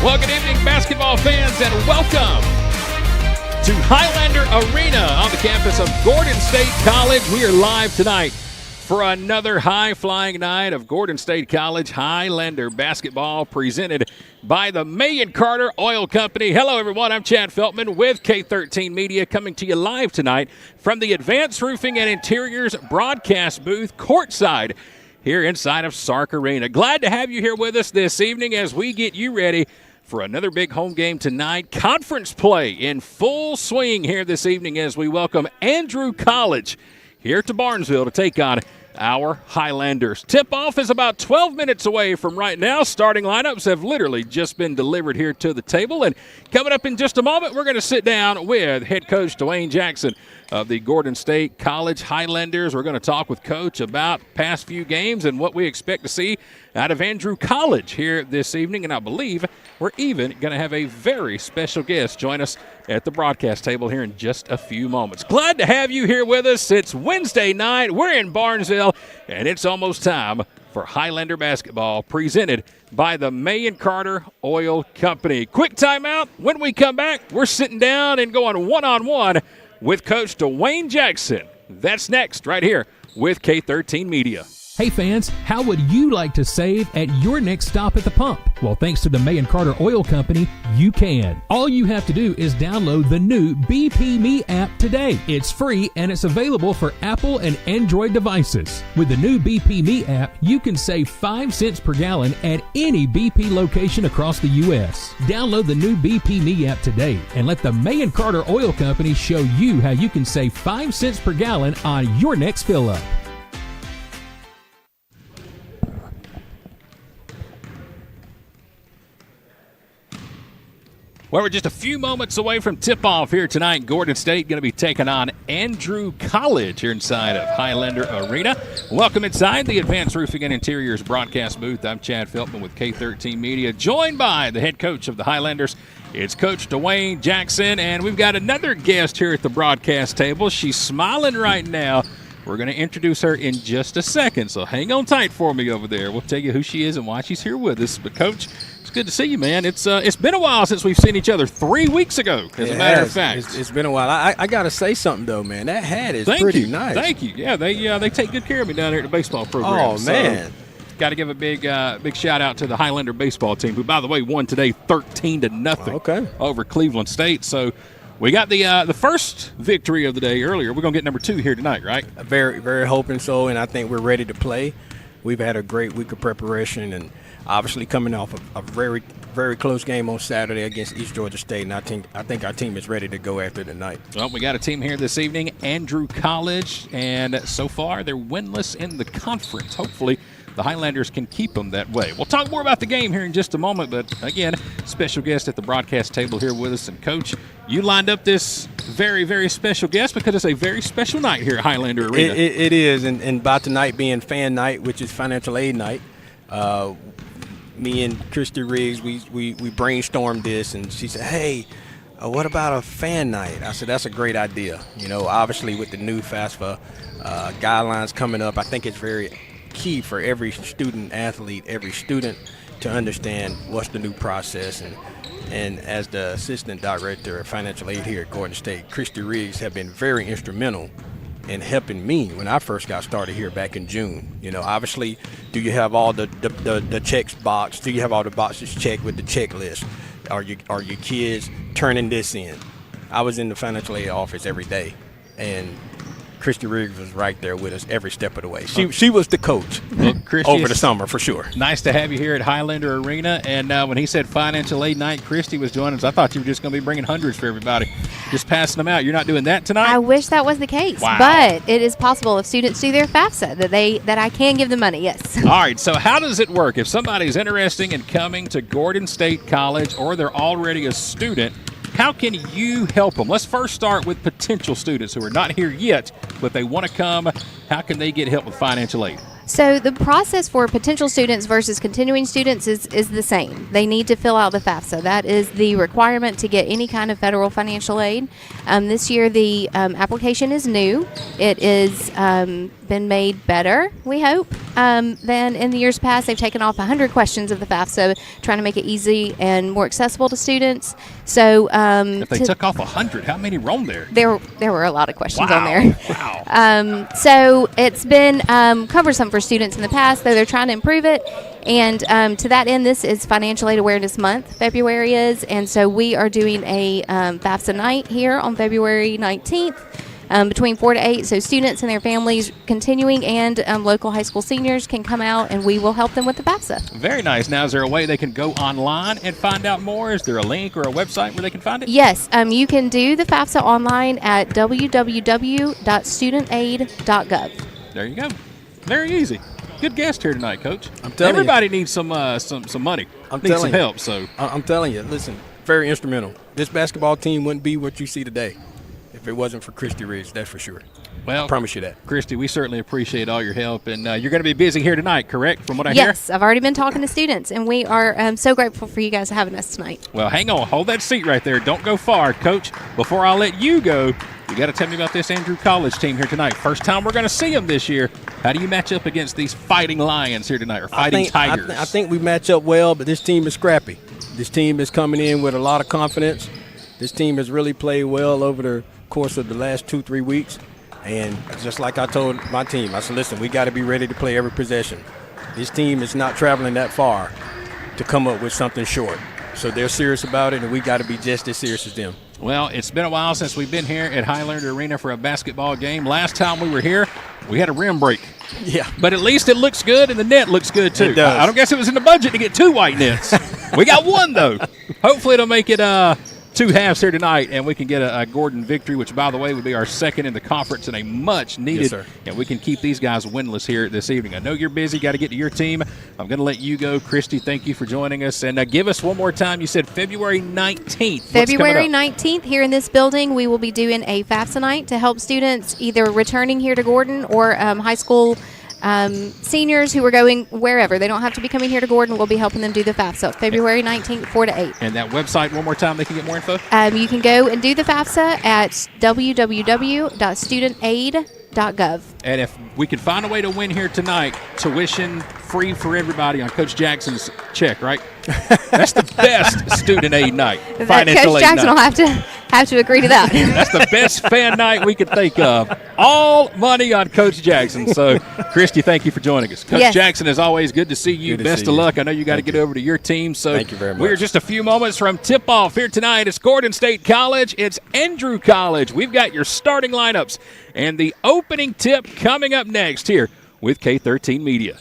Well, good evening, basketball fans, and welcome to Highlander Arena on the campus of Gordon State College. We are live tonight for another high-flying night of Gordon State College Highlander basketball presented by the May and Carter Oil Company. Hello, everyone. I'm Chad Feltman with K13 Media coming to you live tonight from the Advanced Roofing and Interiors broadcast booth courtside here inside of Sark Arena. Glad to have you here with us this evening as we get you ready for another big home game tonight. Conference play in full swing here this evening as we welcome Andrew College here to Barnesville to take on our Highlanders. Tip-off is about 12 minutes away from right now. Starting lineups have literally just been delivered here to the table. And coming up in just a moment, we're going to sit down with head coach Dwayne Jackson of the Gordon State College Highlanders. We're going to talk with Coach about past few games and what we expect to see out of Andrew College here this evening. And I believe we're even going to have a very special guest join us at the broadcast table here in just a few moments. Glad to have you here with us. It's Wednesday night. We're in Barnesville, and it's almost time for Highlander basketball presented by the May and Carter Oil Company. Quick timeout. When we come back, we're sitting down and going one-on-one with Coach Dwayne Jackson. That's next right here with K13 Media. Hey fans, how would you like to save at your next stop at the pump? Well, thanks to the May and Carter Oil Company, you can. All you have to do is download the new BP Me app today. It's free and it's available for Apple and Android devices. With the new BP Me app, you can save 5 cents per gallon at any BP location across the U.S. Download the new BP Me app today and let the May and Carter Oil Company show you how you can save 5 cents per gallon on your next fill-up. Well, we're just a few moments away from tip-off here tonight. Gordon State going to be taking on Andrew College here inside of Highlander Arena. Welcome inside the Advanced Roofing and Interiors broadcast booth. I'm Chad Feltman with K13 Media, joined by the head coach of the Highlanders. It's Coach Dwayne Jackson, and we've got another guest here at the broadcast table. She's smiling right now. We're going to introduce her in just a second, so hang on tight for me over there. We'll tell you who she is and why she's here with us. But, Coach, it's good to see you, man. It's been a while since we've seen each other. 3 weeks ago, as a matter of fact. It's been a while. I got to say something, though, man. That hat is Thank pretty you. nice. Thank you. Yeah, they take good care of me down here at the baseball program. Oh, man. Got to give a big shout-out to the Highlander baseball team, who, by the way, won today 13-0 over Cleveland State. So we got the first victory of the day earlier. We're going to get number 2 here tonight, right? Very, very hoping so, and I think we're ready to play. We've had a great week of preparation, and obviously coming off a very, very close game on Saturday against East Georgia State, and I think our team is ready to go after tonight. Well, we got a team here this evening, Andrew College, and so far they're winless in the conference. Hopefully the Highlanders can keep them that way. We'll talk more about the game here in just a moment, but again, special guest at the broadcast table here with us. And Coach, you lined up this very, very special guest because it's a very special night here at Highlander Arena. It is, and by tonight being fan night, which is financial aid night, me and Christy Riggs, we brainstormed this, and she said, hey, what about a fan night? I said, that's a great idea. You know, obviously with the new FAFSA guidelines coming up, I think it's very key for every student athlete, every student to understand what's the new process. And as the assistant director of financial aid here at Gordon State, Christy Riggs have been very instrumental in helping me when I first got started here back in June. You know, obviously, do you have all the checks boxed? Do you have all the boxes checked with the checklist? Are your kids turning this in? I was in the financial aid office every day, and Christy Riggs was right there with us every step of the way. She was the coach over the summer for sure. Nice to have you here at Highlander Arena. And when he said financial aid night, Christy was joining us. I thought you were just going to be bringing hundreds for everybody, just passing them out. You're not doing that tonight? I wish that was the case. Wow. But it is possible if students do their FAFSA that I can give them money, yes. All right, so how does it work? If somebody's interested in coming to Gordon State College or they're already a student, how can you help them? Let's first start with potential students who are not here yet, but they want to come. How can they get help with financial aid? So the process for potential students versus continuing students is the same. They need to fill out the FAFSA. That is the requirement to get any kind of federal financial aid. This year the application is new. It is been made better, we hope, than in the years past. They've taken off 100 questions of the FAFSA, trying to make it easy and more accessible to students. So if they took off 100, how many were on there? There were a lot of questions on there. Wow. So it's been cumbersome for students in the past, though they're trying to improve it. And to that end, this is Financial Aid Awareness Month, February is, and so we are doing a FAFSA night here on February 19th between 4 to 8. So students and their families, continuing and local high school seniors, can come out and we will help them with the FAFSA. Very nice. Now, is there a way they can go online and find out more? Is there a link or a website where they can find it? Yes, you can do the FAFSA online at www.studentaid.gov. There you go. Very easy. Good guest here tonight, Coach. I'm telling Everybody needs some money. Needs some help. So I'm telling you, listen, very instrumental. This basketball team wouldn't be what you see today if it wasn't for Christy Ridge, that's for sure. Well, I promise you that. Christy, we certainly appreciate all your help. And you're going to be busy here tonight, correct, from what I hear? Yes, I've already been talking to students, and we are so grateful for you guys having us tonight. Well, hang on. Hold that seat right there. Don't go far, Coach. Before I let you go, you got to tell me about this Andrew College team here tonight. First time we're going to see them this year. How do you match up against these Fighting Lions here tonight, or Fighting Tigers? I think we match up well, but this team is scrappy. This team is coming in with a lot of confidence. This team has really played well over the course of the last 2-3 weeks. And just like I told my team, I said, listen, we got to be ready to play every possession. This team is not traveling that far to come up with something short. So they're serious about it, and we got to be just as serious as them. Well, it's been a while since we've been here at Highlander Arena for a basketball game. Last time we were here, we had a rim break. Yeah. But at least it looks good, and the net looks good, too. It does. I don't guess it was in the budget to get 2 white nets. We got 1, though. Hopefully it'll make it 2 halves here tonight, and we can get a Gordon victory, which, by the way, would be our second in the conference and a much-needed. Yes, sir. And we can keep these guys winless here this evening. I know you're busy, got to get to your team. I'm going to let you go. Christy, thank you for joining us. And give us one more time. You said February 19th. February 19th here in this building, we will be doing a FAFSA night to help students either returning here to Gordon or high school seniors who are going wherever. They don't have to be coming here to Gordon. We'll be helping them do the FAFSA. February 19th, 4 to 8. And that website, one more time, they can get more info? You can go and do the FAFSA at www.studentaid.gov. And if we could find a way to win here tonight, tuition free for everybody on Coach Jackson's check, right? That's the best student aid night. Financial Coach aid Jackson night. will have to agree to that. That's the best fan night we could think of. All money on Coach Jackson. So, Christy, thank you for joining us. Coach Jackson, as always, good to see you. Best of luck. I know you got to get over to your team. So, thank you very much. We're just a few moments from tip-off here tonight. It's Gordon State College. It's Andrew College. We've got your starting lineups and the opening tip coming up next here with K13 Media.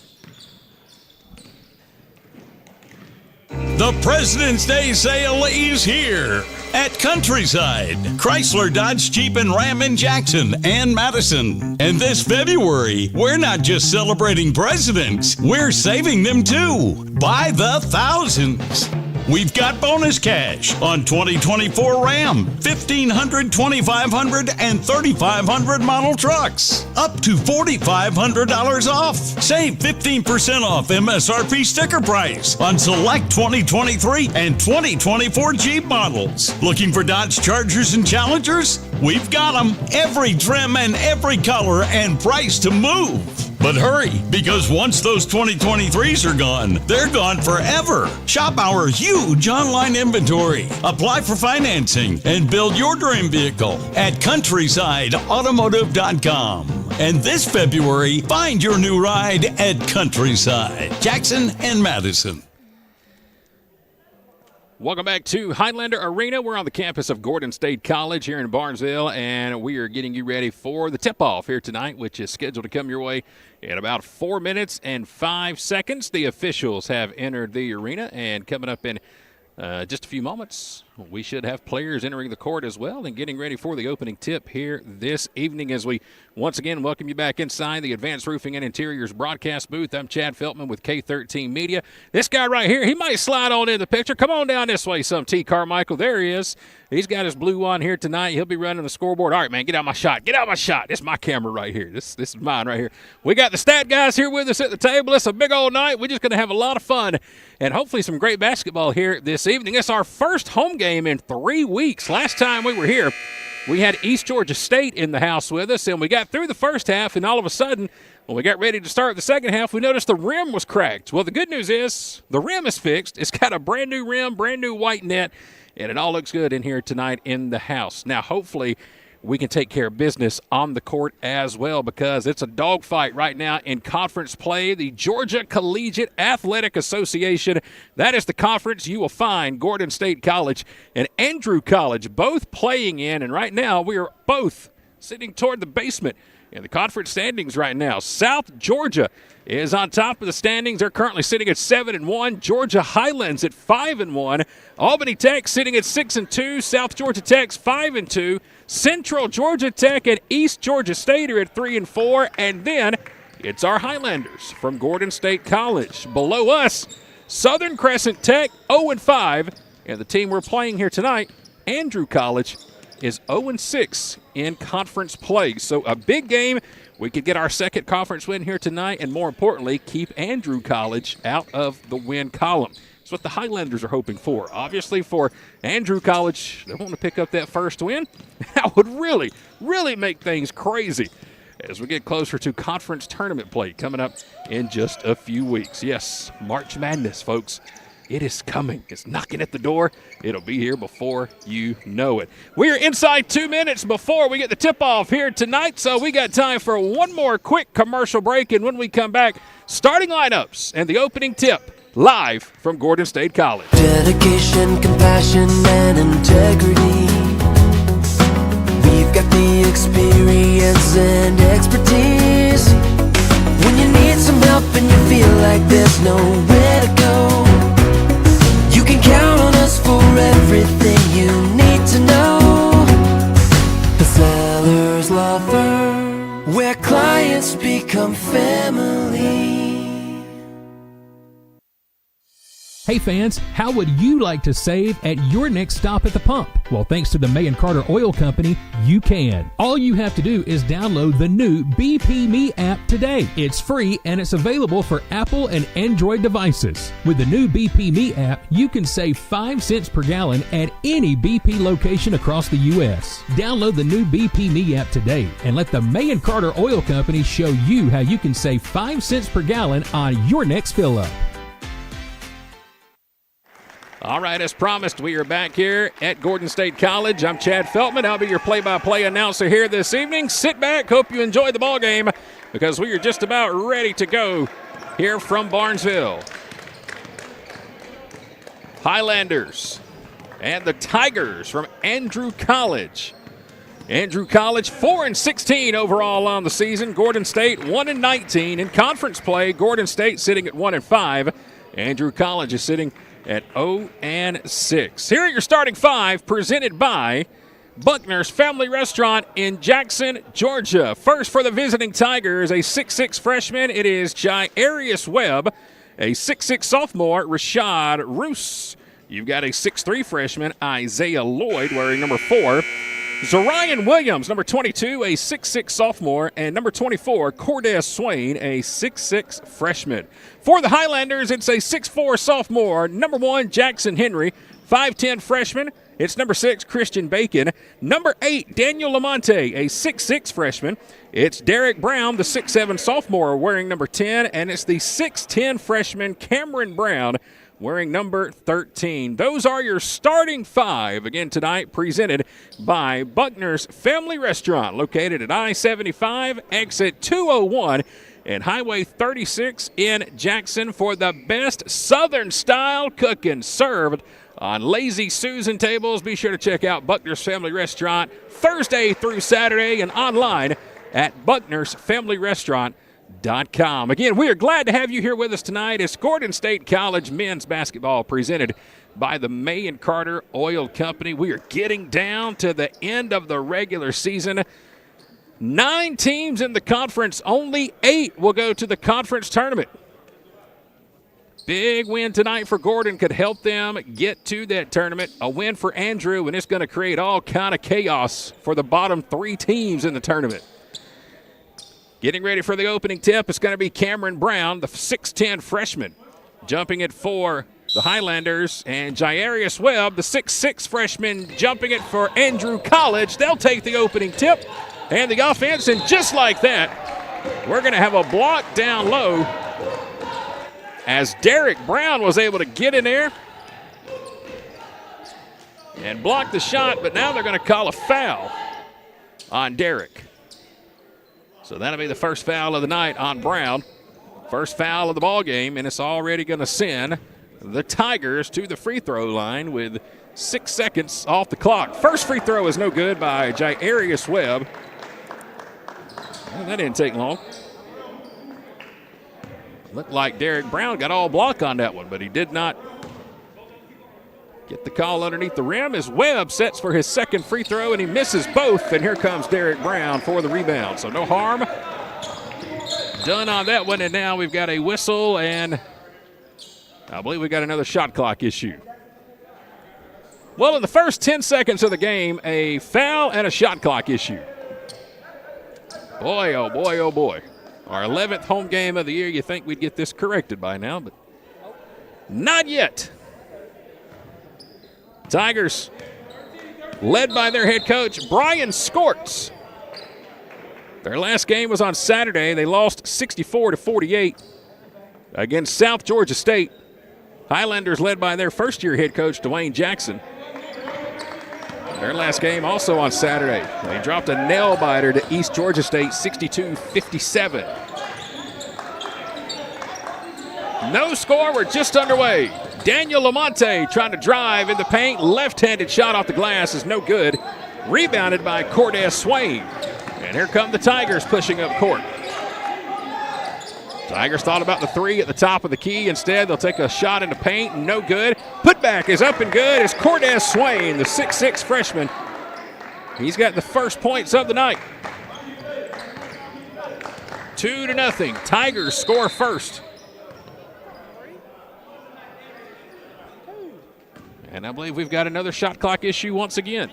The President's Day sale is here at Countryside, Chrysler, Dodge, Jeep, and Ram in Jackson and Madison. And this February, we're not just celebrating presidents, we're saving them too, by the thousands. We've got bonus cash on 2024 Ram, 1500, 2500, and 3500 model trucks. Up to $4,500 off. Save 15% off MSRP sticker price on select 2023 and 2024 Jeep models. Looking for Dodge Chargers and Challengers? We've got them. Every trim and every color and price to move. But hurry, because once those 2023s are gone, they're gone forever. Shop our huge online inventory. Apply for financing and build your dream vehicle at CountrysideAutomotive.com. And this February, find your new ride at Countryside, Jackson and Madison. Welcome back to Highlander Arena. We're on the campus of Gordon State College here in Barnesville, and we are getting you ready for the tip-off here tonight, which is scheduled to come your way in about 4 minutes and 5 seconds. The officials have entered the arena, and coming up in just a few moments, we should have players entering the court as well and getting ready for the opening tip here this evening as we once again welcome you back inside the Advanced Roofing and Interiors broadcast booth. I'm Chad Feltman with K13 Media. This guy right here, he might slide on in the picture. Come on down this way some, T. Carmichael. There he is. He's got his blue on here tonight. He'll be running the scoreboard. All right, man, get out my shot. Get out my shot. This is my camera right here. This is mine right here. We got the stat guys here with us at the table. It's a big old night. We're just going to have a lot of fun and hopefully some great basketball here this evening. It's our first home game in 3 weeks. Last time we were here, we had East Georgia State in the house with us, and we got through the first half, and all of a sudden, when we got ready to start the second half, we noticed the rim was cracked. Well, the good news is the rim is fixed. It's got a brand new rim, brand new white net, and it all looks good in here tonight in the house. Now, hopefully, we can take care of business on the court as well, because it's a dogfight right now in conference play. The Georgia Collegiate Athletic Association, that is the conference you will find Gordon State College and Andrew College both playing in, and right now we are both sitting toward the basement in the conference standings right now. South Georgia is on top of the standings. They're currently sitting at 7-1. Georgia Highlands at 5-1. Albany Tech sitting at 6-2. South Georgia Tech's 5-2. Central Georgia Tech and East Georgia State are at 3-4. And then it's our Highlanders from Gordon State College. Below us, Southern Crescent Tech 0-5. And the team we're playing here tonight, Andrew College, is 0-6 in conference play. So a big game. We could get our second conference win here tonight, and more importantly, keep Andrew College out of the win column. That's what the Highlanders are hoping for. Obviously, for Andrew College, they want to pick up that first win. That would really, really make things crazy as we get closer to conference tournament play coming up in just a few weeks. Yes, March Madness, folks. It is coming. It's knocking at the door. It'll be here before you know it. We are inside 2 minutes before we get the tip-off here tonight, so we got time for one more quick commercial break, and when we come back, starting lineups and the opening tip live from Gordon State College. Dedication, compassion, and integrity. We've got the experience and expertise. When you need some help and you feel like there's nowhere to go, you can count on us for everything you need to know. The Sellers Law Firm, where clients become family. Hey fans, how would you like to save at your next stop at the pump? Well, thanks to the May & Carter Oil Company, you can. All you have to do is download the new BP Me app today. It's free and it's available for Apple and Android devices. With the new BP Me app, you can save 5 cents per gallon at any BP location across the U.S. Download the new BP Me app today and let the May & Carter Oil Company show you how you can save 5 cents per gallon on your next fill-up. All right, as promised, we are back here at Gordon State College. I'm Chad Feltman. I'll be your play-by-play announcer here this evening. Sit back. Hope you enjoy the ball game, because we are just about ready to go here from Barnesville. Highlanders and the Tigers from Andrew College. Andrew College 4-16 overall on the season. Gordon State 1-19 in conference play. Gordon State sitting at 1-5. Andrew College is sitting at 0-6. Here are your starting five, presented by Buckner's Family Restaurant in Jackson, Georgia. First for the visiting Tigers, a 6'6 freshman, it is Jairius Webb. A 6'6 sophomore, Rashad Roos. You've got a 6'3 freshman, Isaiah Lloyd, wearing number 4. Zorian Williams, number 22, a 6'6 sophomore, and number 24, Cordez Swain, a 6'6 freshman. For the Highlanders, it's a 6'4 sophomore, number 1, Jackson Henry, 5'10 freshman. It's number 6, Christian Bacon. Number 8, Daniel Lamonte, a 6'6 freshman. It's Derek Brown, the 6'7 sophomore, wearing number 10, and it's the 6'10 freshman, Cameron Brown, wearing number 13. Those are your starting five, again tonight, presented by Buckner's Family Restaurant, located at I-75, exit 201, and Highway 36 in Jackson, for the best Southern-style cooking served on Lazy Susan tables. Be sure to check out Buckner's Family Restaurant Thursday through Saturday and online at bucknersfamilyrestaurant.com. Again, we are glad to have you here with us tonight. It's Gordon State College men's basketball, presented by the May & Carter Oil Company. We are getting down to the end of the regular season. 9 teams in the conference, only 8 will go to the conference tournament. Big win tonight for Gordon could help them get to that tournament. A win for Andrew, and it's going to create all kind of chaos for the bottom 3 teams in the tournament. Getting ready for the opening tip, it's going to be Cameron Brown, the 6'10 freshman, jumping it for the Highlanders, and Jairius Webb, the 6'6 freshman, jumping it for Andrew College. They'll take the opening tip and the offense, and just like that, we're going to have a block down low as Derek Brown was able to get in there and block the shot, but now they're going to call a foul on Derek. So that'll be the first foul of the night on Brown. First foul of the ball game, and it's already going to send the Tigers to the free throw line with 6 seconds off the clock. First free throw is no good by Jairius Webb. Well, that didn't take long. Looked like Derek Brown got all block on that one, but he did not get the call underneath the rim as Webb sets for his second free throw, and he misses both, and here comes Derek Brown for the rebound. So no harm done on that one, and now we've got a whistle, and I believe we got another shot clock issue. Well, in the first 10 seconds of the game, a foul and a shot clock issue. Boy, oh boy, oh boy. Our 11th home game of the year. You think we'd get this corrected by now, but not yet. Tigers, led by their head coach, Brian Skorts. Their last game was on Saturday. They lost 64-48 against South Georgia State. Highlanders led by their first-year head coach, Dwayne Jackson. Their last game also on Saturday. They dropped a nail-biter to East Georgia State, 62-57. No score, we're just underway. Daniel Lamonte trying to drive in the paint. Left-handed shot off the glass is no good. Rebounded by Cordez Swain. And here come the Tigers pushing up court. Tigers thought about the three at the top of the key. Instead, they'll take a shot in the paint. No good. Putback is up and good. It's Cordez Swain, the 6'6 freshman. He's got the first points of the night. 2-0. Tigers score first. And I believe we've got another shot clock issue once again.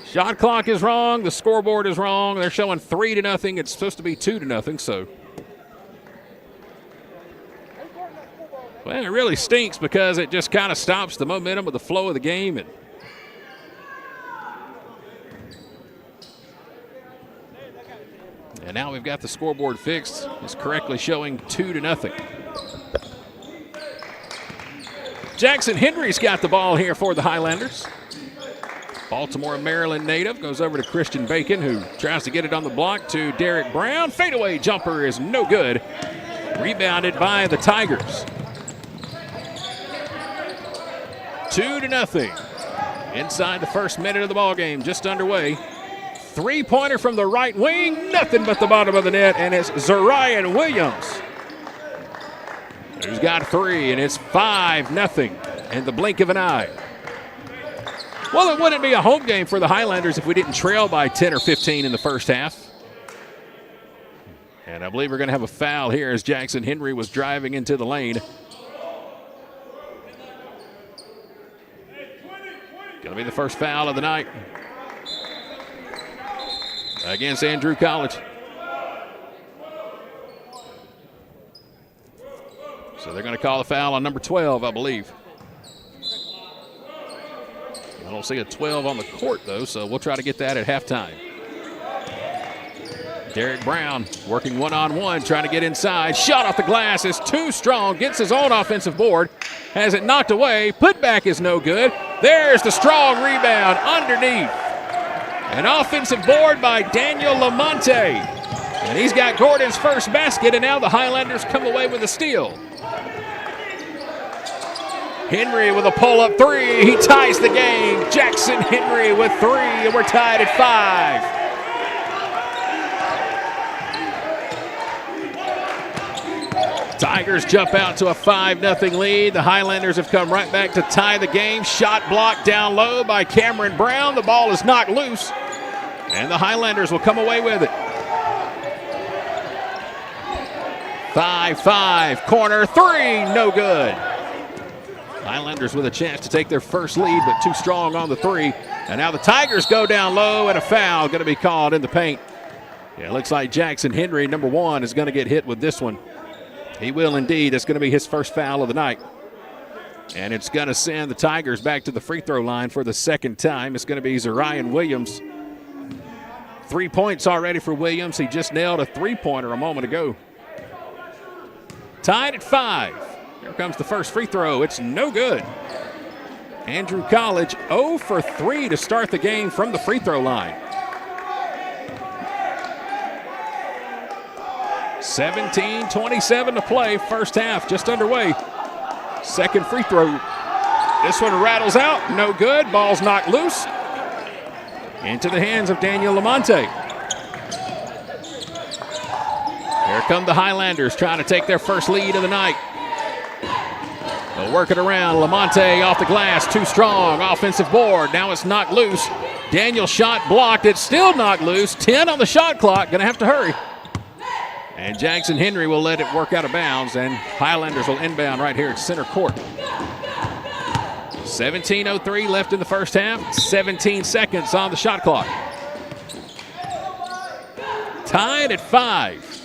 Shot clock is wrong. The scoreboard is wrong. They're showing 3-0. It's supposed to be 2-0. So, well, it really stinks because it just kind of stops the momentum of the flow of the game. And now we've got the scoreboard fixed. It's correctly showing 2-0. Jackson Henry's got the ball here for the Highlanders. Baltimore, Maryland native goes over to Christian Bacon, who tries to get it on the block to Derek Brown. Fadeaway jumper is no good. Rebounded by the Tigers. 2-0. Inside the first minute of the ball game, just underway. Three-pointer from the right wing, nothing but the bottom of the net, and it's Zarian Williams who's got three, and it's 5-0 in the blink of an eye. Well, it wouldn't be a home game for the Highlanders if we didn't trail by 10 or 15 in the first half. And I believe we're going to have a foul here as Jackson Henry was driving into the lane. Going to be the first foul of the night against Andrew College. So they're going to call a foul on number 12, I believe. I don't see a 12 on the court, though, so we'll try to get that at halftime. Derek Brown working one-on-one, trying to get inside. Shot off the glass is too strong. Gets his own offensive board. Has it knocked away. Putback is no good. There's the strong rebound underneath. An offensive board by Daniel Lamonte. And he's got Gordon's first basket, and now the Highlanders come away with a steal. Henry with a pull-up three. He ties the game. Jackson Henry with three, and we're tied at 5. Tigers jump out to a 5-0 lead. The Highlanders have come right back to tie the game. Shot blocked down low by Cameron Brown. The ball is knocked loose, and the Highlanders will come away with it. 5-5. Corner three, no good. Highlanders with a chance to take their first lead, but too strong on the three. And now the Tigers go down low, and a foul going to be called in the paint. Yeah, it looks like Jackson Henry, number 1, is going to get hit with this one. He will indeed. That's going to be his first foul of the night. And it's going to send the Tigers back to the free throw line for the second time. It's going to be Zarian Williams. 3 points already for Williams. He just nailed a three-pointer a moment ago. Tied at 5. Here comes the first free throw. It's no good. Andrew College 0 for 3 to start the game from the free throw line. 17:27 to play. First half just underway. Second free throw. This one rattles out. No good. Ball's knocked loose. Into the hands of Daniel Lamonte. Here come the Highlanders trying to take their first lead of the night. They'll work it around. Lamonte off the glass. Too strong. Offensive board. Now it's knocked loose. Daniel shot blocked. It's still knocked loose. 10 on the shot clock. Going to have to hurry. And Jackson Henry will let it work out of bounds, and Highlanders will inbound right here at center court. 17:03 left in the first half. 17 seconds on the shot clock. Tied at 5.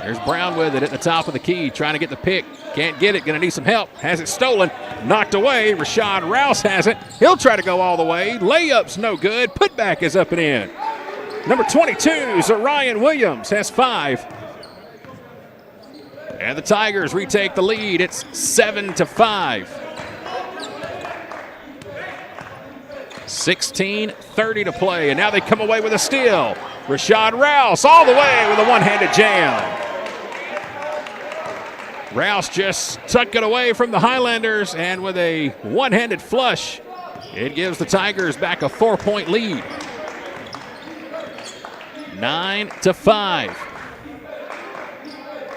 There's Brown with it at the top of the key, trying to get the pick. Can't get it, going to need some help. Has it stolen, knocked away. Rashad Rouse has it. He'll try to go all the way. Layup's no good. Putback is up and in. Number 22, Zarian Williams, has 5. And the Tigers retake the lead. It's 7-5. 16:30 to play, and now they come away with a steal. Rashad Rouse all the way with a one-handed jam. Rouse just tucked it away from the Highlanders, and with a one-handed flush, it gives the Tigers back a 4-point lead. 9-5.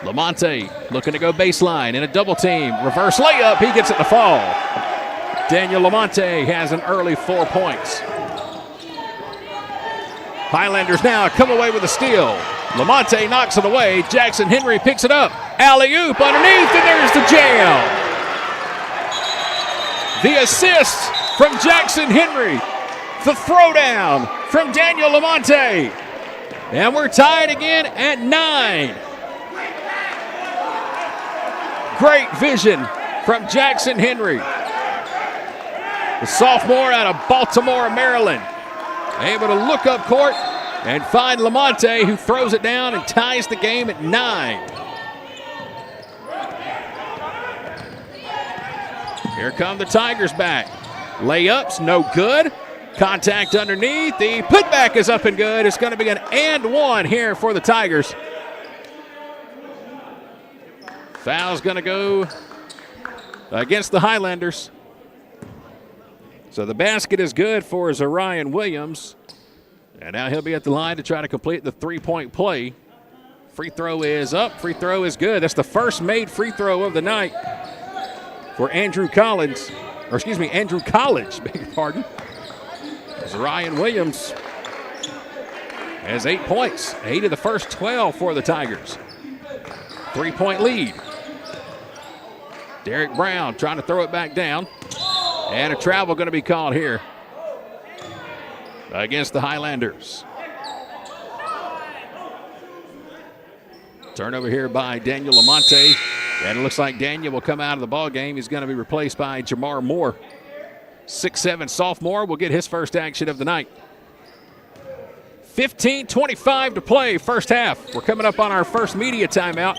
Lamonte looking to go baseline in a double team. Reverse layup. He gets it to fall. Daniel Lamonte has an early 4 points. Highlanders now come away with a steal. Lamonte knocks it away. Jackson Henry picks it up. Alley-oop underneath, and there's the jam. The assist from Jackson Henry. The throwdown from Daniel Lamonte. And we're tied again at 9. Great vision from Jackson Henry. The sophomore out of Baltimore, Maryland. Able to look up court and find Lamonte, who throws it down and ties the game at 9. Here come the Tigers back. Layups, no good. Contact underneath. The putback is up and good. It's going to be an and one here for the Tigers. Foul's going to go against the Highlanders. So the basket is good for Zarian Williams. And now he'll be at the line to try to complete the three-point play. Free throw is up. Free throw is good. That's the first made free throw of the night for Andrew Collins. Or excuse me, Andrew College, beg your pardon. Zarian Williams has 8 points. 8 of the first 12 for the Tigers. 3-point lead. Derek Brown trying to throw it back down. And a travel going to be called here against the Highlanders. Turnover here by Daniel Lamonte. And it looks like Daniel will come out of the ball game. He's going to be replaced by Jamar Moore. 6'7" sophomore will get his first action of the night. 15:25 to play, first half. We're coming up on our first media timeout.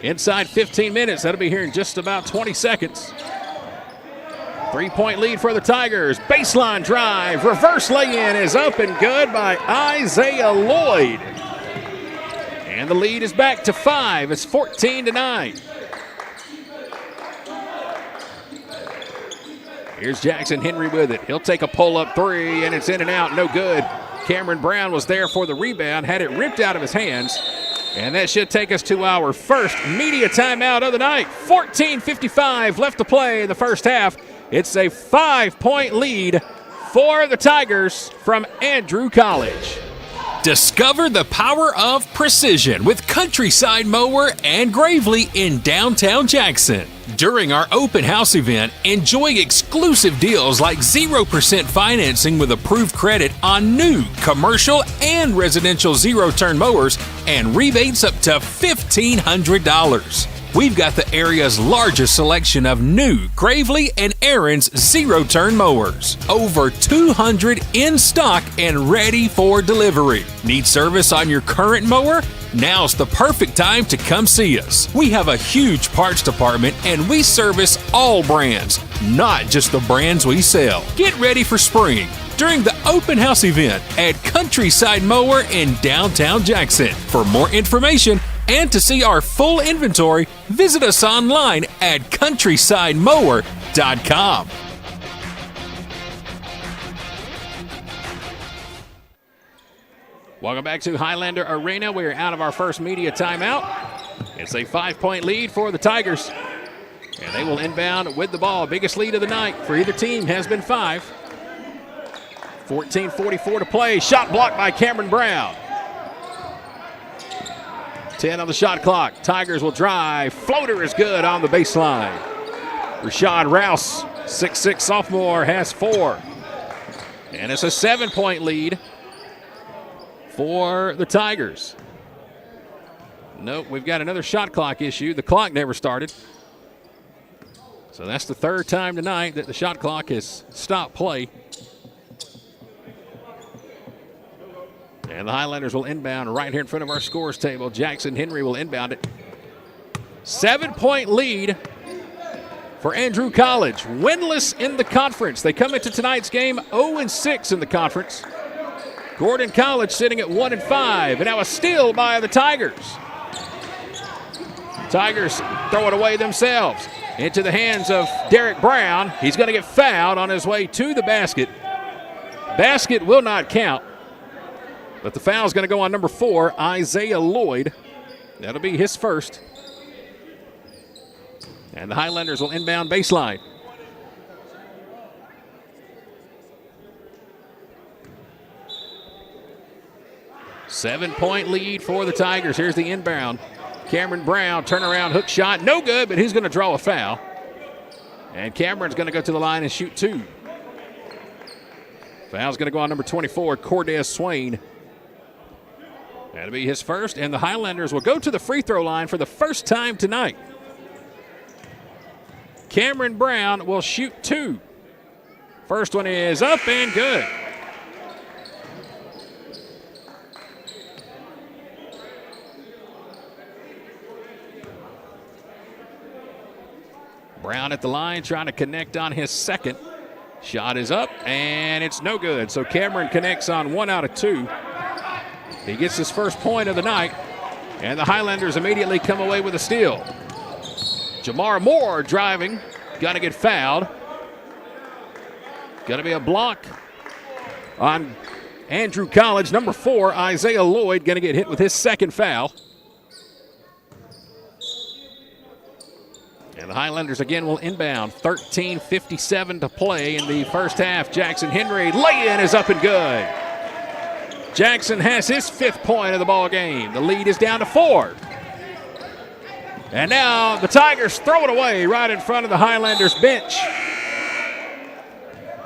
Inside 15 minutes. That'll be here in just about 20 seconds. 3-point lead for the Tigers. Baseline drive. Reverse lay-in is up and good by Isaiah Lloyd. And the lead is back to 5. It's 14-9. Here's Jackson Henry with it. He'll take a pull-up three, and it's in and out. No good. Cameron Brown was there for the rebound, had it ripped out of his hands. And that should take us to our first media timeout of the night. 14:55 left to play in the first half. It's a 5-point lead for the Tigers from Andrew College. Discover the power of precision with Countryside Mower and Gravely in downtown Jackson. During our open house event, enjoy exclusive deals like 0% financing with approved credit on new commercial and residential zero-turn mowers and rebates up to $1,500. We've got the area's largest selection of new Gravely and Aaron's zero-turn mowers. Over 200 in stock and ready for delivery. Need service on your current mower? Now's the perfect time to come see us. We have a huge parts department and we service all brands, not just the brands we sell. Get ready for spring during the open house event at Countryside Mower in downtown Jackson. For more information and to see our full inventory, visit us online at countrysidemower.com. Welcome back to Highlander Arena. We are out of our first media timeout. It's a 5-point lead for the Tigers. And they will inbound with the ball. Biggest lead of the night for either team has been 5. 14:44 to play. Shot blocked by Cameron Brown. 10 on the shot clock. Tigers will drive. Floater is good on the baseline. Rashad Rouse, 6'6" sophomore, has 4. And it's a 7-point lead for the Tigers. Nope, we've got another shot clock issue. The clock never started. So that's the third time tonight that the shot clock has stopped play. And the Highlanders will inbound right here in front of our scores table. Jackson Henry will inbound it. 7-point lead for Andrew College. Winless in the conference. They come into tonight's game 0-6 in the conference. Gordon College sitting at 1-5. And now a steal by the Tigers. Tigers throw it away themselves. Into the hands of Derek Brown. He's going to get fouled on his way to the basket. Basket will not count. But the foul is going to go on number 4, Isaiah Lloyd. That'll be his first. And the Highlanders will inbound baseline. Seven-point lead for the Tigers. Here's the inbound. Cameron Brown, turnaround hook shot. No good, but he's going to draw a foul. And Cameron's going to go to the line and shoot 2. Foul's going to go on number 24, Cordez Swain. That'll be his first, and the Highlanders will go to the free throw line for the first time tonight. Cameron Brown will shoot 2. First one is up and good. Brown at the line trying to connect on his second. Shot is up, and it's no good. So Cameron connects on 1 out of 2. He gets his first point of the night, and the Highlanders immediately come away with a steal. Jamar Moore driving, got to get fouled. Going to be a block on Andrew College. Number 4, Isaiah Lloyd, going to get hit with his second foul. And the Highlanders again will inbound. 13:57 to play in the first half. Jackson Henry, lay-in is up and good. Jackson has his 5th point of the ball game. The lead is down to 4. And now the Tigers throw it away right in front of the Highlanders bench.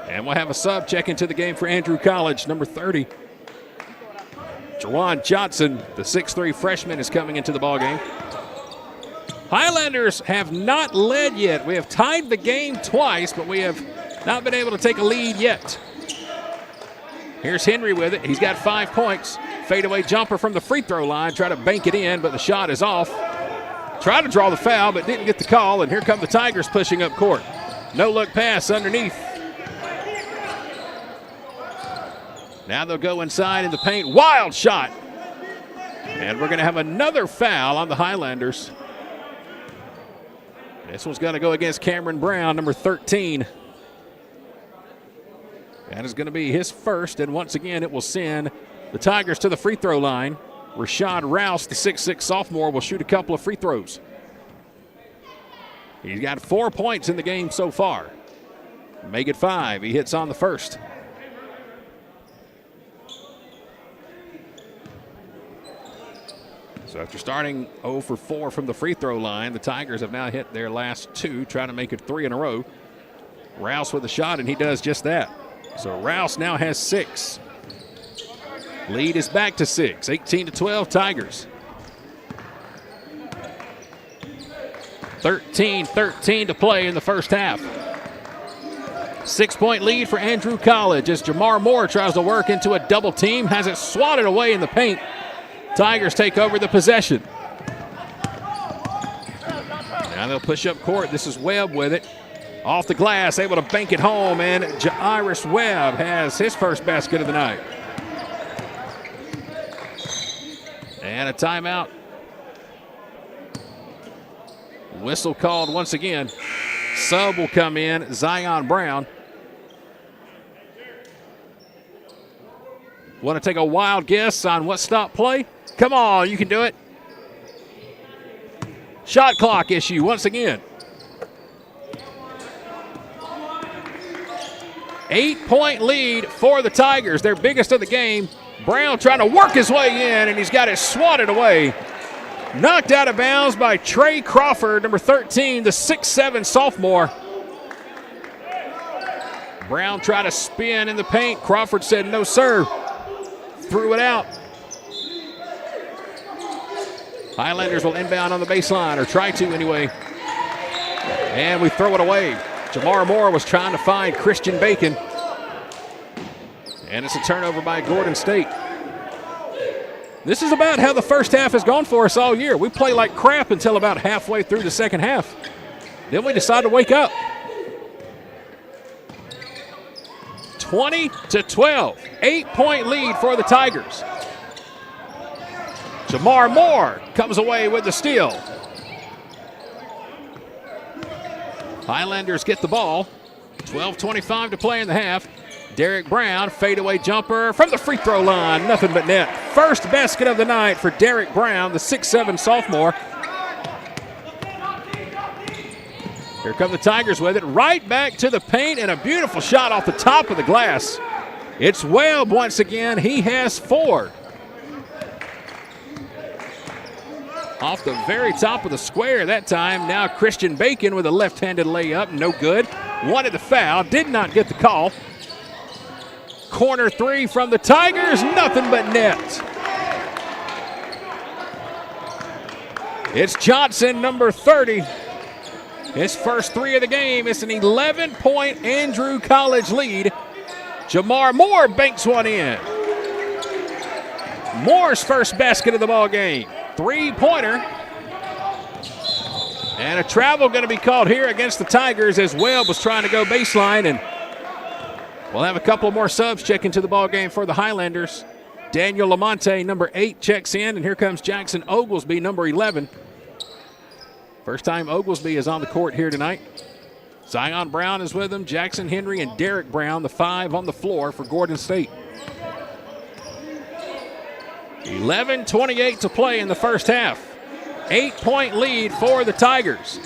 And we'll have a sub check into the game for Andrew College, number 30. Jawan Johnson, the 6'3" freshman, is coming into the ball game. Highlanders have not led yet. We have tied the game twice, but we have not been able to take a lead yet. Here's Henry with it. He's got 5 points. Fadeaway jumper from the free throw line. Try to bank it in, but the shot is off. Tried to draw the foul, but didn't get the call, and here come the Tigers pushing up court. No-look pass underneath. Now they'll go inside in the paint. Wild shot. And we're going to have another foul on the Highlanders. This one's going to go against Cameron Brown, number 13. That is going to be his first, and once again, it will send the Tigers to the free throw line. Rashad Rouse, the 6'6" sophomore, will shoot a couple of free throws. He's got 4 points in the game so far. Make it 5. He hits on the first. So after starting 0 for 4 from the free throw line, the Tigers have now hit their last 2, trying to make it 3 in a row. Rouse with a shot, and he does just that. So Rouse now has 6. Lead is back to 6, 18-12 Tigers. 13-13 to play in the first half. 6-point lead for Andrew College as Jamar Moore tries to work into a double team, has it swatted away in the paint. Tigers take over the possession. Now they'll push up court. This is Webb with it. Off the glass, able to bank it home, and Jairus Webb has his first basket of the night. And a timeout. Whistle called once again. Sub will come in, Zion Brown. Want to take a wild guess on what stop play? Come on, you can do it. Shot clock issue once again. 8-point lead for the Tigers, their biggest of the game. Brown trying to work his way in, and he's got it swatted away. Knocked out of bounds by Trey Crawford, number 13, the 6'7 sophomore. Brown tried to spin in the paint. Crawford said no, sir. Threw it out. Highlanders will inbound on the baseline, or try to anyway. And we throw it away. Jamar Moore was trying to find Christian Bacon. And it's a turnover by Gordon State. This is about how the first half has gone for us all year. We play like crap until about halfway through the second half. Then we decide to wake up. 20-12, 8-point lead for the Tigers. Jamar Moore comes away with the steal. Highlanders get the ball. 12:25 to play in the half. Derek Brown, fadeaway jumper from the free throw line, nothing but net. First basket of the night for Derek Brown, the 6'7 sophomore. Here come the Tigers with it, right back to the paint, and a beautiful shot off the top of the glass. It's Webb once again, he has 4. Off the very top of the square that time. Now Christian Bacon with a left-handed layup, no good. Wanted the foul, did not get the call. Corner three from the Tigers, nothing but net. It's Johnson, number 30. His first 3 of the game. It's an 11-point Andrew College lead. Jamar Moore banks one in. Moore's first basket of the ball game. 3-pointer. And a travel going to be called here against the Tigers as Webb was trying to go baseline, and we'll have a couple more subs check into the ball game for the Highlanders. Daniel Lamonte, number 8, checks in, and here comes Jackson Oglesby, number 11. First time Oglesby is on the court here tonight. Zion Brown is with him, Jackson Henry, and Derek Brown, the 5 on the floor for Gordon State. 11:28 to play in the first half. 8-point lead for the Tigers.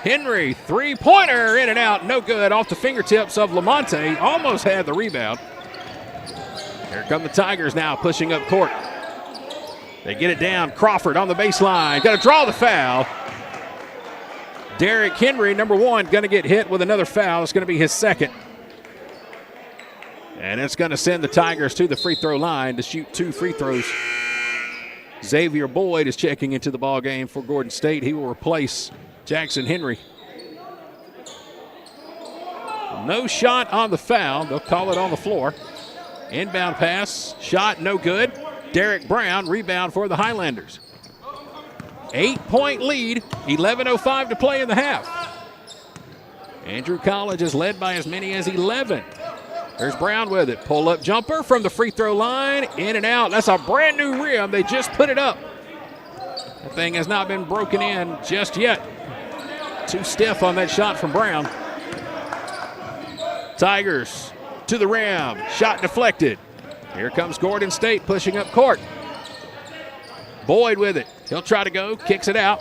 Henry, 3-pointer, in and out, no good, off the fingertips of Lamonte. Almost had the rebound. Here come the Tigers now pushing up court. They get it down. Crawford on the baseline. Got to draw the foul. Derek Henry, number 1, going to get hit with another foul. It's going to be his second. And it's going to send the Tigers to the free throw line to shoot 2 free throws. Xavier Boyd is checking into the ball game for Gordon State. He will replace Jackson Henry. No shot on the foul. They'll call it on the floor. Inbound pass, shot no good. Derek Brown, rebound for the Highlanders. 8-point lead, 11:05 to play in the half. Andrew College is led by as many as 11. There's Brown with it. Pull-up jumper from the free throw line, in and out. That's a brand new rim. They just put it up. That thing has not been broken in just yet. Too stiff on that shot from Brown. Tigers to the rim. Shot deflected. Here comes Gordon State pushing up court. Boyd with it. He'll try to go. Kicks it out.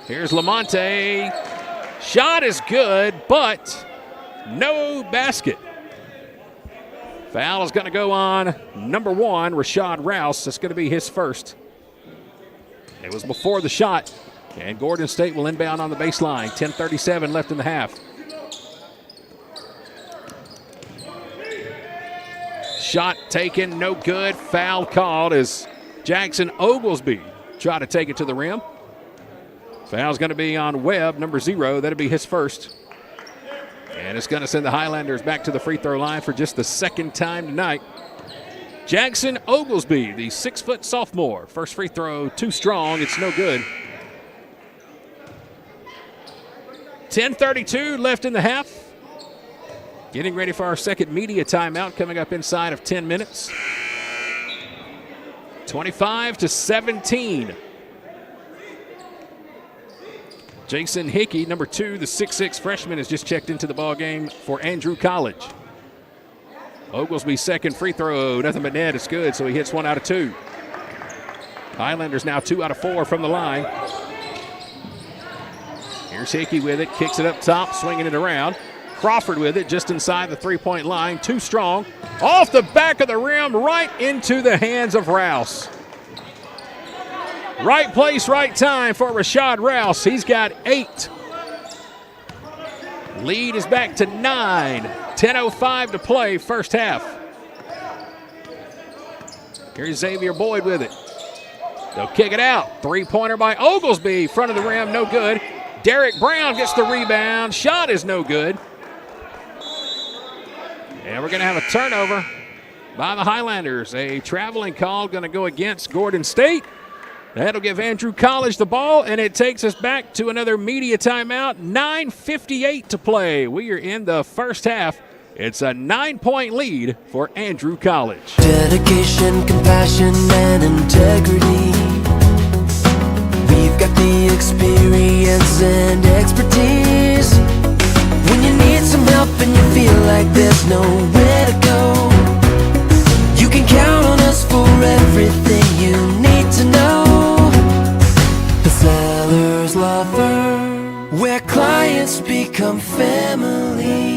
Here's Lamonte. Shot is good, but no basket. Foul is going to go on number 1, Rashad Rouse. That's going to be his first. It was before the shot. And Gordon State will inbound on the baseline. 10:37 left in the half. Shot taken, no good. Foul called as Jackson Oglesby tried to take it to the rim. Foul's going to be on Webb, number 0. That'll be his first. And it's going to send the Highlanders back to the free throw line for just the second time tonight. Jackson Oglesby, the 6-foot sophomore. First free throw, too strong. It's no good. 10:32 left in the half. Getting ready for our second media timeout coming up inside of 10 minutes. 25-17. Jason Hickey, number 2, the 6'6 freshman, has just checked into the ball game for Andrew College. Oglesby's second free throw, nothing but net. It's good, so he hits 1 out of 2. Highlanders now 2 out of 4 from the line. Here's Hickey with it, kicks it up top, swinging it around. Crawford with it, just inside the three-point line, too strong. Off the back of the rim, right into the hands of Rouse. Right place, right time for Rashad Rouse. He's got 8. Lead is back to 9. 10:05 to play, first half. Here's Xavier Boyd with it. They'll kick it out. Three-pointer by Oglesby, front of the rim, no good. Derek Brown gets the rebound. Shot is no good. And we're going to have a turnover by the Highlanders. A traveling call going to go against Gordon State. That'll give Andrew College the ball, and it takes us back to another media timeout. 9:58 to play. We are in the first half. It's a 9-point lead for Andrew College. Dedication, compassion, and integrity. We've got the experience and expertise. When you need some help and you feel like there's nowhere to go, you can count on us for everything you need to know. The Seller's Law Firm, where clients become family.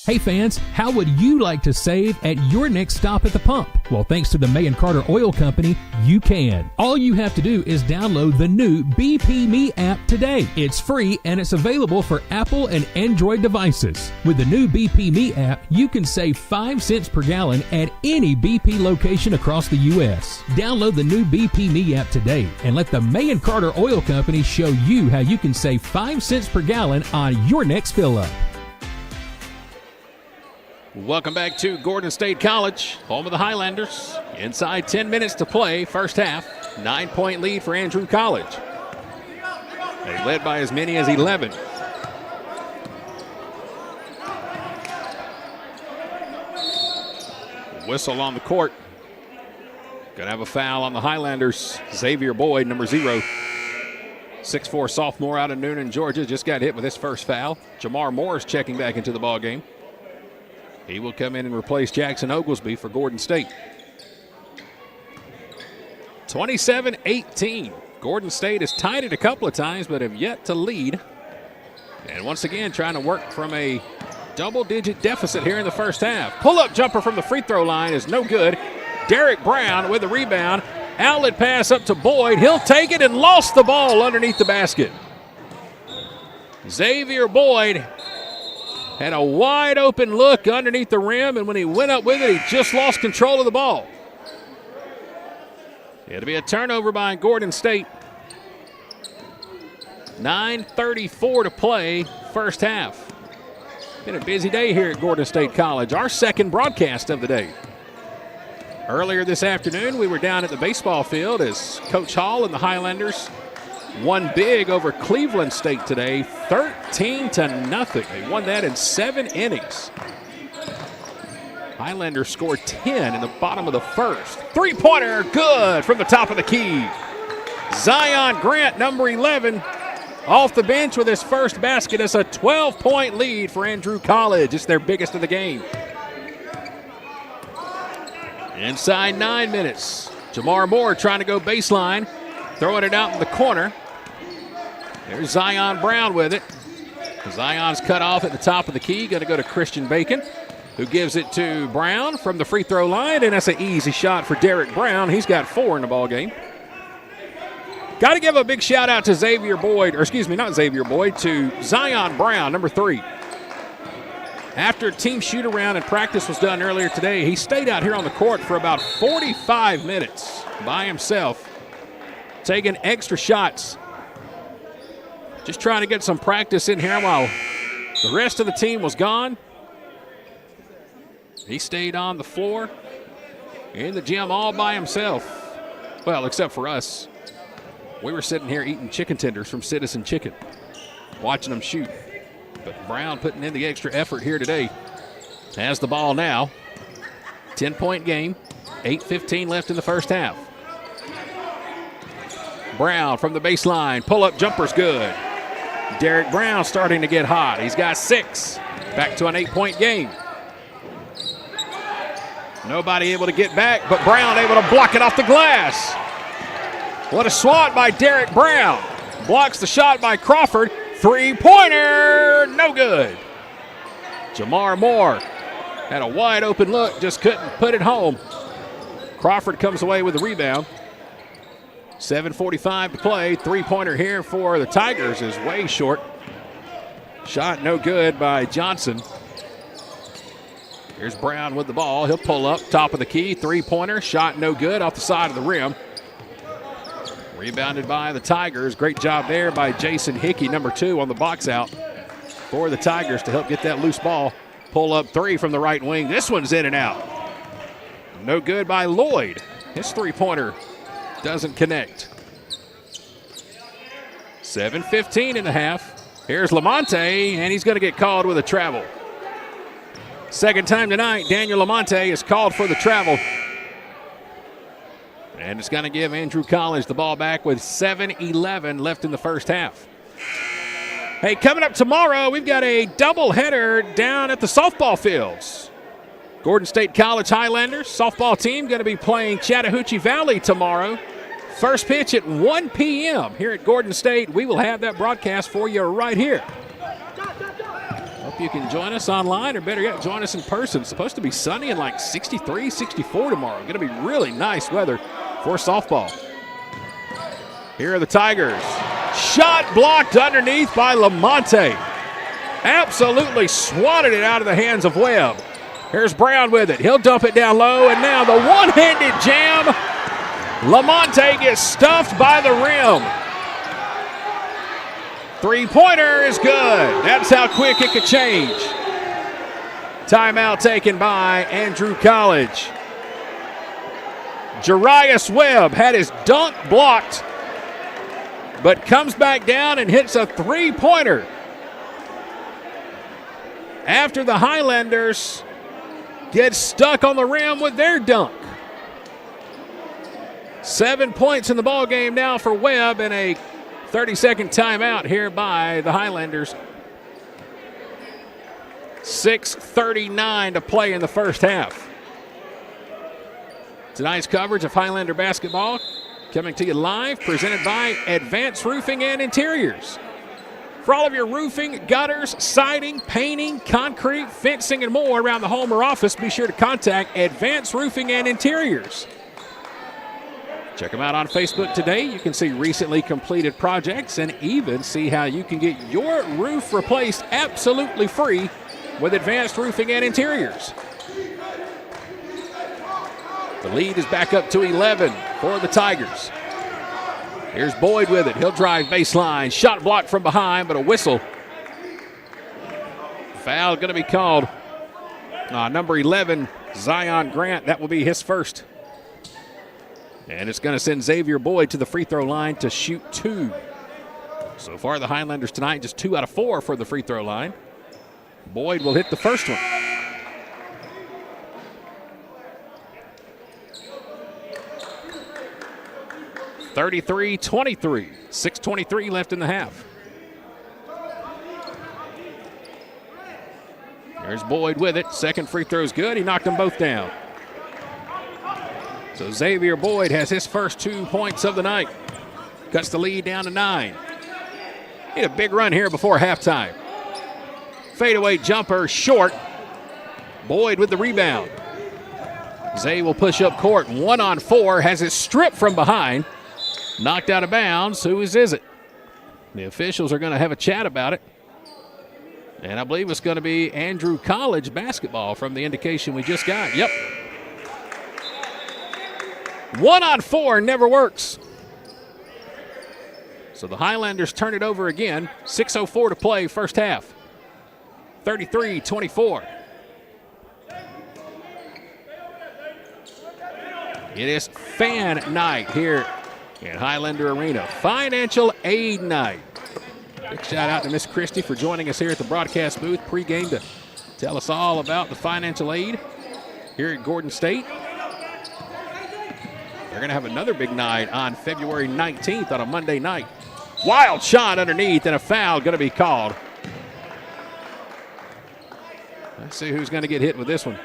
Hey fans, how would you like to save at your next stop at the pump? Well, thanks to the May & Carter Oil Company, you can. All you have to do is download the new BP Me app today. It's free and it's available for Apple and Android devices. With the new BP Me app, you can save 5 cents per gallon at any BP location across the U.S. Download the new BP Me app today and let the May & Carter Oil Company show you how you can save 5 cents per gallon on your next fill-up. Welcome back to Gordon State College, home of the Highlanders. Inside 10 minutes to play, first half. 9-point lead for Andrew College. They led by as many as 11. Whistle on the court. Gonna have a foul on the Highlanders. Xavier Boyd, number 0. 6'4 sophomore out of Noonan, Georgia, just got hit with his first foul. Jamar Morris checking back into the ball game. He will come in and replace Jackson Oglesby for Gordon State. 27-18. Gordon State has tied it a couple of times but have yet to lead. And once again, trying to work from a double-digit deficit here in the first half. Pull-up jumper from the free throw line is no good. Derek Brown with the rebound. Outlet pass up to Boyd. He'll take it and lost the ball underneath the basket. Xavier Boyd had a wide open look underneath the rim, and when he went up with it, he just lost control of the ball. It'll be a turnover by Gordon State. 9:34 to play, first half. Been a busy day here at Gordon State College, our second broadcast of the day. Earlier this afternoon, we were down at the baseball field as Coach Hall and the Highlanders won big over Cleveland State today, 13-0. They won that in 7 innings. Highlanders scored 10 in the bottom of the first. Three-pointer, good from the top of the key. Zion Grant, number 11, off the bench with his first basket. It's a 12-point lead for Andrew College. It's their biggest of the game. Inside 9 minutes. Jamar Moore trying to go baseline, throwing it out in the corner. There's Zion Brown with it. Zion's cut off at the top of the key. Going to go to Christian Bacon, who gives it to Brown from the free throw line, and that's an easy shot for Derek Brown. He's got 4 in the ball game. Got to give a big shout out to Xavier Boyd, or excuse me, not Xavier Boyd, to Zion Brown, number 3. After team shoot-around and practice was done earlier today, he stayed out here on the court for about 45 minutes by himself. taking extra shots. Just trying to get some practice in here while the rest of the team was gone. He stayed on the floor in the gym all by himself. Well, except for us. We were sitting here eating chicken tenders from Citizen Chicken, watching them shoot. But Brown putting in the extra effort here today. Has the ball now. 10-point game. 8:15 left in the first half. Brown from the baseline. Pull-up jumper's good. Derek Brown starting to get hot. He's got 6. Back to an 8-point game. Nobody able to get back, but Brown able to block it off the glass. What a swat by Derek Brown. Blocks the shot by Crawford. 3-pointer, no good. Jamar Moore had a wide open look, just couldn't put it home. Crawford comes away with the rebound. 7:45 to play. 3-pointer here for the Tigers is way short. Shot no good by Johnson. Here's Brown with the ball. He'll pull up, top of the key. 3-pointer, shot no good off the side of the rim. Rebounded by the Tigers. Great job there by Jason Hickey, number 2 on the box out for the Tigers to help get that loose ball. Pull up 3 from the right wing. This one's in and out. No good by Lloyd. His 3-pointer doesn't connect. 7:15 in the half. Here's Lamonte, and he's going to get called with a travel. Second time tonight, Daniel Lamonte is called for the travel. And it's going to give Andrew College the ball back with 7:11 left in the first half. Hey, coming up tomorrow, we've got a doubleheader down at the softball fields. Gordon State College Highlanders softball team going to be playing Chattahoochee Valley tomorrow. First pitch at 1 p.m. here at Gordon State. We will have that broadcast for you right here. Hope you can join us online, or better yet, join us in person. It's supposed to be sunny and like 63, 64 tomorrow. Going to be really nice weather for softball. Here are the Tigers. Shot blocked underneath by Lamonte. Absolutely swatted it out of the hands of Webb. Here's Brown with it. He'll dump it down low, and now the one-handed jam. Lamonte gets stuffed by the rim. 3-pointer is good. That's how quick it could change. Timeout taken by Andrew College. Jarius Webb had his dunk blocked, but comes back down and hits a 3-pointer. After the Highlanders get stuck on the rim with their dunk. 7 points in the ball game now for Webb, and a 30-second timeout here by the Highlanders. 6:39 to play in the first half. Tonight's coverage of Highlander basketball coming to you live, presented by Advanced Roofing and Interiors. For all of your roofing, gutters, siding, painting, concrete, fencing, and more around the home or office, be sure to contact Advanced Roofing and Interiors. Check them out on Facebook today. You can see recently completed projects and even see how you can get your roof replaced absolutely free with Advanced Roofing and Interiors. The lead is back up to 11 for the Tigers. Here's Boyd with it. He'll drive baseline. Shot blocked from behind, but a whistle. Foul going to be called. Number 11, Zion Grant. That will be his first. And it's going to send Xavier Boyd to the free throw line to shoot 2. So far, the Highlanders tonight just 2 out of 4 for the free throw line. Boyd will hit the first one. (33-23). 6:23 left in the half. There's Boyd with it. Second free throw is good. He knocked them both down. So Xavier Boyd has his first 2 points of the night. Cuts the lead down to 9. Need a big run here before halftime. Fadeaway jumper short. Boyd with the rebound. Zay will push up court. 1-on-4. Has it stripped from behind. Knocked out of bounds. Whose is it? The officials are going to have a chat about it. And I believe it's going to be Andrew College basketball from the indication we just got. Yep. 1-on-4 never works. So the Highlanders turn it over again. 6:04 to play, first half. 33-24. It is fan night here in Highlander Arena. Financial aid night. Big shout out to Miss Christie for joining us here at the broadcast booth pregame to tell us all about the financial aid here at Gordon State. They're going to have another big night on February 19th on a Monday night. Wild shot underneath and a foul going to be called. Let's see who's going to get hit with this one.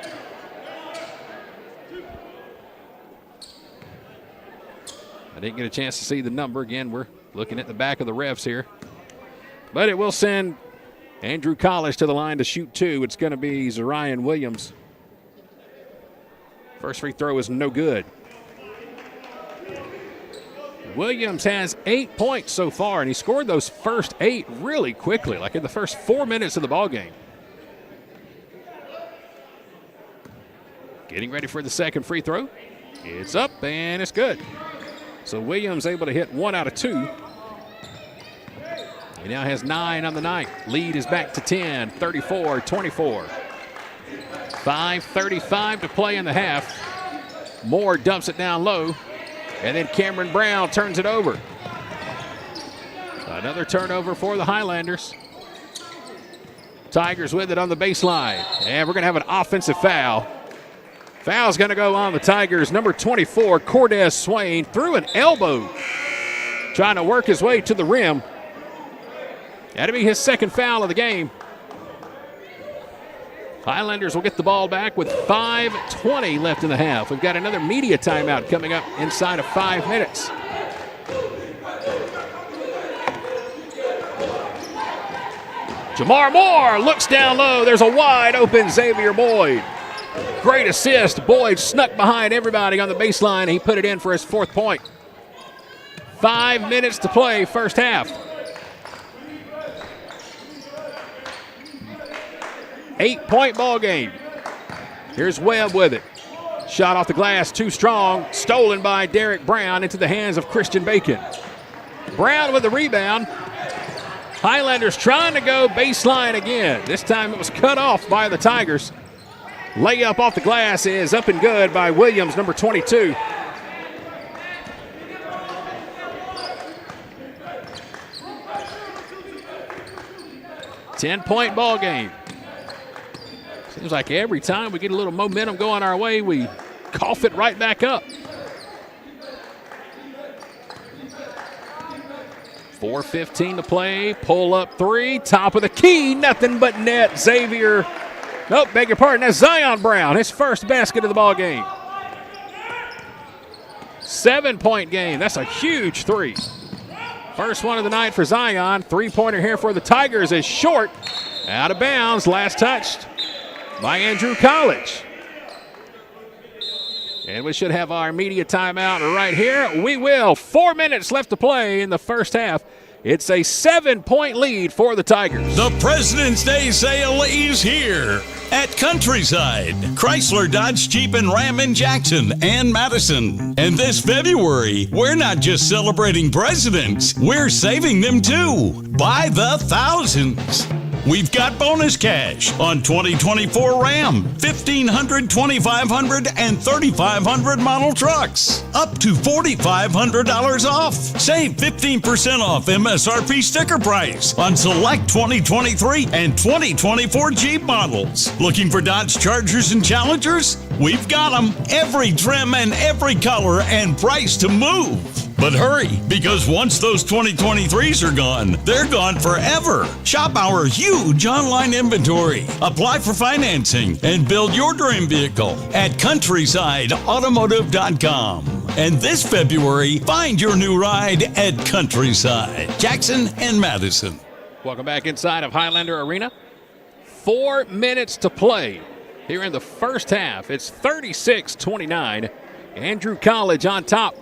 I didn't get a chance to see the number. Again, we're looking at the back of the refs here. But it will send Andrew College to the line to shoot two. It's going to be Zarian Williams. First free throw is no good. Williams has 8 points so far, and he scored those first 8 really quickly, like in the first 4 minutes of the ball game. Getting ready for the second free throw. It's up, and it's good. So Williams able to hit 1 out of 2. He now has 9 on the night. Lead is back to 10, 34-24. 5:35 to play in the half. Moore dumps it down low. And then Cameron Brown turns it over. Another turnover for the Highlanders. Tigers with it on the baseline. And we're going to have an offensive foul. Foul's going to go on the Tigers. Number 24, Cordez Swain, threw an elbow. Trying to work his way to the rim. That'll be his second foul of the game. Highlanders will get the ball back with 5:20 left in the half. We've got another media timeout coming up inside of 5 minutes. Jamar Moore looks down low. There's a wide open Xavier Boyd. Great assist. Boyd snuck behind everybody on the baseline. He put it in for his 4th point. 5 minutes to play, first half. 8-point ball game. Here's Webb with it. Shot off the glass, too strong. Stolen by Derek Brown into the hands of Christian Bacon. Brown with the rebound. Highlanders trying to go baseline again. This time it was cut off by the Tigers. Layup off the glass is up and good by Williams, number 22. Ten-point ball game. Seems like every time we get a little momentum going our way, we cough it right back up. 4:15 to play. Pull up 3. Top of the key. Nothing but net. Xavier. Nope, beg your pardon. That's Zion Brown. His first basket of the ball game. 7-point game. That's a huge 3. First one of the night for Zion. 3-pointer here for the Tigers is short. Out of bounds. Last touched by Andrew College. And we should have our media timeout right here. We will. 4 minutes left to play in the first half. It's a 7-point lead for the Tigers. The President's Day sale is here at Countryside, Chrysler, Dodge, Jeep, and Ram in Jackson and Madison. And this February, we're not just celebrating presidents, we're saving them too, by the thousands. We've got bonus cash on 2024 Ram, 1500, 2500, and 3500 model trucks. Up to $4,500 off. Save 15% off MSRP sticker price on select 2023 and 2024 Jeep models. Looking for Dodge Chargers and Challengers? We've got them. Every trim and every color and price to move. But hurry, because once those 2023s are gone, they're gone forever. Shop our huge online inventory. Apply for financing and build your dream vehicle at CountrysideAutomotive.com. And this February, find your new ride at Countryside, Jackson and Madison. Welcome back inside of Highlander Arena. 4 minutes to play here in the first half. It's 36-29. Andrew College on top.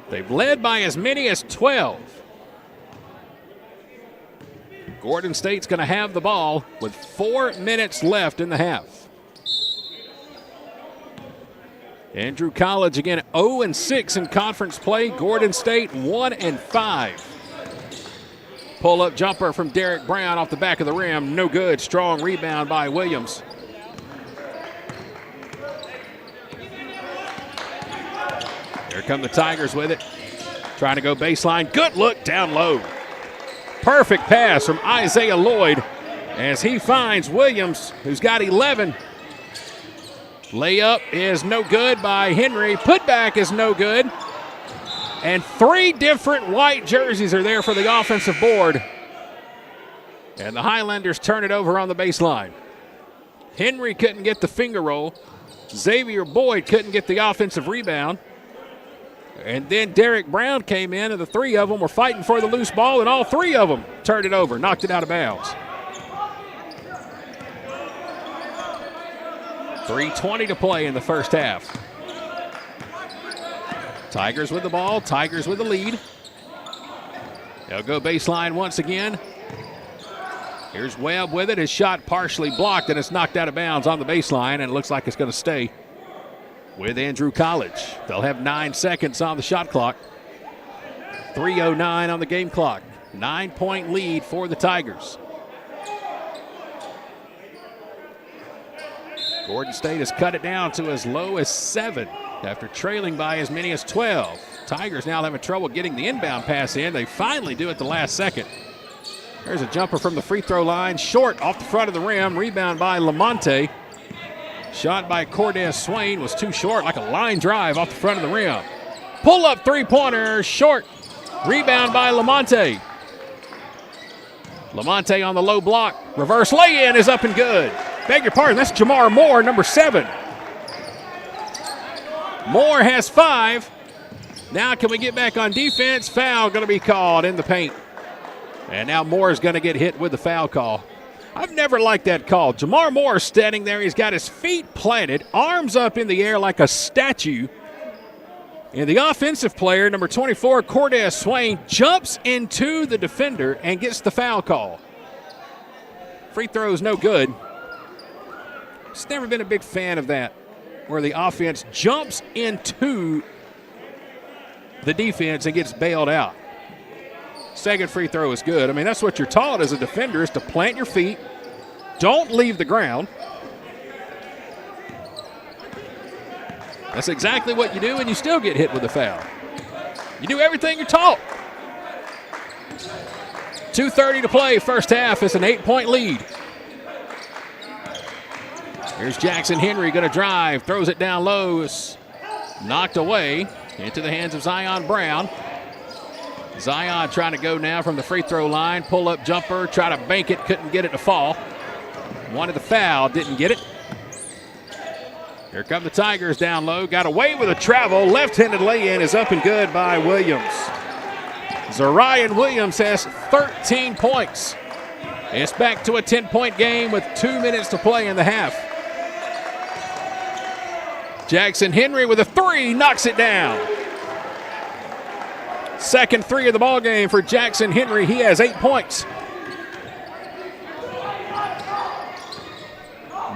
They've led by as many as 12. Gordon State's going to have the ball with 4 minutes left in the half. Andrew College again 0-6 in conference play. Gordon State 1-5. Pull-up jumper from Derek Brown off the back of the rim. No good. Strong rebound by Williams. Here come the Tigers with it. Trying to go baseline. Good look down low. Perfect pass from Isaiah Lloyd as he finds Williams, who's got 11. Layup is no good by Henry. Putback is no good. And 3 different white jerseys are there for the offensive board. And the Highlanders turn it over on the baseline. Henry couldn't get the finger roll. Xavier Boyd couldn't get the offensive rebound. And then Derek Brown came in, and the 3 of them were fighting for the loose ball, and all 3 of them turned it over, knocked it out of bounds. 3:20 to play in the first half. Tigers with the ball, Tigers with the lead. They'll go baseline once again. Here's Webb with it. His shot partially blocked, and it's knocked out of bounds on the baseline, and it looks like it's going to stay with Andrew College. They'll have 9 seconds on the shot clock. 3:09 on the game clock. 9-point lead for the Tigers. Gordon State has cut it down to as low as 7 after trailing by as many as 12. Tigers now having trouble getting the inbound pass in. They finally do it the last second. There's a jumper from the free throw line. Short off the front of the rim. Rebound by Lamonte. Shot by Cordez Swain was too short, like a line drive off the front of the rim. Pull-up three-pointer, short. Rebound by Lamonte. Lamonte on the low block. Reverse lay-in is up and good. Beg your pardon, that's Jamar Moore, number 7. Moore has 5. Now can we get back on defense? Foul going to be called in the paint. And now Moore is going to get hit with the foul call. I've never liked that call. Jamar Moore standing there. He's got his feet planted, arms up in the air like a statue. And the offensive player, number 24, Cordez Swain, jumps into the defender and gets the foul call. Free throw is no good. Just never been a big fan of that, where the offense jumps into the defense and gets bailed out. Second free throw is good. I mean, that's what you're taught as a defender, is to plant your feet, don't leave the ground. That's exactly what you do, and you still get hit with a foul. You do everything you're taught. 2:30 to play, first half. It's an 8-point lead. Here's Jackson Henry going to drive, throws it down low. It's knocked away into the hands of Zion Brown. Zion trying to go now from the free throw line. Pull-up jumper, try to bank it, couldn't get it to fall. Wanted the foul, didn't get it. Here come the Tigers down low. Got away with a travel. Left-handed lay-in is up and good by Williams. Zarian Williams has 13 points. It's back to a 10-point game with 2 minutes to play in the half. Jackson Henry with a 3, knocks it down. Second 3 of the ball game for Jackson Henry. He has 8 points.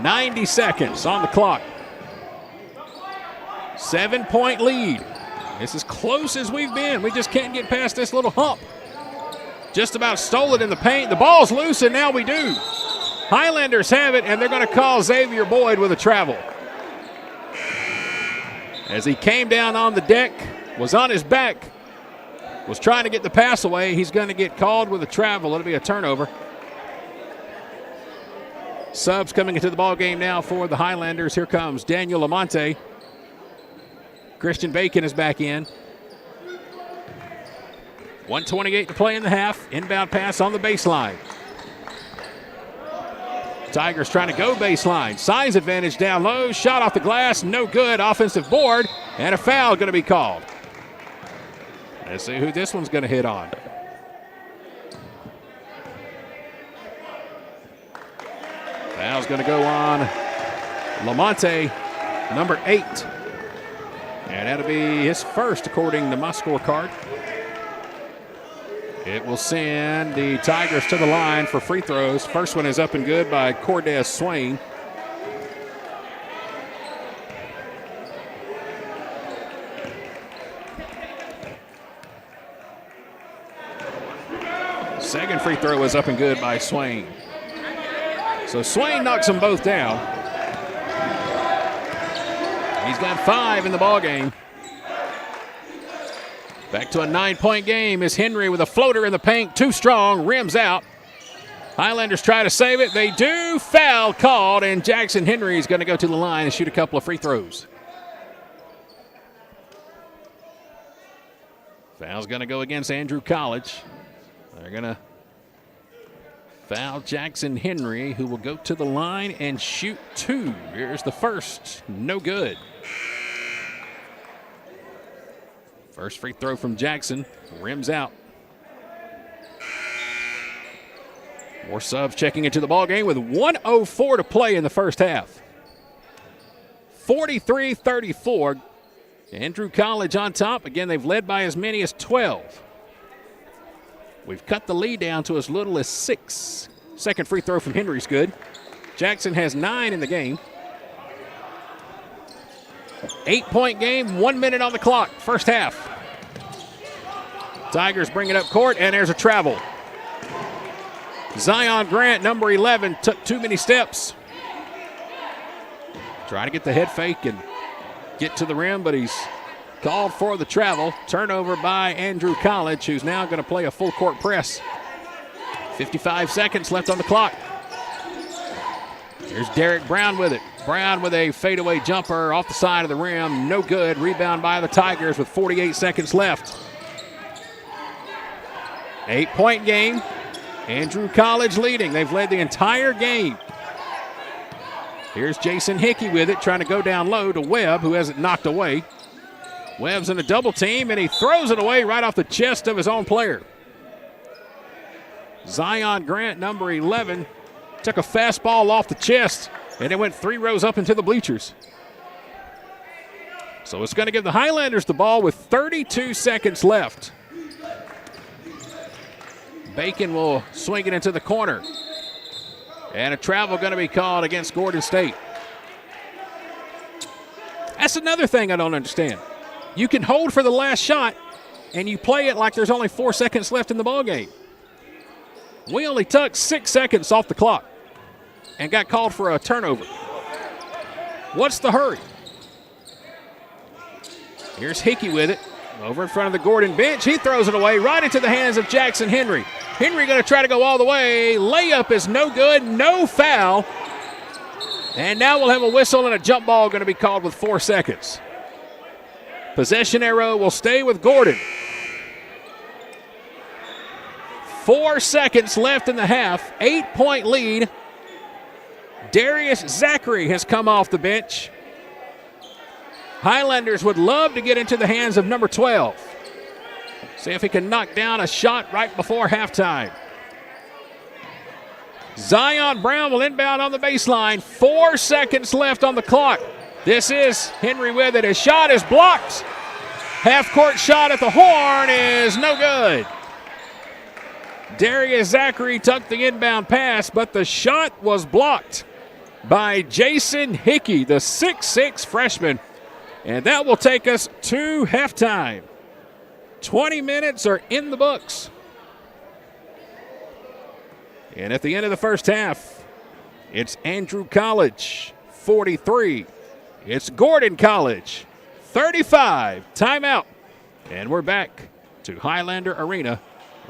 90 seconds on the clock. 7-point lead. It's as close as we've been. We just can't get past this little hump. Just about stole it in the paint. The ball's loose, and now we do. Highlanders have it, and they're going to call Xavier Boyd with a travel. As he came down on the deck, was on his back, was trying to get the pass away. He's going to get called with a travel. It'll be a turnover. Subs coming into the ball game now for the Highlanders. Here comes Daniel Lamonte. Christian Bacon is back in. 1:28 to play in the half. Inbound pass on the baseline. Tigers trying to go baseline. Size advantage down low. Shot off the glass. No good. Offensive board. And a foul going to be called. Let's see who this one's going to hit on. Foul's going to go on Lamonte, number 8. And that'll be his first according to my scorecard. It will send the Tigers to the line for free throws. First one is up and good by Cordez Swain. Second free throw was up and good by Swain. So Swain knocks them both down. He's got 5 in the ball game. Back to a 9-point game is Henry with a floater in the paint. Too strong, rims out. Highlanders try to save it. They do. Foul called, and Jackson Henry is going to go to the line and shoot a couple of free throws. Foul's going to go against Andrew College. They're going to foul Jackson Henry, who will go to the line and shoot 2. Here's the first. No good. First free throw from Jackson. Rims out. More subs checking into the ball game with 1:04 to play in the first half. 43-34. Andrew College on top. Again, they've led by as many as 12. We've cut the lead down to as little as 6. Second free throw from Henry's good. Jackson has 9 in the game. 8-point game, 1 minute on the clock, first half. Tigers bring it up court, and there's a travel. Zion Grant, number 11, took too many steps. Trying to get the head fake and get to the rim, but he's called for the travel. Turnover by Andrew College, who's now going to play a full court press. 55 seconds left on the clock. Here's Derek Brown with it. Brown with a fadeaway jumper off the side of the rim. No good. Rebound by the Tigers with 48 seconds left. 8-point game. Andrew College leading. They've led the entire game. Here's Jason Hickey with it, trying to go down low to Webb, who has it knocked away. Webb's in a double team, and he throws it away right off the chest of his own player. Zion Grant, number 11, took a fastball off the chest, and it went 3 rows up into the bleachers. So it's going to give the Highlanders the ball with 32 seconds left. Bacon will swing it into the corner. And a travel going to be called against Gordon State. That's another thing I don't understand. You can hold for the last shot, and you play it like there's only 4 seconds left in the ballgame. We only took 6 seconds off the clock and got called for a turnover. What's the hurry? Here's Hickey with it. Over in front of the Gordon bench. He throws it away right into the hands of Jackson Henry. Henry going to try to go all the way. Layup is no good. No foul. And now we'll have a whistle and a jump ball going to be called with 4 seconds. Possession arrow will stay with Gordon. 4 seconds left in the half. 8-point lead. Darius Zachary has come off the bench. Highlanders would love to get into the hands of number 12. See if he can knock down a shot right before halftime. Zion Brown will inbound on the baseline. 4 seconds left on the clock. This is Henry with it. His shot is blocked. Half-court shot at the horn is no good. Darius Zachary took the inbound pass, but the shot was blocked by Jason Hickey, the 6'6 freshman. And that will take us to halftime. 20 minutes are in the books. And at the end of the first half, it's Andrew College, 43. It's Gordon College, 35. Timeout. And we're back to Highlander Arena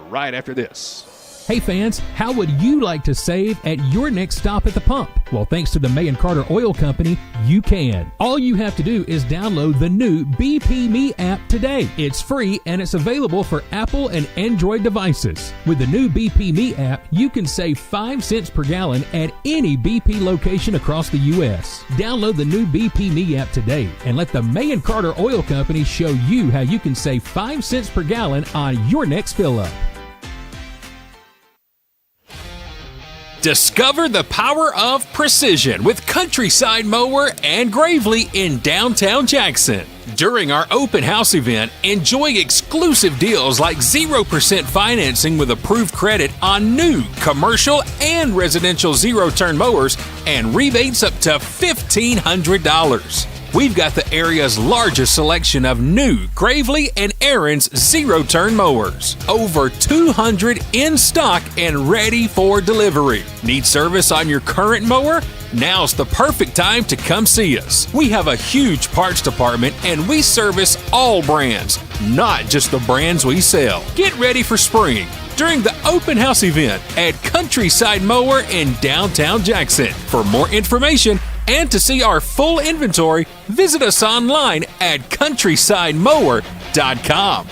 right after this. Hey fans, how would you like to save at your next stop at the pump? Well, thanks to the May & Carter Oil Company, you can. All you have to do is download the new BP Me app today. It's free and it's available for Apple and Android devices. With the new BP Me app, you can save 5 cents per gallon at any BP location across the U.S. Download the new BP Me app today and let the May & Carter Oil Company show you how you can save 5 cents per gallon on your next fill-up. Discover the power of precision with Countryside Mower and Gravely in downtown Jackson. During our open house event, enjoy exclusive deals like 0% financing with approved credit on new commercial and residential zero-turn mowers and rebates up to $1,500. we've got the area's largest selection of new Gravely and Aaron's zero-turn mowers. Over 200 in stock and ready for delivery. Need service on your current mower? Now's the perfect time to come see us. We have a huge parts department and we service all brands, not just the brands we sell. Get ready for spring during the open house event at Countryside Mower in downtown Jackson. For more information and to see our full inventory, visit us online at countrysidemower.com.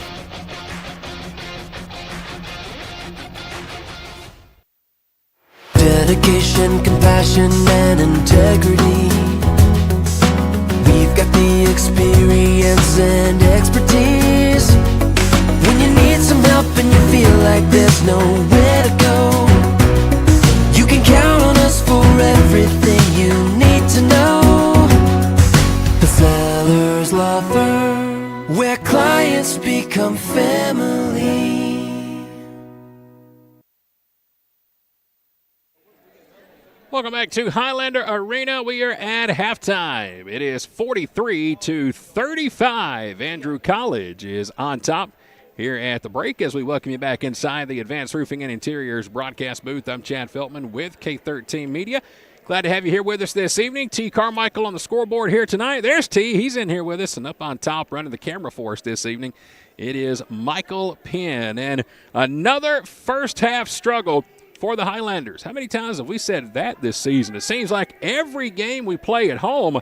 Dedication, compassion, and integrity. We've got the experience and expertise. When you need some help and you feel like there's nowhere to go, you can count on us for everything you need to know. The Sellers Law Firm, where clients become family. Welcome back to Highlander Arena. We are at halftime. It is 43-35. Andrew College is on top here at the break as we welcome you back inside the Advanced Roofing and Interiors broadcast booth. I'm Chad Feltman with K13 Media. Glad to have you here with us this evening. T. Carmichael on the scoreboard here tonight. There's T. He's in here with us, and up on top running the camera for us this evening, it is Michael Penn. And another first half struggle for the Highlanders. How many times have we said that this season? It seems like every game we play at home,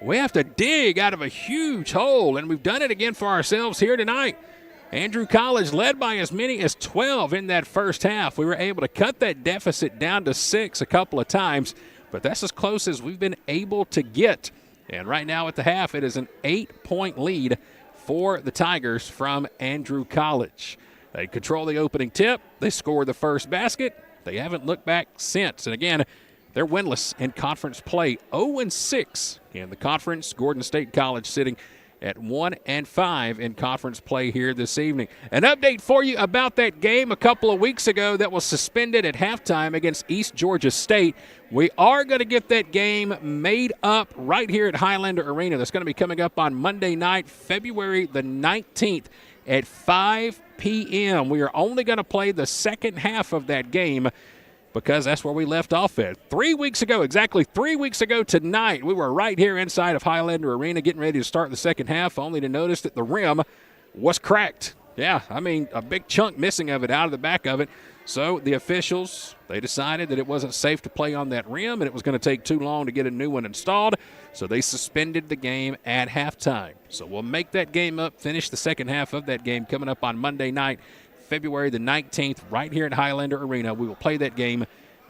we have to dig out of a huge hole, and we've done it again for ourselves here tonight. Andrew College led by as many as 12 in that first half. We were able to cut that deficit down to 6 a couple of times, but that's as close as we've been able to get. And right now at the half, it is an 8-point lead for the Tigers from Andrew College. They control the opening tip. They score the first basket. They haven't looked back since. And again, they're winless in conference play, 0-6 in the conference. Gordon State College sitting at 1-5 in conference play here this evening. An update for you about that game a couple of weeks ago that was suspended at halftime against East Georgia State. We are going to get that game made up right here at Highlander Arena. That's going to be coming up on Monday night, February the 19th at 5 p.m. We are only going to play the second half of that game because that's where we left off at. 3 weeks ago, exactly 3 weeks ago tonight, we were right here inside of Highlander Arena getting ready to start the second half, only to notice that the rim was cracked. Yeah, I mean, a big chunk missing of it out of the back of it. So the officials, they decided that it wasn't safe to play on that rim and it was going to take too long to get a new one installed. So they suspended the game at halftime. So we'll make that game up, finish the second half of that game coming up on Monday night, February the 19th, right here at Highlander Arena. We will play that game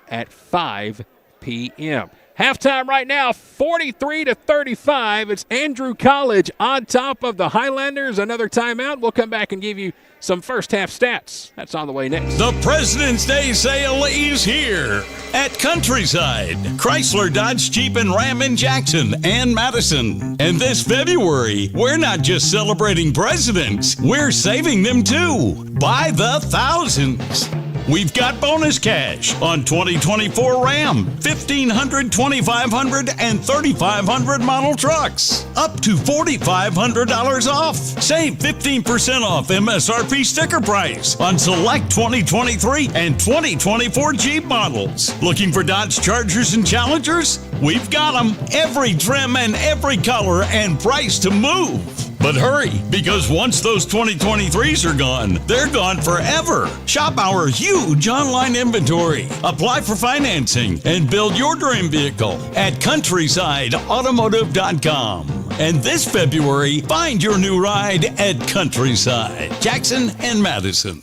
at 5 p.m. Halftime right now, 43-35. It's Andrew College on top of the Highlanders. Another timeout. We'll come back and give you some first half stats. That's on the way next. The President's Day sale is here at Countryside, Chrysler, Dodge, Jeep, and Ram in Jackson and Madison. And this February, we're not just celebrating presidents, we're saving them too by the thousands. We've got bonus cash on 2024 Ram, 1500, 2500, and 3500 model trucks. Up to $4,500 off. Save 15% off MSRP sticker price on select 2023 and 2024 Jeep models. Looking for Dodge Chargers and Challengers? We've got them. Every trim and every color and price to move. But hurry, because once those 2023s are gone, they're gone forever. Shop our huge online inventory. Apply for financing and build your dream vehicle at countrysideautomotive.com. And this February, find your new ride at Countryside, Jackson and Madison.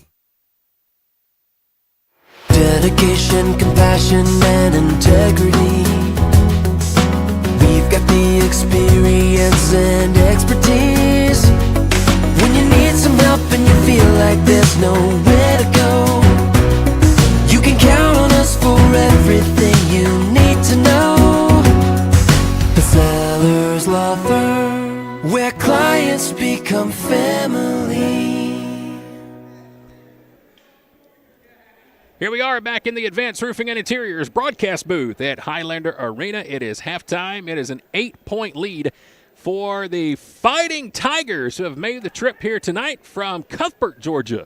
Dedication, compassion, and integrity. We've got the experience and expertise. When you need some help and you feel like there's nowhere to go, you can count on us for everything you need to know. The Sellers Law Firm, where clients become family. Here we are back in the Advanced Roofing and Interiors broadcast booth at Highlander Arena. It is halftime. It is an 8-point lead for the Fighting Tigers, who have made the trip here tonight from Cuthbert, Georgia.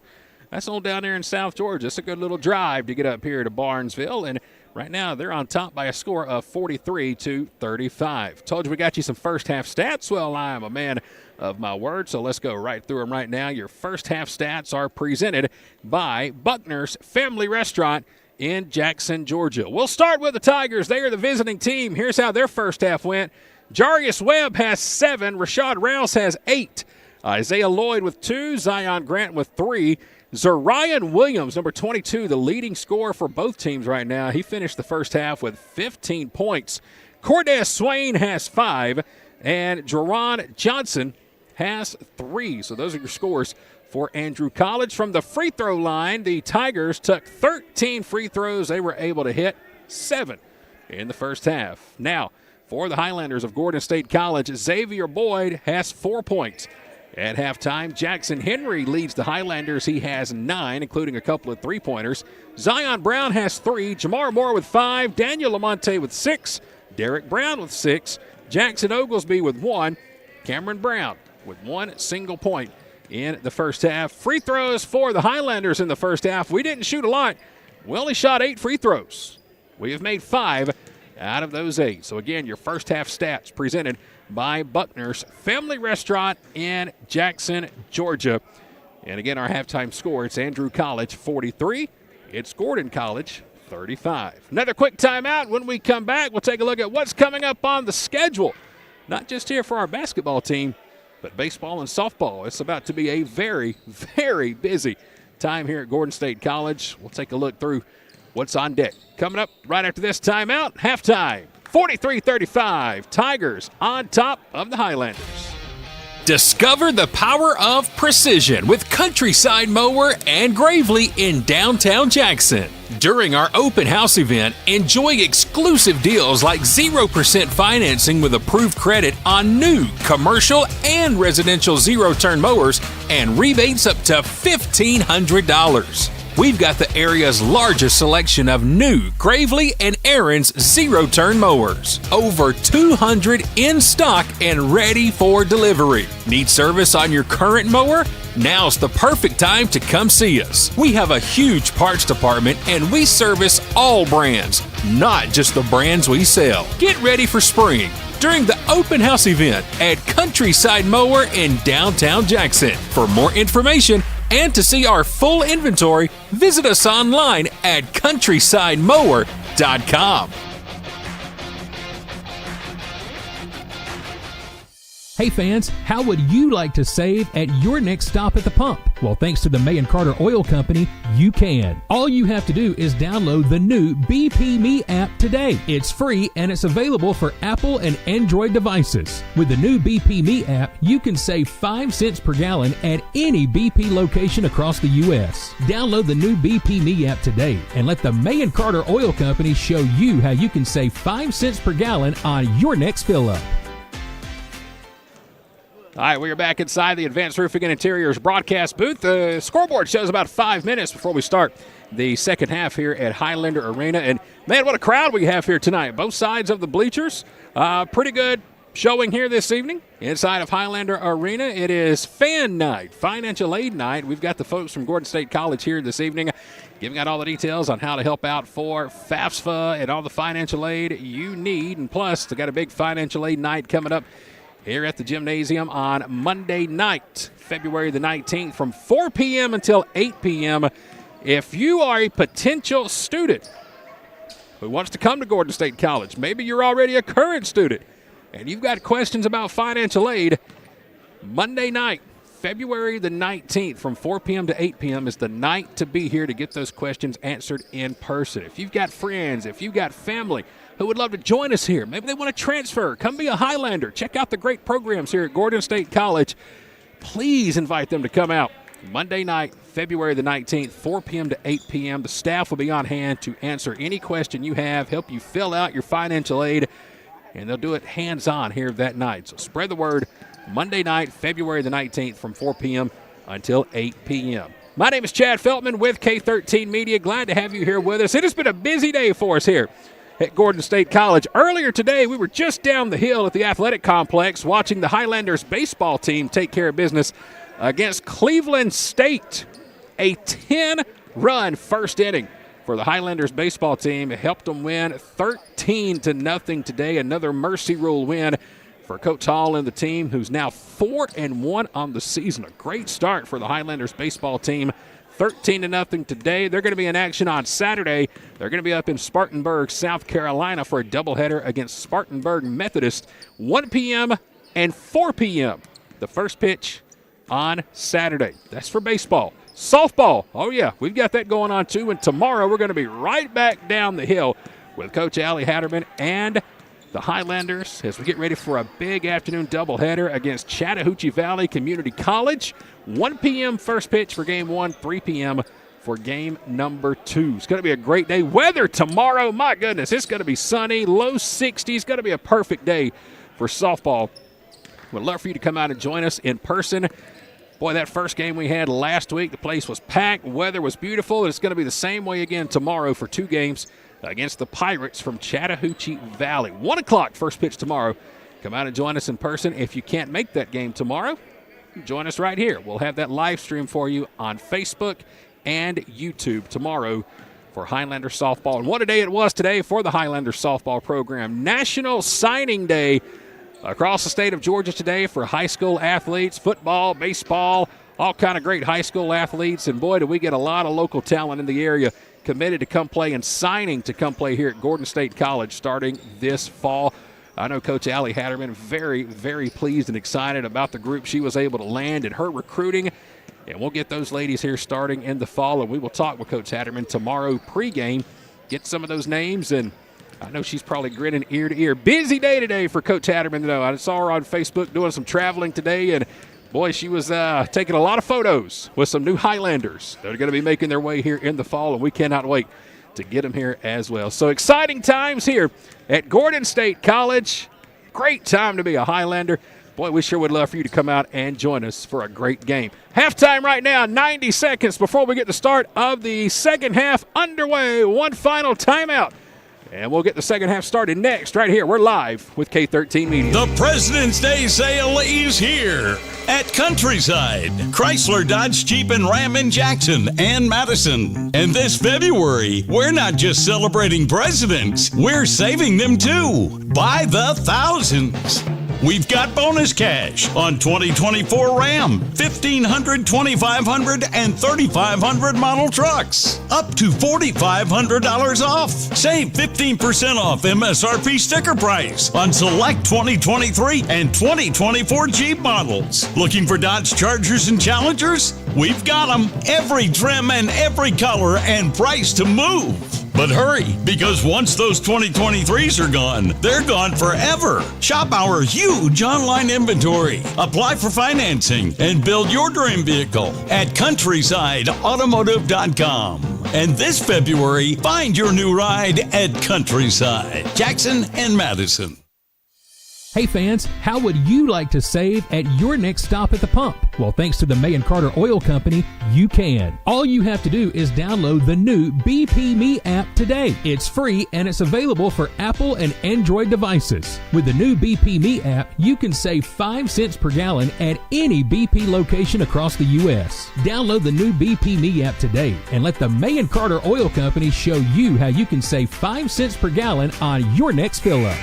That's all down there in South Georgia. It's a good little drive to get up here to Barnesville, and right now they're on top by a score of 43-35. Told you we got you some first half stats. Well, I am a man of my word, so let's go right through them right now. Your first half stats are presented by Buckner's Family Restaurant in Jackson, Georgia. We'll start with the Tigers. They are the visiting team. Here's how their first half went. Jarius Webb has 7. Rashad Rouse has 8. Isaiah Lloyd with 2. Zion Grant with 3. Zarian Williams, number 22, the leading scorer for both teams right now. He finished the first half with 15 points. Cordez Swain has 5. And Jerron Johnson has 3. So those are your scores for Andrew College. From the free throw line, the Tigers took 13 free throws. They were able to hit 7 in the first half. Now, for the Highlanders of Gordon State College, Xavier Boyd has 4 points. At halftime, Jackson Henry leads the Highlanders. He has 9, including a couple of three-pointers. Zion Brown has 3. Jamar Moore with 5. Daniel Lamonte with 6. Derek Brown with 6. Jackson Oglesby with 1. Cameron Brown with 1 single point in the first half. Free throws for the Highlanders in the first half. We didn't shoot a lot. We only shot 8 free throws. We have made 5 out of those 8. So, again, your first half stats presented by Buckner's Family Restaurant in Jackson, Georgia. And again, our halftime score, it's Andrew College 43. It's Gordon College 35. Another quick timeout. When we come back, we'll take a look at what's coming up on the schedule. Not just here for our basketball team, but baseball and softball. It's about to be a very, very busy time here at Gordon State College. We'll take a look through what's on deck. Coming up right after this timeout, halftime. 43-35, Tigers on top of the Highlanders. Discover the power of precision with Countryside Mower and Gravely in downtown Jackson. During our open house event, enjoy exclusive deals like 0% financing with approved credit on new commercial and residential zero-turn mowers and rebates up to $1,500. We've got the area's largest selection of new Gravely and Aaron's zero-turn mowers. Over 200 in stock and ready for delivery. Need service on your current mower? Now's the perfect time to come see us. We have a huge parts department and we service all brands, not just the brands we sell. Get ready for spring during the open house event at Countryside Mower in downtown Jackson. For more information and to see our full inventory, visit us online at countrysidemower.com. Hey fans, how would you like to save at your next stop at the pump? Well, thanks to the May & Carter Oil Company, you can. All you have to do is download the new BP Me app today. It's free and it's available for Apple and Android devices. With the new BP Me app, you can save 5 cents per gallon at any BP location across the U.S. Download the new BP Me app today and let the May & Carter Oil Company show you how you can save 5 cents per gallon on your next fill-up. All right, we are back inside the Advanced Roofing and Interiors broadcast booth. The scoreboard shows about 5 minutes before we start the second half here at Highlander Arena. And, man, what a crowd we have here tonight. Both sides of the bleachers. Pretty good showing here this evening inside of Highlander Arena. It is fan night, financial aid night. We've got the folks from Gordon State College here this evening giving out all the details on how to help out for FAFSA and all the financial aid you need. And plus, they got a big financial aid night coming up here at the gymnasium on Monday night, February the 19th, from 4 p.m. until 8 p.m. If you are a potential student who wants to come to Gordon State College, maybe you're already a current student, and you've got questions about financial aid, Monday night, February the 19th, from 4 p.m. to 8 p.m. is the night to be here to get those questions answered in person. If you've got friends, if you've got family who would love to join us here, maybe they want to transfer, come be a Highlander, check out the great programs here at Gordon State College, please invite them to come out. Monday night, February the 19th, 4 p.m. to 8 p.m. The staff will be on hand to answer any question you have, help you fill out your financial aid, and they'll do it hands-on here that night. So spread the word. Monday night, February the 19th, from 4 p.m. until 8 p.m. My name is Chad Feltman with K13 Media. Glad to have you here with us. It has been a busy day for us here at Gordon State College. Earlier today, we were just down the hill at the athletic complex watching the Highlanders baseball team take care of business against Cleveland State. A 10-run first inning for the Highlanders baseball team. It helped them win 13-0 today. Another Mercy Rule win for Coach Hall and the team, who's now 4-1 on the season. A great start for the Highlanders baseball team. 13-0 today. They're going to be in action on Saturday. They're going to be up in Spartanburg, South Carolina for a doubleheader against Spartanburg Methodist, 1 p.m. and 4 p.m. The first pitch on Saturday. That's for baseball. Softball, oh yeah, we've got that going on too, and tomorrow we're going to be right back down the hill with Coach Allie Hatterman and the Highlanders as we get ready for a big afternoon doubleheader against Chattahoochee Valley Community College. 1 p.m. first pitch for game 1, 3 p.m. for game number 2. It's going to be a great day. Weather tomorrow, my goodness, it's going to be sunny, low 60s, going to be a perfect day for softball. We'd love for you to come out and join us in person. Boy, that first game we had last week, the place was packed, weather was beautiful, and it's going to be the same way again tomorrow for 2 games against the Pirates from Chattahoochee Valley. 1 o'clock first pitch tomorrow. Come out and join us in person. If you can't make that game tomorrow, join us right here. We'll have that live stream for you on Facebook and YouTube tomorrow for Highlander softball. And what a day it was today for the Highlander softball program. National Signing Day across the state of Georgia today for high school athletes, football, baseball, all kind of great high school athletes. And boy, do we get a lot of local talent in the area committed to come play and signing to come play here at Gordon State College starting this fall. I know Coach Allie Hatterman very, very pleased and excited about the group she was able to land in her recruiting. And we'll get those ladies here starting in the fall, and we will talk with Coach Hatterman tomorrow pregame, get some of those names, and I know she's probably grinning ear to ear. Busy day today for Coach Hatterman, though. I saw her on Facebook doing some traveling today, and boy, she was taking a lot of photos with some new Highlanders that are going to be making their way here in the fall, and we cannot wait to get them here as well. So exciting times here at Gordon State College. Great time to be a Highlander. Boy, we sure would love for you to come out and join us for a great game. Halftime right now, 90 seconds before we get the start of the second half underway. One final timeout. And we'll get the second half started next right here. We're live with K13 Media. The President's Day sale is here at Countryside, Chrysler, Dodge, Jeep, and Ram in Jackson and Madison. And this February, we're not just celebrating presidents, we're saving them too by the thousands. We've got bonus cash on 2024 Ram, 1500, 2500, and 3500 model trucks. Up to $4,500 off. Save 15% off MSRP sticker price on select 2023 and 2024 Jeep models. Looking for Dodge Chargers and Challengers? We've got them. Every trim and every color and price to move. But hurry, because once those 2023s are gone, they're gone forever. Shop our huge online inventory. Apply for financing and build your dream vehicle at CountrysideAutomotive.com. And this February, find your new ride at Countryside, Jackson and Madison. Hey fans, how would you like to save at your next stop at the pump? Well, thanks to the May & Carter Oil Company, you can. All you have to do is download the new BP Me app today. It's free and it's available for Apple and Android devices. With the new BP Me app, you can save 5 cents per gallon at any BP location across the U.S. Download the new BP Me app today and let the May & Carter Oil Company show you how you can save 5 cents per gallon on your next fill-up.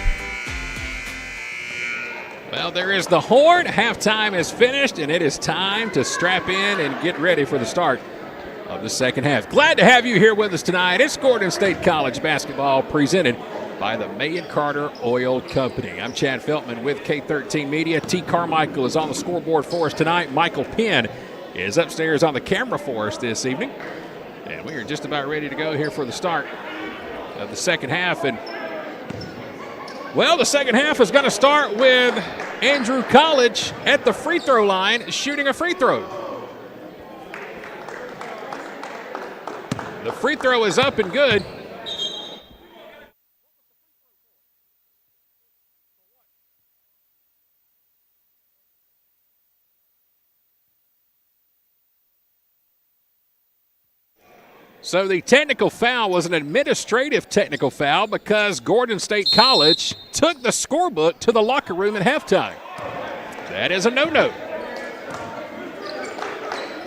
Well, there is the horn. Halftime is finished, and it is time to strap in and get ready for the start of the second half. Glad to have you here with us tonight. It's Gordon State College basketball presented by the May & Carter Oil Company. I'm Chad Feltman with K13 Media. T. Carmichael is on the scoreboard for us tonight. Michael Penn is upstairs on the camera for us this evening. And we are just about ready to go here for the start of the second half. And well, the second half is going to start with Andrew College at the free throw line shooting a free throw. The free throw is up and good. So the technical foul was an administrative technical foul because Gordon State College took the scorebook to the locker room at halftime. That is a no-no.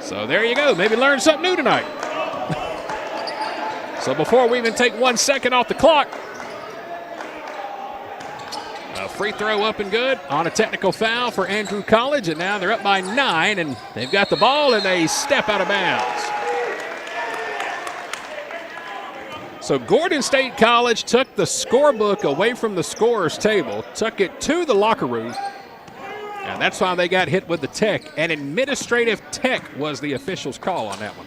So there you go. Maybe learn something new tonight. So before we even take 1 second off the clock, a free throw up and good on a technical foul for Andrew College, and now they're up by 9, and they've got the ball, and they step out of bounds. So Gordon State College took the scorebook away from the scorer's table, took it to the locker room, and that's why they got hit with the tech. An administrative tech was the official's call on that one.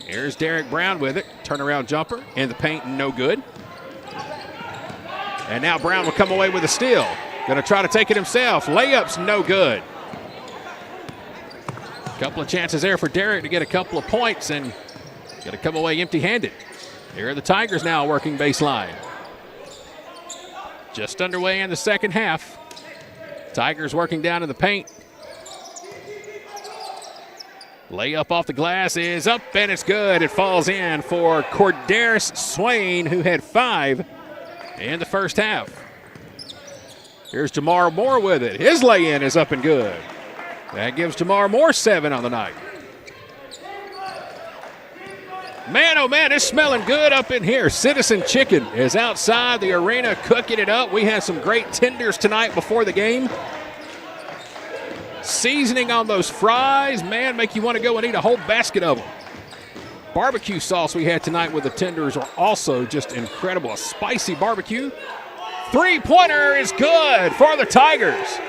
Here's Derek Brown with it. Turnaround jumper in the paint, no good. And now Brown will come away with a steal. Going to try to take it himself. Layup's no good. Couple of chances there for Derek to get a couple of points, and going to come away empty-handed. Here are the Tigers now working baseline. Just underway in the second half. Tigers working down in the paint. Layup off the glass is up, and it's good. It falls in for Cordaris Swain, who had 5 in the first half. Here's Jamar Moore with it. His lay-in is up and good. That gives Jamar Moore 7 on the night. Man, oh man, it's smelling good up in here. Citizen Chicken is outside the arena cooking it up. We had some great tenders tonight before the game. Seasoning on those fries, man, make you want to go and eat a whole basket of them. Barbecue sauce we had tonight with the tenders are also just incredible. A spicy barbecue. Three-pointer is good for the Tigers.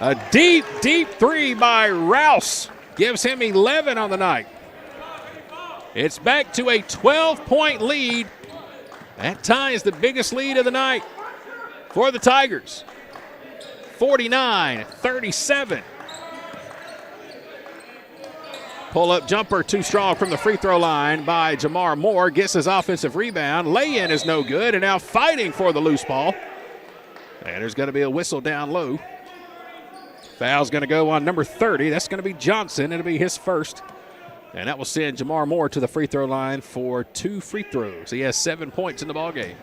A deep, deep three by Rouse gives him 11 on the night. It's back to a 12-point lead. That ties the biggest lead of the night for the Tigers. 49-37. Pull-up jumper too strong from the free throw line by Jamar Moore. Gets his offensive rebound. Lay-in is no good, and now fighting for the loose ball. And there's going to be a whistle down low. Foul's going to go on number 30. That's going to be Johnson. It'll be his first. And that will send Jamar Moore to the free throw line for 2 free throws. He has 7 points in the ballgame.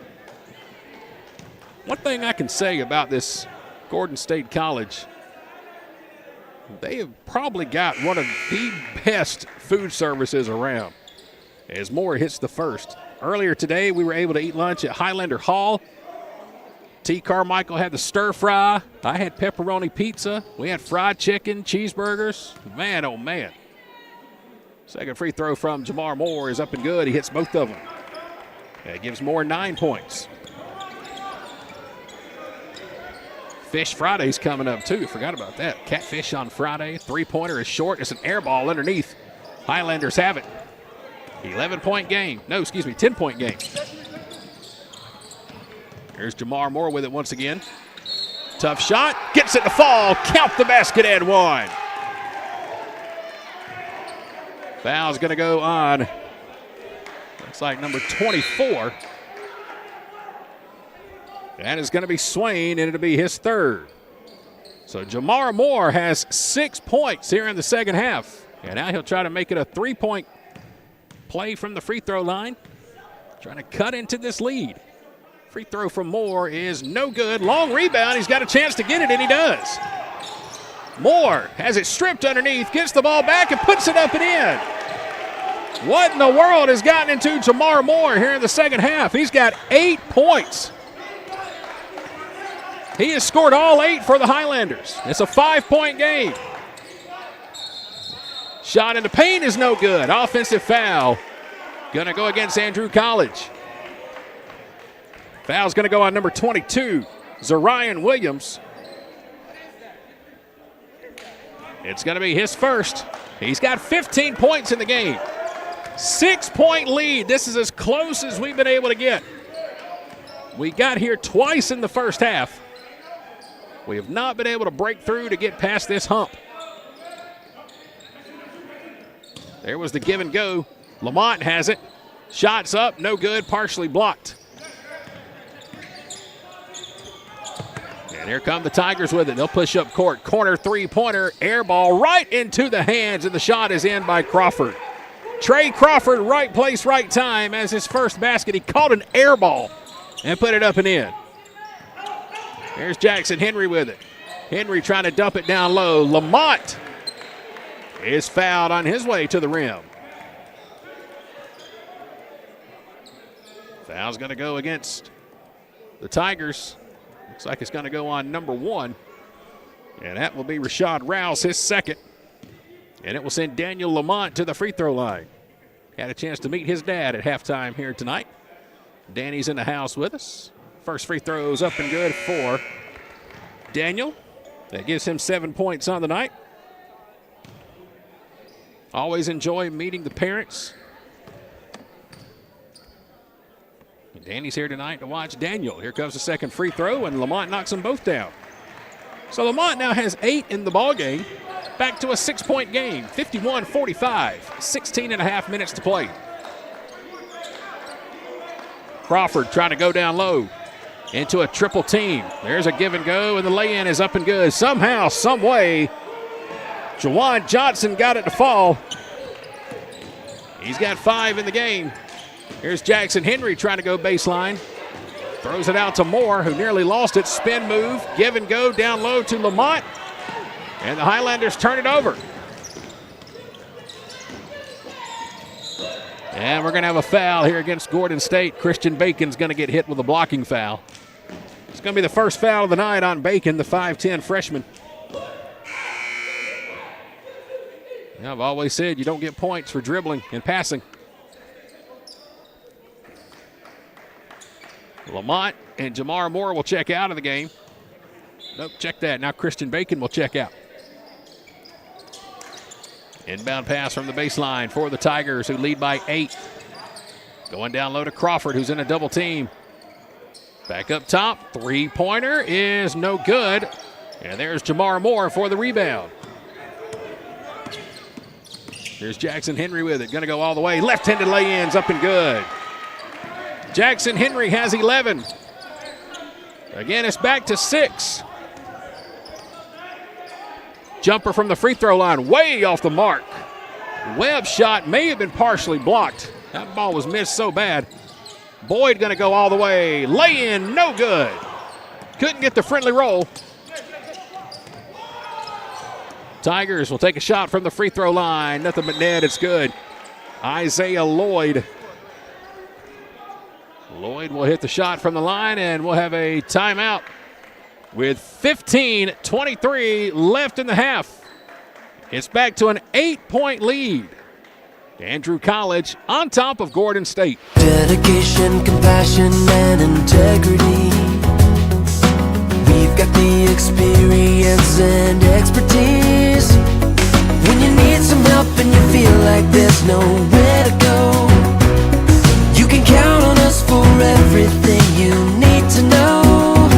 One thing I can say about this Gordon State College, they have probably got one of the best food services around as Moore hits the first. Earlier today, we were able to eat lunch at Highlander Hall. T. Carmichael had the stir fry. I had pepperoni pizza. We had fried chicken, cheeseburgers. Man, oh man. Second free throw from Jamar Moore is up and good. He hits both of them. That gives Moore 9 points. Fish Friday's coming up too. Forgot about that. Catfish on Friday. Three-pointer is short. It's an air ball underneath. Highlanders have it. 11-point game. No, excuse me, 10-point game. Here's Jamar Moore with it once again. Tough shot. Gets it to fall. Count the basket and one. Foul's going to go on, looks like number 24. That is going to be Swain, and it'll be his third. So Jamar Moore has 6 points here in the second half. And now he'll try to make it a 3-point play from the free throw line. Trying to cut into this lead. Free throw from Moore is no good. Long rebound. He's got a chance to get it, and he does. Moore has it stripped underneath, gets the ball back, and puts it up and in. What in the world has gotten into Jamar Moore here in the second half? He's got 8 points. He has scored all 8 for the Highlanders. It's a 5-point game. Shot in the paint is no good. Offensive foul. Going to go against Andrew College. Foul's going to go on number 22, Zarian Williams. It's going to be his first. He's got 15 points in the game. 6-point lead. This is as close as we've been able to get. We got here twice in the first half. We have not been able to break through to get past this hump. There was the give and go. Lamont has it. Shots up, no good, partially blocked. And here come the Tigers with it. They'll push up court. Corner three-pointer, air ball right into the hands, and the shot is in by Crawford. Trey Crawford, right place, right time as his first basket. He caught an air ball and put it up and in. Here's Jackson Henry with it. Henry trying to dump it down low. Lamont is fouled on his way to the rim. Foul's going to go against the Tigers. Looks like it's going to go on number 1. And that will be Rashad Rouse, his second. And it will send Daniel Lamont to the free throw line. Had a chance to meet his dad at halftime here tonight. Danny's in the house with us. First free throw's up and good for Daniel. That gives him 7 points on the night. Always enjoy meeting the parents. Danny's here tonight to watch Daniel. Here comes the second free throw, and Lamont knocks them both down. So Lamont now has 8 in the ball game. Back to a 6-point game, 51-45, 16 and a half minutes to play. Crawford trying to go down low into a triple team. There's a give and go, and the lay-in is up and good. Somehow, some way, Jawan Johnson got it to fall. He's got 5 in the game. Here's Jackson Henry trying to go baseline. Throws it out to Moore, who nearly lost it. Spin move, give and go down low to Lamont. And the Highlanders turn it over. And we're going to have a foul here against Gordon State. Christian Bacon's going to get hit with a blocking foul. It's going to be the first foul of the night on Bacon, the 5'10 freshman. Yeah, I've always said you don't get points for dribbling and passing. Lamont and Jamar Moore will check out of the game. Nope, check that. Now Christian Bacon will check out. Inbound pass from the baseline for the Tigers, who lead by 8. Going down low to Crawford, who's in a double team. Back up top, three-pointer is no good. And there's Jamar Moore for the rebound. There's Jackson Henry with it, gonna go all the way. Left-handed lay-ins up and good. Jackson Henry has 11. Again, it's back to 6. Jumper from the free throw line, way off the mark. Webb shot may have been partially blocked. That ball was missed so bad. Boyd gonna go all the way. Lay in, no good. Couldn't get the friendly roll. Tigers will take a shot from the free throw line. Nothing but net, it's good. Isaiah Lloyd. Lloyd will hit the shot from the line, and we'll have a timeout with 15:23 left in the half. It's back to an 8-point lead. Andrew College on top of Gordon State. Dedication, compassion, and integrity. We've got the experience and expertise. When you need some help and you feel like there's nowhere to go, you can count on us for everything you need to know.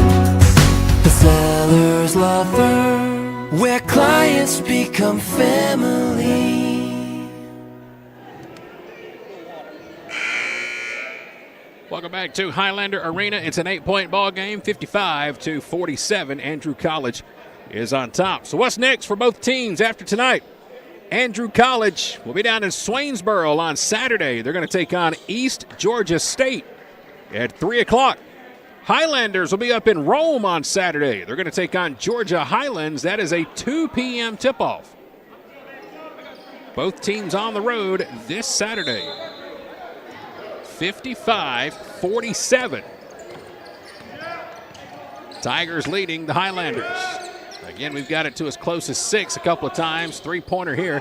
The Sellers Law Firm, where clients become family. Welcome back to Highlander Arena. It's an 8-point ball game, 55-47. Andrew College is on top. So what's next for both teams after tonight? Andrew College will be down in Swainsboro on Saturday. They're going to take on East Georgia State at 3 o'clock. Highlanders will be up in Rome on Saturday. They're going to take on Georgia Highlands. That is a 2 p.m. tip-off. Both teams on the road this Saturday. 55-47. Tigers leading the Highlanders. Again, we've got it to as close as 6 a couple of times. Three-pointer here,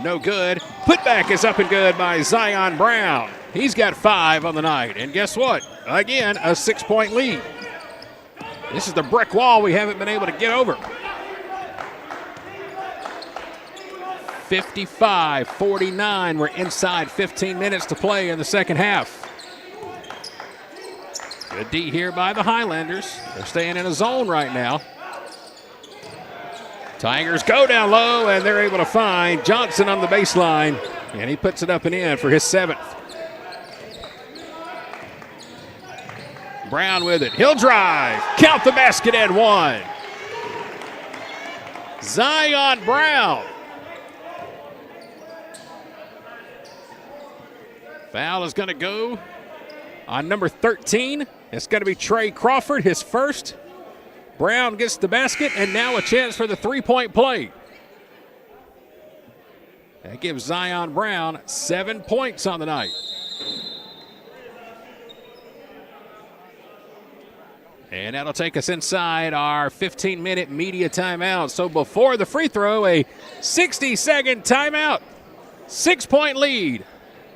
no good. Putback is up and good by Zion Brown. He's got 5 on the night. And guess what? Again, a 6-point lead. This is the brick wall we haven't been able to get over. 55-49. We're inside 15 minutes to play in the second half. Good D here by the Highlanders. They're staying in a zone right now. Tigers go down low, and they're able to find Johnson on the baseline, and he puts it up and in for his 7th. Brown with it. He'll drive. Count the basket and one. Zion Brown. Foul is going to go on number 13. It's going to be Trey Crawford, his first. Brown gets the basket, and now a chance for the three-point play. That gives Zion Brown 7 points on the night. And that'll take us inside our 15-minute media timeout. So before the free throw, a 60-second timeout. 6-point lead.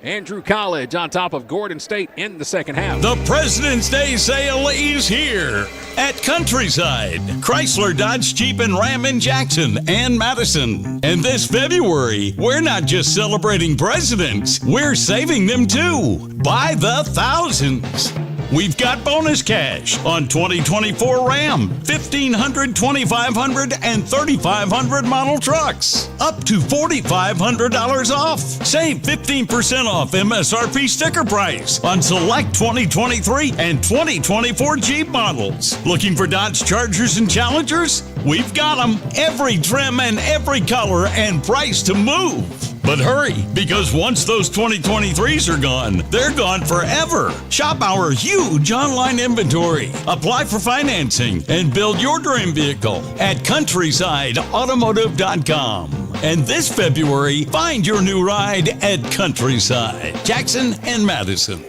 Andrew College on top of Gordon State in the second half. The President's Day sale is here at Countryside, Chrysler, Dodge, Jeep, and Ram in Jackson and Madison. And this February, we're not just celebrating presidents, we're saving them too, by the thousands. We've got bonus cash on 2024 Ram, 1500, 2500, and 3500 model trucks. Up to $4,500 off. Save 15% off MSRP sticker price on select 2023 and 2024 Jeep models. Looking for Dodge Chargers and Challengers? We've got them. Every trim and every color and price to move. But hurry, because once those 2023s are gone, they're gone forever. Shop our huge online inventory. Apply for financing and build your dream vehicle at CountrysideAutomotive.com. And this February, find your new ride at Countryside, Jackson and Madison.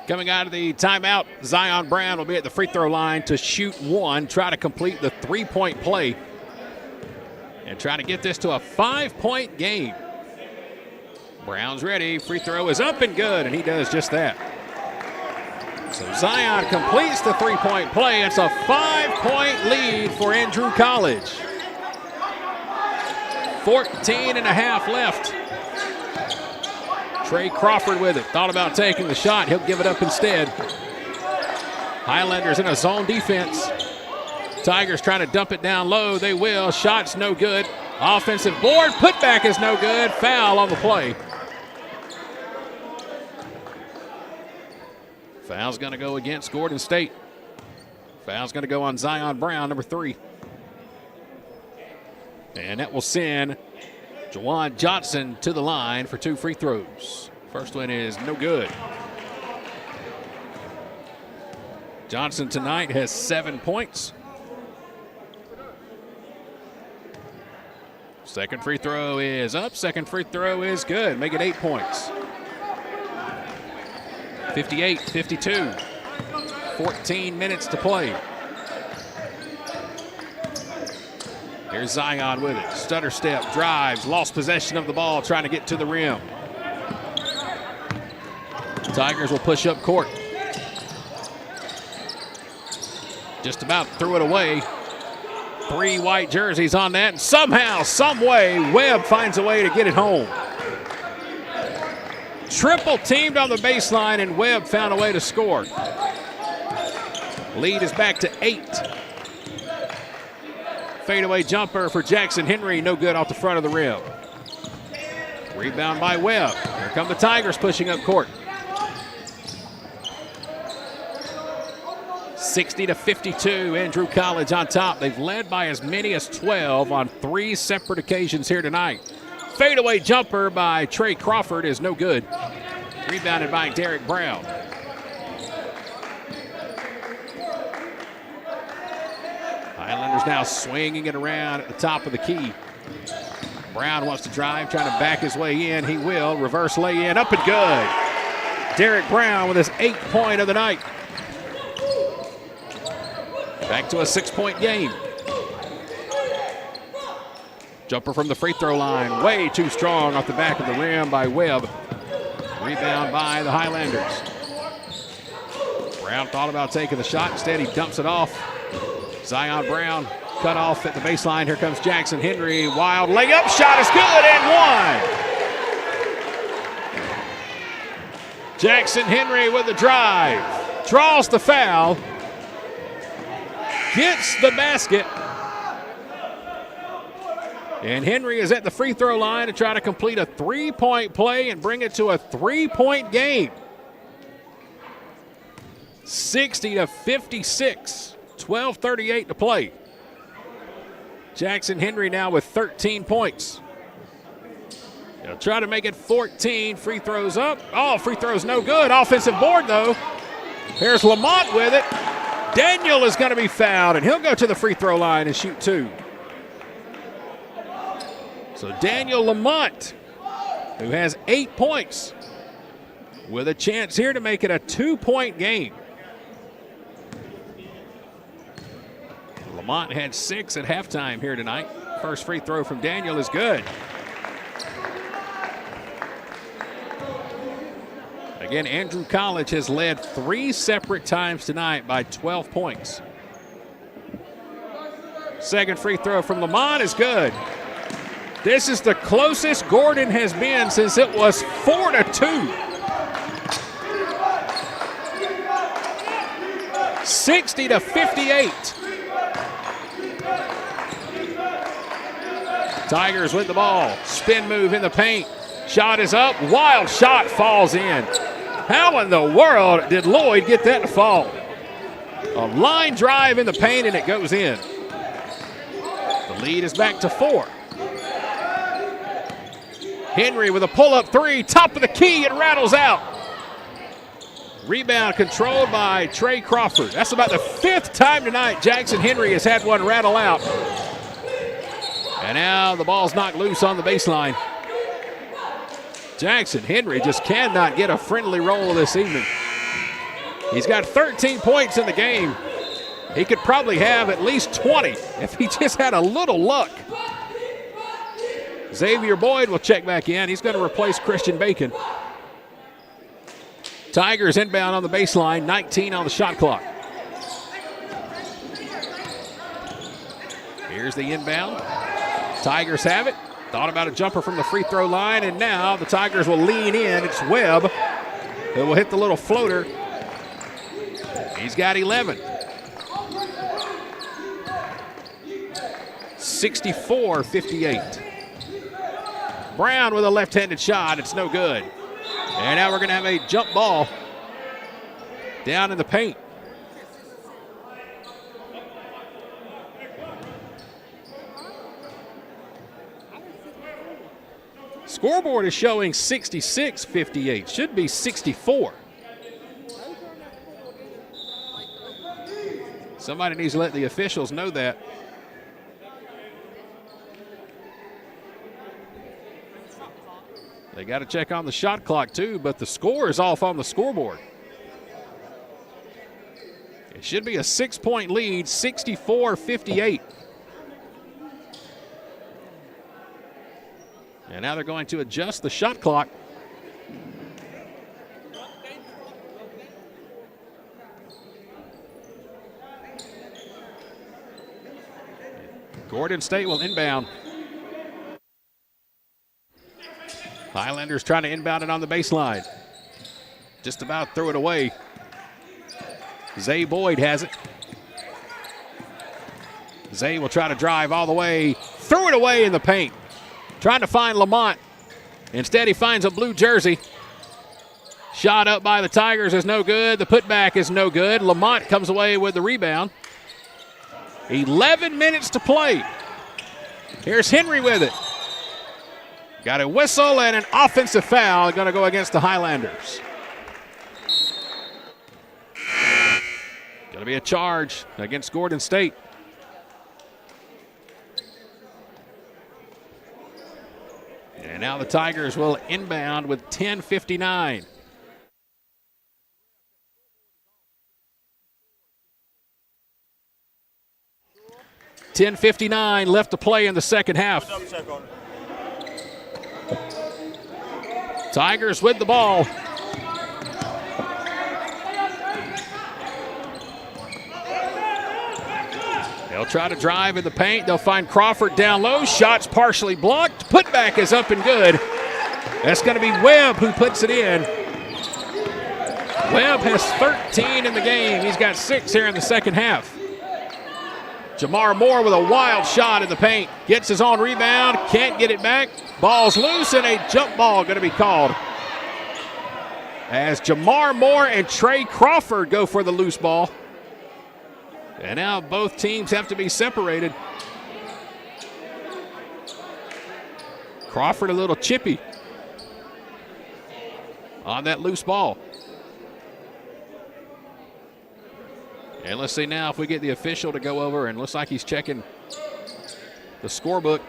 Coming out of the timeout, Zion Brown will be at the free throw line to shoot one, try to complete the three-point play, and try to get this to a 5-point game. Brown's ready. Free throw is up and good, and he does just that. So Zion completes the three-point play. It's a 5-point lead for Andrew College. 14 and a half left. Trey Crawford with it. Thought about taking the shot. He'll give it up instead. Highlanders in a zone defense. Tigers trying to dump it down low. They will. Shot's no good. Offensive board. Putback is no good. Foul on the play. Foul's going to go against Gordon State. Foul's going to go on Zion Brown, number 3. And that will send Jawan Johnson to the line for 2 free throws. First one is no good. Johnson tonight has 7 points. Second free throw is up. Second free throw is good. Make it 8 points. 58-52. 14 minutes to play. Here's Zion with it. Stutter step, drives, lost possession of the ball, trying to get to the rim. Tigers will push up court. Just about threw it away. 3 white jerseys on that, and somehow, some way, Webb finds a way to get it home. Triple teamed on the baseline, and Webb found a way to score. Lead is back to 8. Fadeaway jumper for Jackson Henry, no good off the front of the rim. Rebound by Webb. Here come the Tigers pushing up court. 60-52, Andrew College on top. They've led by as many as 12 on 3 separate occasions here tonight. Fadeaway jumper by Trey Crawford is no good. Rebounded by Derek Brown. Highlanders now swinging it around at the top of the key. Brown wants to drive, trying to back his way in. He will. Reverse lay in, up and good. Derek Brown with his 8th point of the night. Back to a 6-point game. Jumper from the free throw line. Way too strong off the back of the rim by Webb. Rebound by the Highlanders. Brown thought about taking the shot. Instead, he dumps it off. Zion Brown cut off at the baseline. Here comes Jackson Henry. Wild layup. Shot is good and one. Jackson Henry with the drive. Draws the foul. Gets the basket. And Henry is at the free throw line to try to complete a 3-point play and bring it to a 3-point game. 60-56. 12:38 to play. Jackson Henry now with 13 points. They'll try to make it 14. Free throws up. Oh, free throws no good. Offensive board, though. Here's Lamont with it. Daniel is going to be fouled, and he'll go to the free throw line and shoot 2. So Daniel Lamont, who has 8 points, with a chance here to make it a 2-point game. Lamont had 6 at halftime here tonight. First free throw from Daniel is good. Again, Andrew College has led 3 separate times tonight by 12 points. Second free throw from Lamont is good. This is the closest Gordon has been since it was 4-2. 60-58. Tigers with the ball. Spin move in the paint. Shot is up. Wild shot falls in. How in the world did Lloyd get that to fall? A line drive in the paint and it goes in. The lead is back to 4. Henry with a pull-up 3. Top of the key. It rattles out. Rebound controlled by Trey Crawford. That's about the 5th time tonight Jackson Henry has had one rattle out. And now the ball's knocked loose on the baseline. Jackson Henry just cannot get a friendly roll this evening. He's got 13 points in the game. He could probably have at least 20 if he just had a little luck. Xavier Boyd will check back in. He's going to replace Christian Bacon. Tigers inbound on the baseline, 19 on the shot clock. Here's the inbound. Tigers have it. Thought about a jumper from the free throw line, and now the Tigers will lean in. It's Webb who will hit the little floater. He's got 11. 64-58. Brown with a left-handed shot. It's no good. And now we're going to have a jump ball down in the paint. Scoreboard is showing 66-58. Should be 64. Somebody needs to let the officials know that. They got to check on the shot clock too, but the score is off on the scoreboard. It should be a 6-point lead, 64-58. And now they're going to adjust the shot clock. Gordon State will inbound. Highlanders trying to inbound it on the baseline. Just about threw it away. Zay Boyd has it. Zay will try to drive all the way. Threw it away in the paint. Trying to find Lamont. Instead, he finds a blue jersey. Shot up by the Tigers is no good. The putback is no good. Lamont comes away with the rebound. 11 minutes to play. Here's Henry with it. Got a whistle and an offensive foul going to go against the Highlanders. Going to be a charge against Gordon State. And now the Tigers will inbound with 10:59. $10:59 left to play in the second half. Tigers with the ball. They'll try to drive in the paint. They'll find Crawford down low. Shots partially blocked. Putback is up and good. That's going to be Webb who puts it in. Webb has 13 in the game. He's got 6 here in the second half. Jamar Moore with a wild shot in the paint. Gets his own rebound. Can't get it back. Ball's loose and a jump ball going to be called. as Jamar Moore and Trey Crawford go for the loose ball. And now both teams have to be separated. Crawford a little chippy on that loose ball. And let's see now if we get the official to go over, and looks like he's checking the scorebook.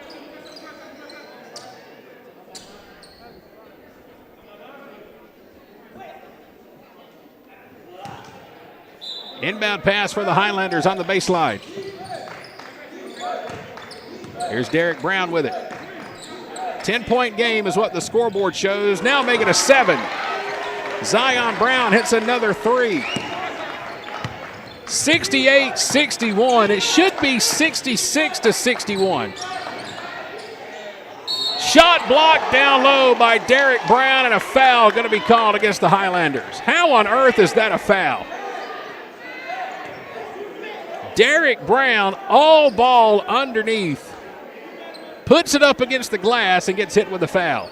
Inbound pass for the Highlanders on the baseline. Here's Derek Brown with it. 10-point game is what the scoreboard shows. Now make it a 7. Zion Brown hits another 3. 68-61. It should be 66-61. Shot blocked down low by Derek Brown, and a foul going to be called against the Highlanders. How on earth is that a foul? Derek Brown, all ball underneath, puts it up against the glass and gets hit with a foul.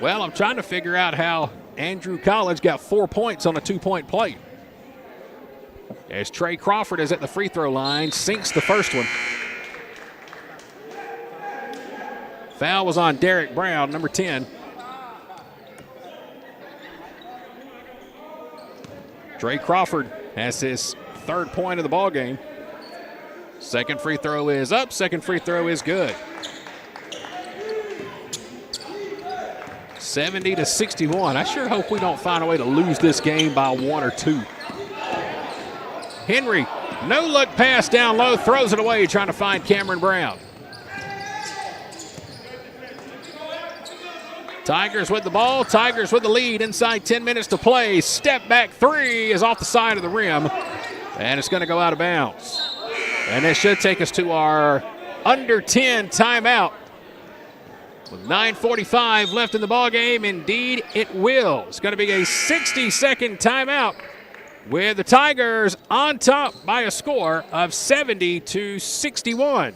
Well, I'm trying to figure out how Andrew College got 4 points on a 2-point play. As Trey Crawford is at the free throw line, sinks the first one. Foul was on Derek Brown, number 10. Trey Crawford has his 3rd point of the ball game. Second free throw is up. Second free throw is good. 70-61. I sure hope we don't find a way to lose this game by 1 or 2. Henry, no look pass down low, throws it away, trying to find Cameron Brown. Tigers with the ball, Tigers with the lead, inside 10 minutes to play. Step back 3 is off the side of the rim, and it's going to go out of bounds. And this should take us to our under 10 timeout. With 9:45 left in the ball game, indeed it will. It's going to be a 60-second timeout with the Tigers on top by a score of 70-61.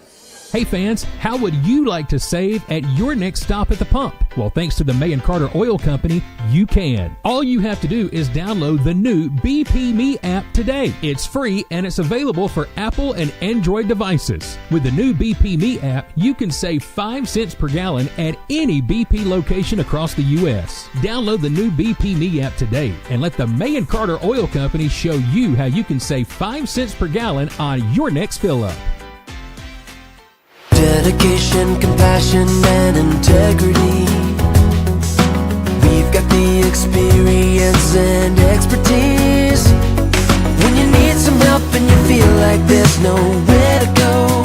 Hey fans, how would you like to save at your next stop at the pump? Well, thanks to the May & Carter Oil Company, you can. All you have to do is download the new BP Me app today. It's free and it's available for Apple and Android devices. With the new BP Me app, you can save 5 cents per gallon at any BP location across the U.S. Download the new BP Me app today and let the May & Carter Oil Company show you how you can save 5 cents per gallon on your next fill-up. Dedication, compassion, and integrity. We've got the experience and expertise. When you need some help and you feel like there's nowhere to go,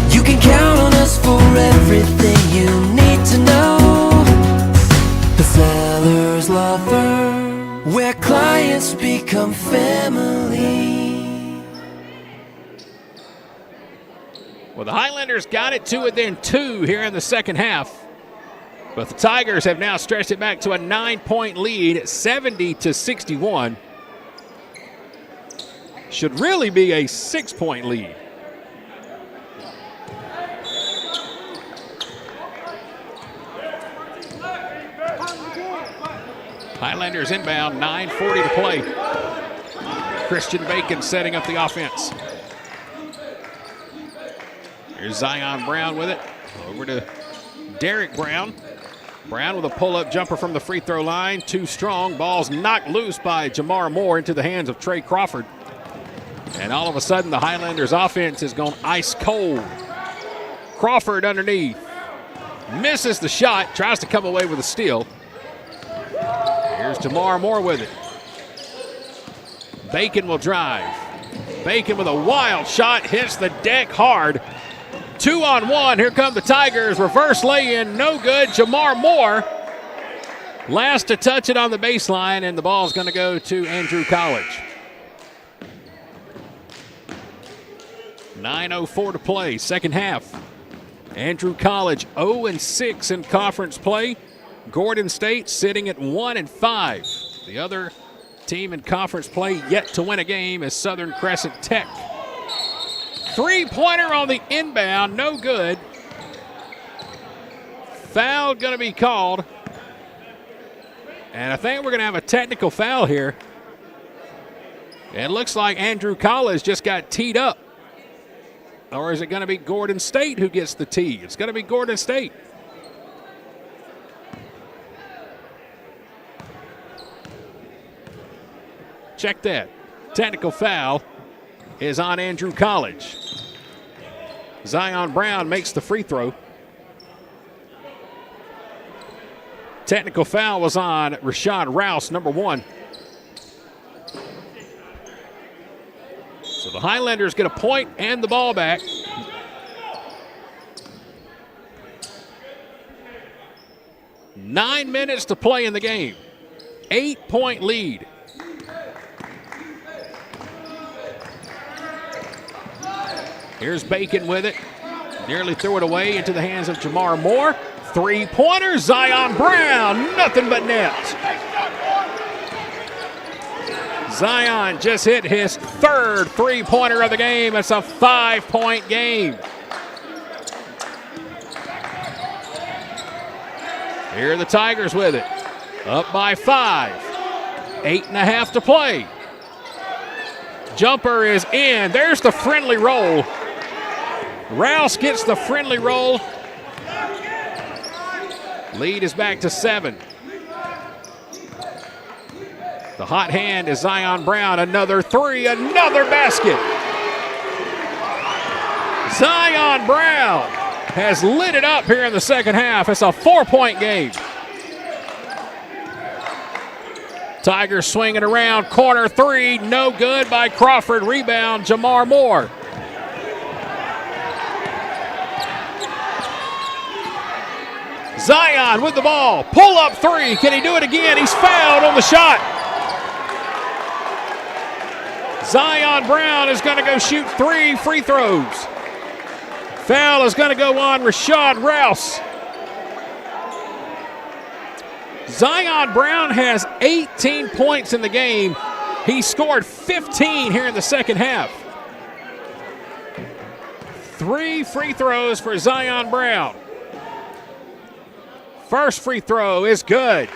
you can count on us for everything you need to know. The Sellers Law Firm, where clients become family. Well, the Highlanders got it to within 2 here in the second half. But the Tigers have now stretched it back to a 9-point lead, 70-61. Should really be a 6-point lead. Highlanders inbound, 9:40 to play. Christian Bacon setting up the offense. Here's Zion Brown with it. Over to Derek Brown. Brown with a pull-up jumper from the free throw line. Too strong. Ball's knocked loose by Jamar Moore into the hands of Trey Crawford. And all of a sudden, the Highlanders offense has gone ice cold. Crawford underneath. Misses the shot. Tries to come away with a steal. Here's Jamar Moore with it. Bacon will drive. Bacon with a wild shot. Hits the deck hard. 2-on-1. Here come the Tigers. Reverse lay-in. No good. Jamar Moore last to touch it on the baseline, and the ball's going to go to Andrew College. 9:04 to play. Second half. Andrew College 0-6 in conference play. Gordon State sitting at 1-5. The other team in conference play yet to win a game is Southern Crescent Tech. Three-pointer on the inbound, no good. Foul going to be called. And I think we're going to have a technical foul here. It looks like Andrew Collins just got teed up. Or is it going to be Gordon State who gets the tee? It's going to be Gordon State. Check that. Technical foul is on Andrew College. Zion Brown makes the free throw. Technical foul was on Rashad Rouse, number 1. So the Highlanders get a point and the ball back. Nine minutes to play in the game. 8-point lead. Here's Bacon with it. Nearly threw it away into the hands of Jamar Moore. Three-pointer, Zion Brown, nothing but net. Zion just hit his third three-pointer of the game. It's a 5-point game. Here are the Tigers with it. Up by 5. 8.5 to play. Jumper is in. There's the friendly roll. Rouse gets the friendly roll. Lead is back to 7. The hot hand is Zion Brown. Another three, another basket. Zion Brown has lit it up here in the second half. It's a 4-point game. Tigers swinging around. Corner three, no good by Crawford. Rebound, Jamar Moore. Zion with the ball. Pull up three. Can he do it again? He's fouled on the shot. Zion Brown is going to go shoot 3 free throws. Foul is going to go on Rashad Rouse. Zion Brown has 18 points in the game. He scored 15 here in the second half. 3 free throws for Zion Brown. First free throw is good.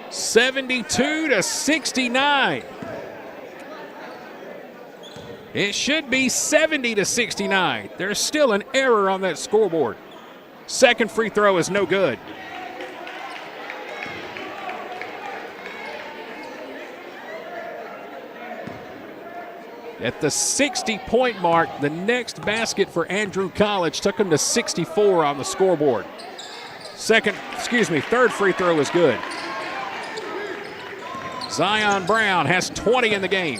72-69. It should be 70-69. There's still an error on that scoreboard. Second free throw is no good. At the 60-point mark, the next basket for Andrew College took him to 64 on the scoreboard. Third free throw is good. Zion Brown has 20 in the game.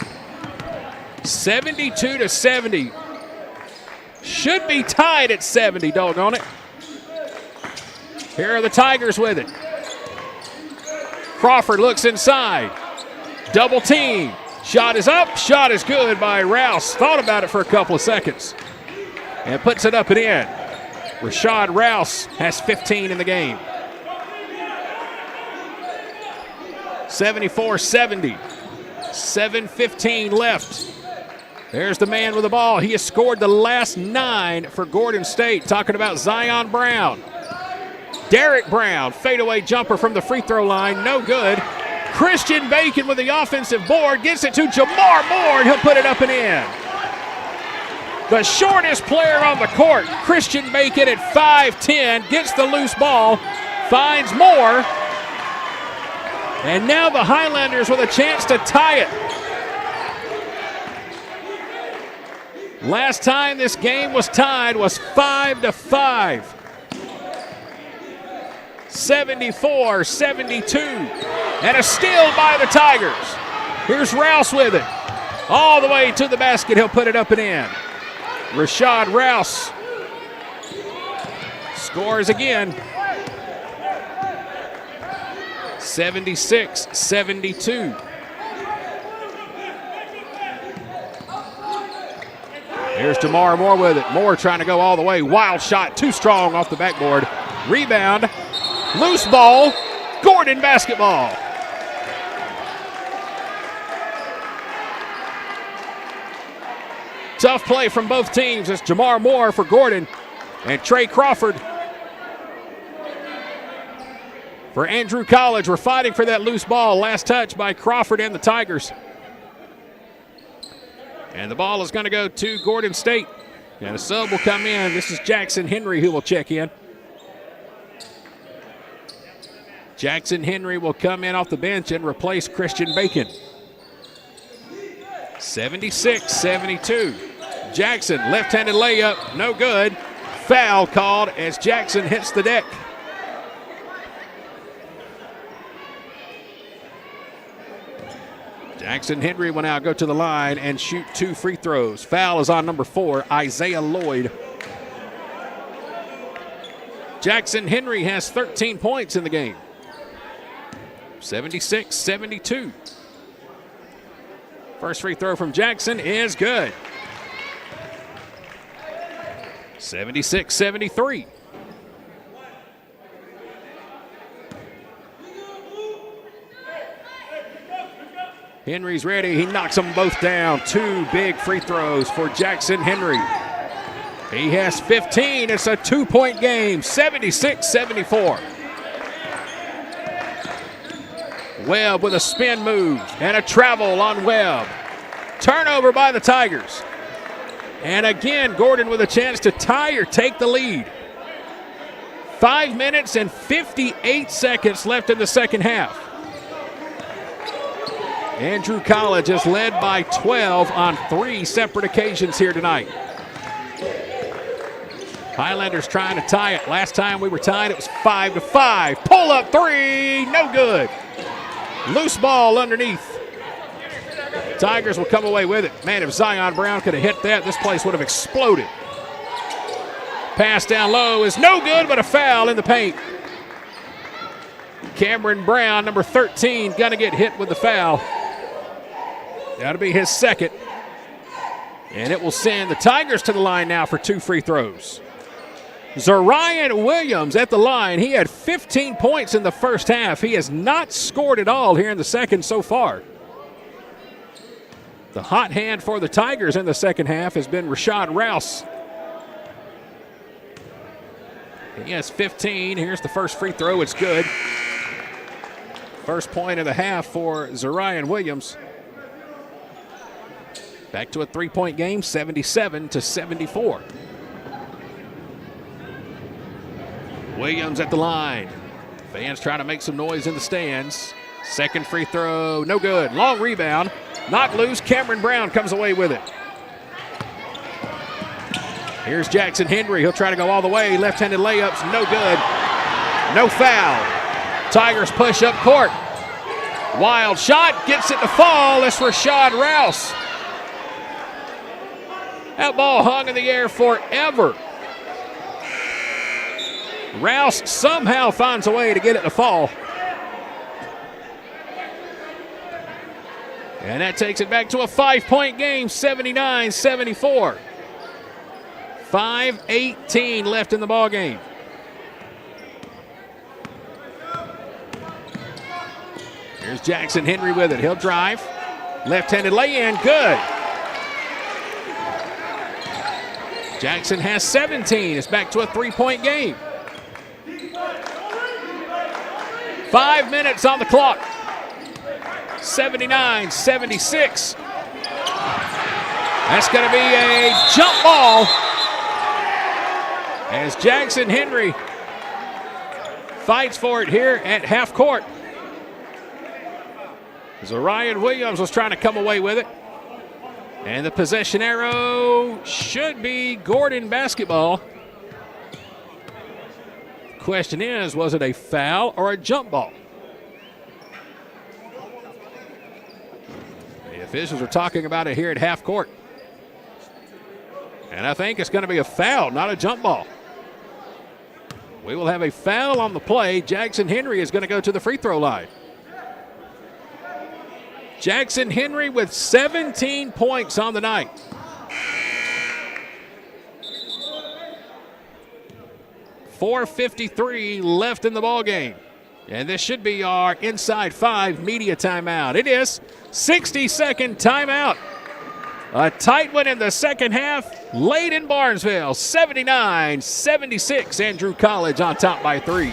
72-70. Should be tied at 70, doggone it. Here are the Tigers with it. Crawford looks inside. Double team. Shot is up. Shot is good by Rouse. Thought about it for a couple of seconds. And puts it up and in. Rashad Rouse has 15 in the game. 74-70. 7:15 left. There's the man with the ball. He has scored the last 9 for Gordon State. Talking about Zion Brown. Derek Brown, fadeaway jumper from the free throw line. No good. Christian Bacon with the offensive board. Gets it to Jamar Moore, and he'll put it up and in. The shortest player on the court, Christian Bacon at 5'10", gets the loose ball, finds Moore. And now the Highlanders with a chance to tie it. Last time this game was tied was 5-5. 74-72. And a steal by the Tigers. Here's Rouse with it. All the way to the basket. He'll put it up and in. Rashad Rouse scores again. 76-72. Here's Jamar Moore with it. Moore trying to go all the way. Wild shot, too strong off the backboard. Rebound, loose ball, Gordon basketball. Tough play from both teams. It's Jamar Moore for Gordon and Trey Crawford for Andrew College. We're fighting for that loose ball. Last touch by Crawford and the Tigers. And the ball is going to go to Gordon State. And a sub will come in. This is Jackson Henry who will check in. Jackson Henry will come in off the bench and replace Christian Bacon. 76-72. Jackson, left-handed layup, no good. Foul called as Jackson hits the deck. Jackson Henry will now go to the line and shoot 2 free throws. Foul is on number 4, Isaiah Lloyd. Jackson Henry has 13 points in the game. 76-72. First free throw from Jackson is good. 76-73. Henry's ready. He knocks them both down. 2 big free throws for Jackson Henry. He has 15. It's a 2-point game. 76-74. Webb with a spin move and a travel on Webb. Turnover by the Tigers. And again, Gordon with a chance to tie or take the lead. 5 minutes and 58 seconds left in the second half. Andrew College is led by 12 on 3 separate occasions here tonight. Highlanders trying to tie it. Last time we were tied, it was 5-5. Pull up 3, no good. Loose ball underneath. Tigers will come away with it. Man, if Zion Brown could have hit that, this place would have exploded. Pass down low is no good, but a foul in the paint. Cameron Brown, number 13, gonna get hit with the foul. That'll be his second. And it will send the Tigers to the line now for 2 free throws. Zarian Williams at the line. He had 15 points in the first half. He has not scored at all here in the second so far. The hot hand for the Tigers in the second half has been Rashad Rouse. He has 15. Here's the first free throw. It's good. First point of the half for Zarian Williams. Back to a 3-point game, 77-74. Williams at the line. Fans trying to make some noise in the stands. Second free throw, no good. Long rebound, knocked loose. Cameron Brown comes away with it. Here's Jackson Henry. He'll try to go all the way. Left-handed layups, no good. No foul. Tigers push up court. Wild shot, gets it to fall. It's Rashad Rouse. That ball hung in the air forever. Rouse somehow finds a way to get it to fall. And that takes it back to a 5-point game, 79-74. 5:18 left in the ball game. Here's Jackson Henry with it. He'll drive. Left-handed lay-in, good. Jackson has 17. It's back to a 3-point game. 5 minutes on the clock. 79-76. That's going to be a jump ball as Jackson Henry fights for it here at half court. Zarian Williams was trying to come away with it. And the possession arrow should be Gordon basketball. Question is, was it a foul or a jump ball? The officials are talking about it here at half court. And I think it's going to be a foul, not a jump ball. We will have a foul on the play. Jackson Henry is going to go to the free throw line. Jackson Henry with 17 points on the night. .453 left in the ball game. And this should be our inside 5 media timeout. It is 60-second timeout. A tight one in the second half, late in Barnesville, 79-76. Andrew College on top by 3.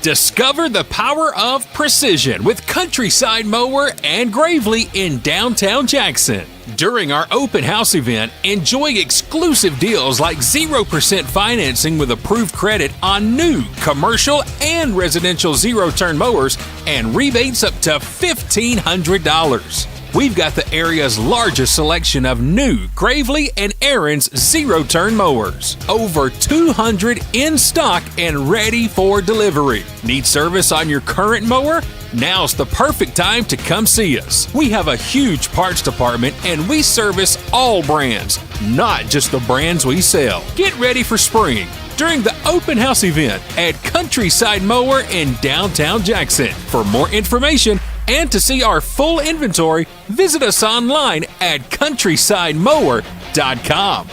Discover the power of precision with Countryside Mower and Gravely in downtown Jackson. During our open house event, enjoy exclusive deals like 0% financing with approved credit on new commercial and residential zero-turn mowers and rebates up to $1,500. We've got the area's largest selection of new Gravely and Aaron's zero-turn mowers. Over 200 in stock and ready for delivery. Need service on your current mower? Now's the perfect time to come see us. We have a huge parts department and we service all brands, not just the brands we sell. Get ready for spring during the open house event at Countryside Mower in downtown Jackson. For more information and to see our full inventory, visit us online at countrysidemower.com.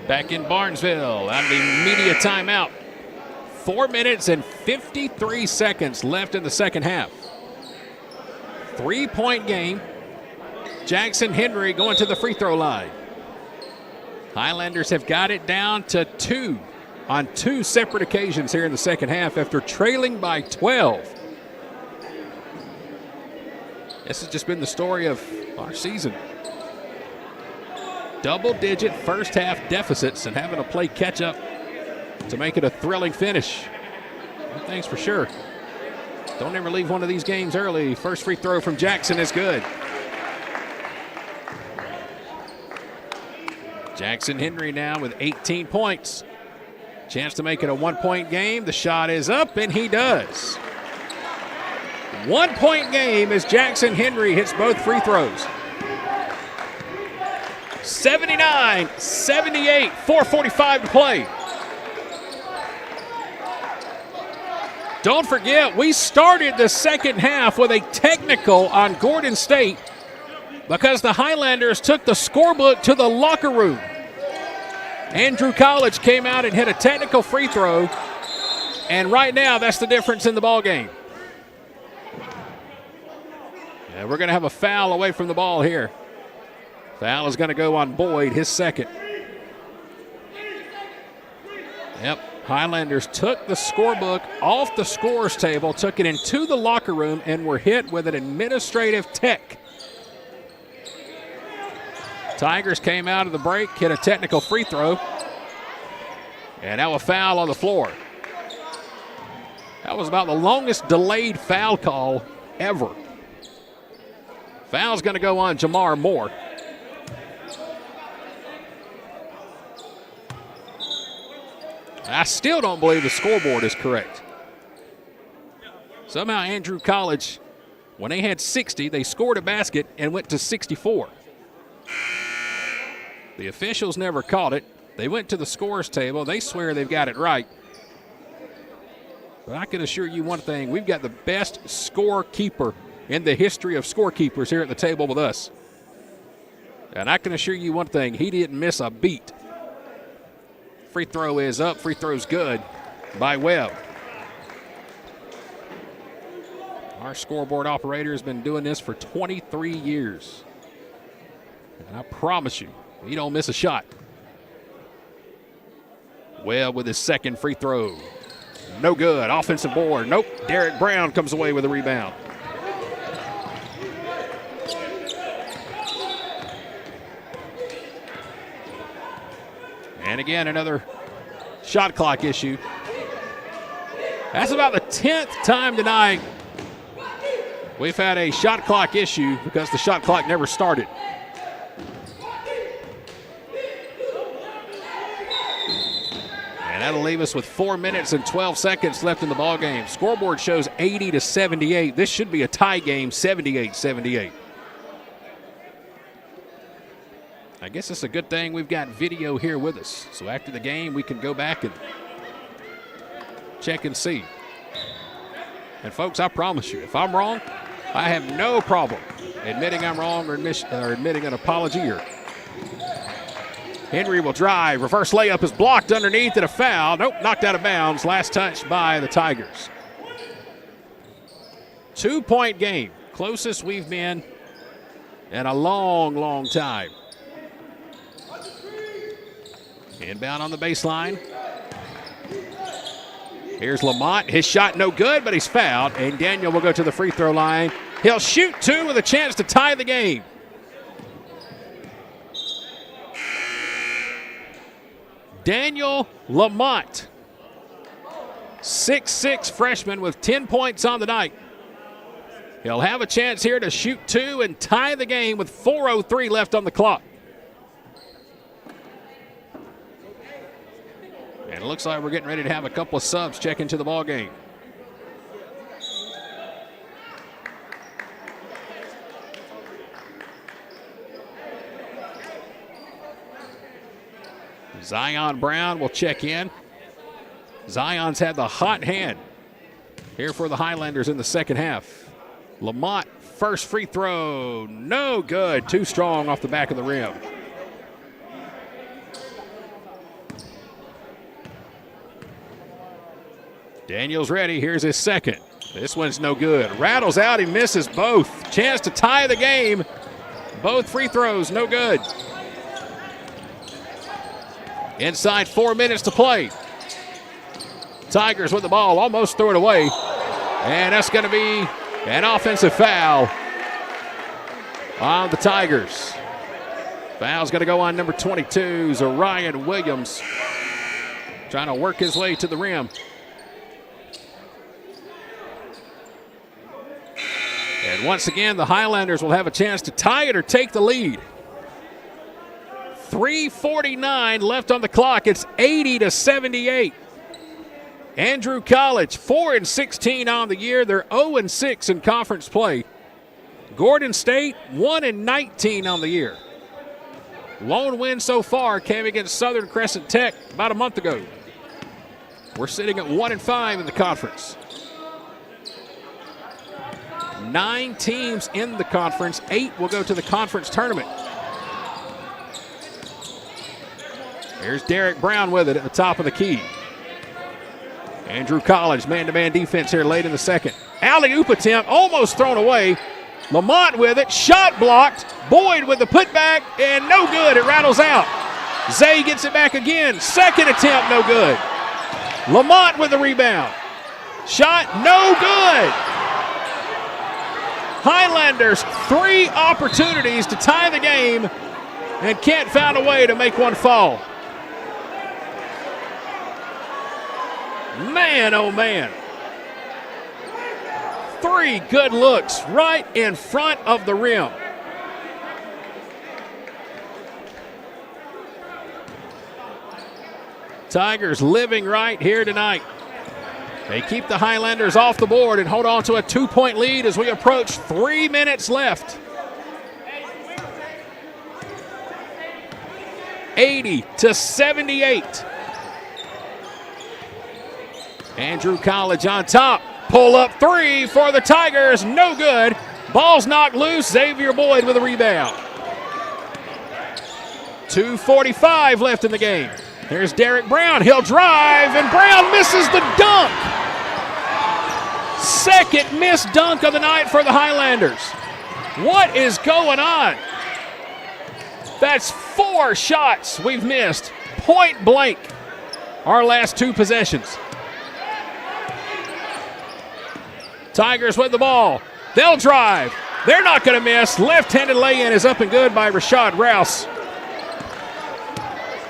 Back in Barnesville, out of the media timeout. 4 minutes and 53 seconds left in the second half. 3-point game. Jackson Henry going to the free throw line. Highlanders have got it down to 2 on 2 separate occasions here in the second half after trailing by 12. This has just been the story of our season. Double-digit first-half deficits and having to play catch-up to make it a thrilling finish. One thing's for sure. Don't ever leave one of these games early. First free throw from Jackson is good. Jackson Henry now with 18 points. Chance to make it a 1-point game. The shot is up, and he does. 1-point game as Jackson Henry hits both free throws. 79-78, 4:45 to play. Don't forget, we started the second half with a technical on Gordon State because the Highlanders took the scorebook to the locker room. Andrew College came out and hit a technical free throw, and right now that's the difference in the ball game. Yeah, we're going to have a foul away from the ball here. Foul is going to go on Boyd, his second. Yep, Highlanders took the scorebook off the scorer's table, took it into the locker room, and were hit with an administrative tech. Tigers came out of the break, hit a technical free throw, and now a foul on the floor. That was about the longest delayed foul call ever. Foul's going to go on Jamar Moore. I still don't believe the scoreboard is correct. Somehow Andrew College, when they had 60, they scored a basket and went to 64. The officials never caught it. They went to the scorer's table. They swear they've got it right. But I can assure you one thing. We've got the best scorekeeper in the history of scorekeepers here at the table with us. And I can assure you one thing. He didn't miss a beat. Free throw is up. Free throw's good by Webb. Our scoreboard operator has been doing this for 23 years. And I promise you, he don't miss a shot. Webb with his second free throw. No good. Offensive board. Nope. Derek Brown comes away with a rebound. And again, another shot clock issue. That's about the 10th time tonight we've had a shot clock issue because the shot clock never started. And that'll leave us with 4 minutes and 12 seconds left in the ball game. Scoreboard shows 80-78. This should be a tie game, 78-78. I guess it's a good thing we've got video here with us. So after the game, we can go back and check and see. And folks, I promise you, if I'm wrong, I have no problem admitting I'm wrong or admitting an apology. Henry will drive. Reverse layup is blocked underneath and a foul. Nope, knocked out of bounds. Last touch by the Tigers. 2-point game. Closest we've been in a long, long time. Inbound on the baseline. Here's Lamont. His shot no good, but he's fouled. And Daniel will go to the free throw line. He'll shoot 2 with a chance to tie the game. Daniel Lamont, 6'6" freshman with 10 points on the night. He'll have a chance here to shoot 2 and tie the game with 4:03 left on the clock. And it looks like we're getting ready to have a couple of subs check into the ball game. Zion Brown will check in. Zion's had the hot hand here for the Highlanders in the second half. Lamont, first free throw, no good. Too strong off the back of the rim. Daniel's ready. Here's his second. This one's no good. Rattles out. He misses both. Chance to tie the game. Both free throws, no good. Inside 4 minutes to play. Tigers with the ball, almost threw it away. And that's going to be an offensive foul on the Tigers. Foul's going to go on number 22, Zarian Williams. Trying to work his way to the rim. And once again, the Highlanders will have a chance to tie it or take the lead. 3:49 left on the clock. It's 80-78. Andrew College, 4-16 on the year. They're 0-6 in conference play. Gordon State, 1-19 on the year. Lone win so far came against Southern Crescent Tech about a month ago. We're sitting at 1-5 in the conference. 9 teams in the conference. 8 will go to the conference tournament. Here's Derek Brown with it at the top of the key. Andrew College, man-to-man defense here late in the second. Alley-oop attempt, almost thrown away. Lamont with it, shot blocked. Boyd with the putback, and no good. It rattles out. Zay gets it back again. Second attempt, no good. Lamont with the rebound. Shot, no good. Highlanders, 3 opportunities to tie the game and can't find a way to make one fall. Man, oh man. 3 good looks right in front of the rim. Tigers living right here tonight. They keep the Highlanders off the board and hold on to a 2-point lead as we approach 3 minutes left. 80-78. Andrew College on top. Pull up 3 for the Tigers. No good. Ball's knocked loose. Xavier Boyd with a rebound. 2:45 left in the game. Here's Derek Brown. He'll drive, and Brown misses the dunk. Second missed dunk of the night for the Highlanders. What is going on? That's 4 shots we've missed. Point blank. Our last 2 possessions. Tigers with the ball. They'll drive. They're not going to miss. Left-handed lay-in is up and good by Rashad Rouse.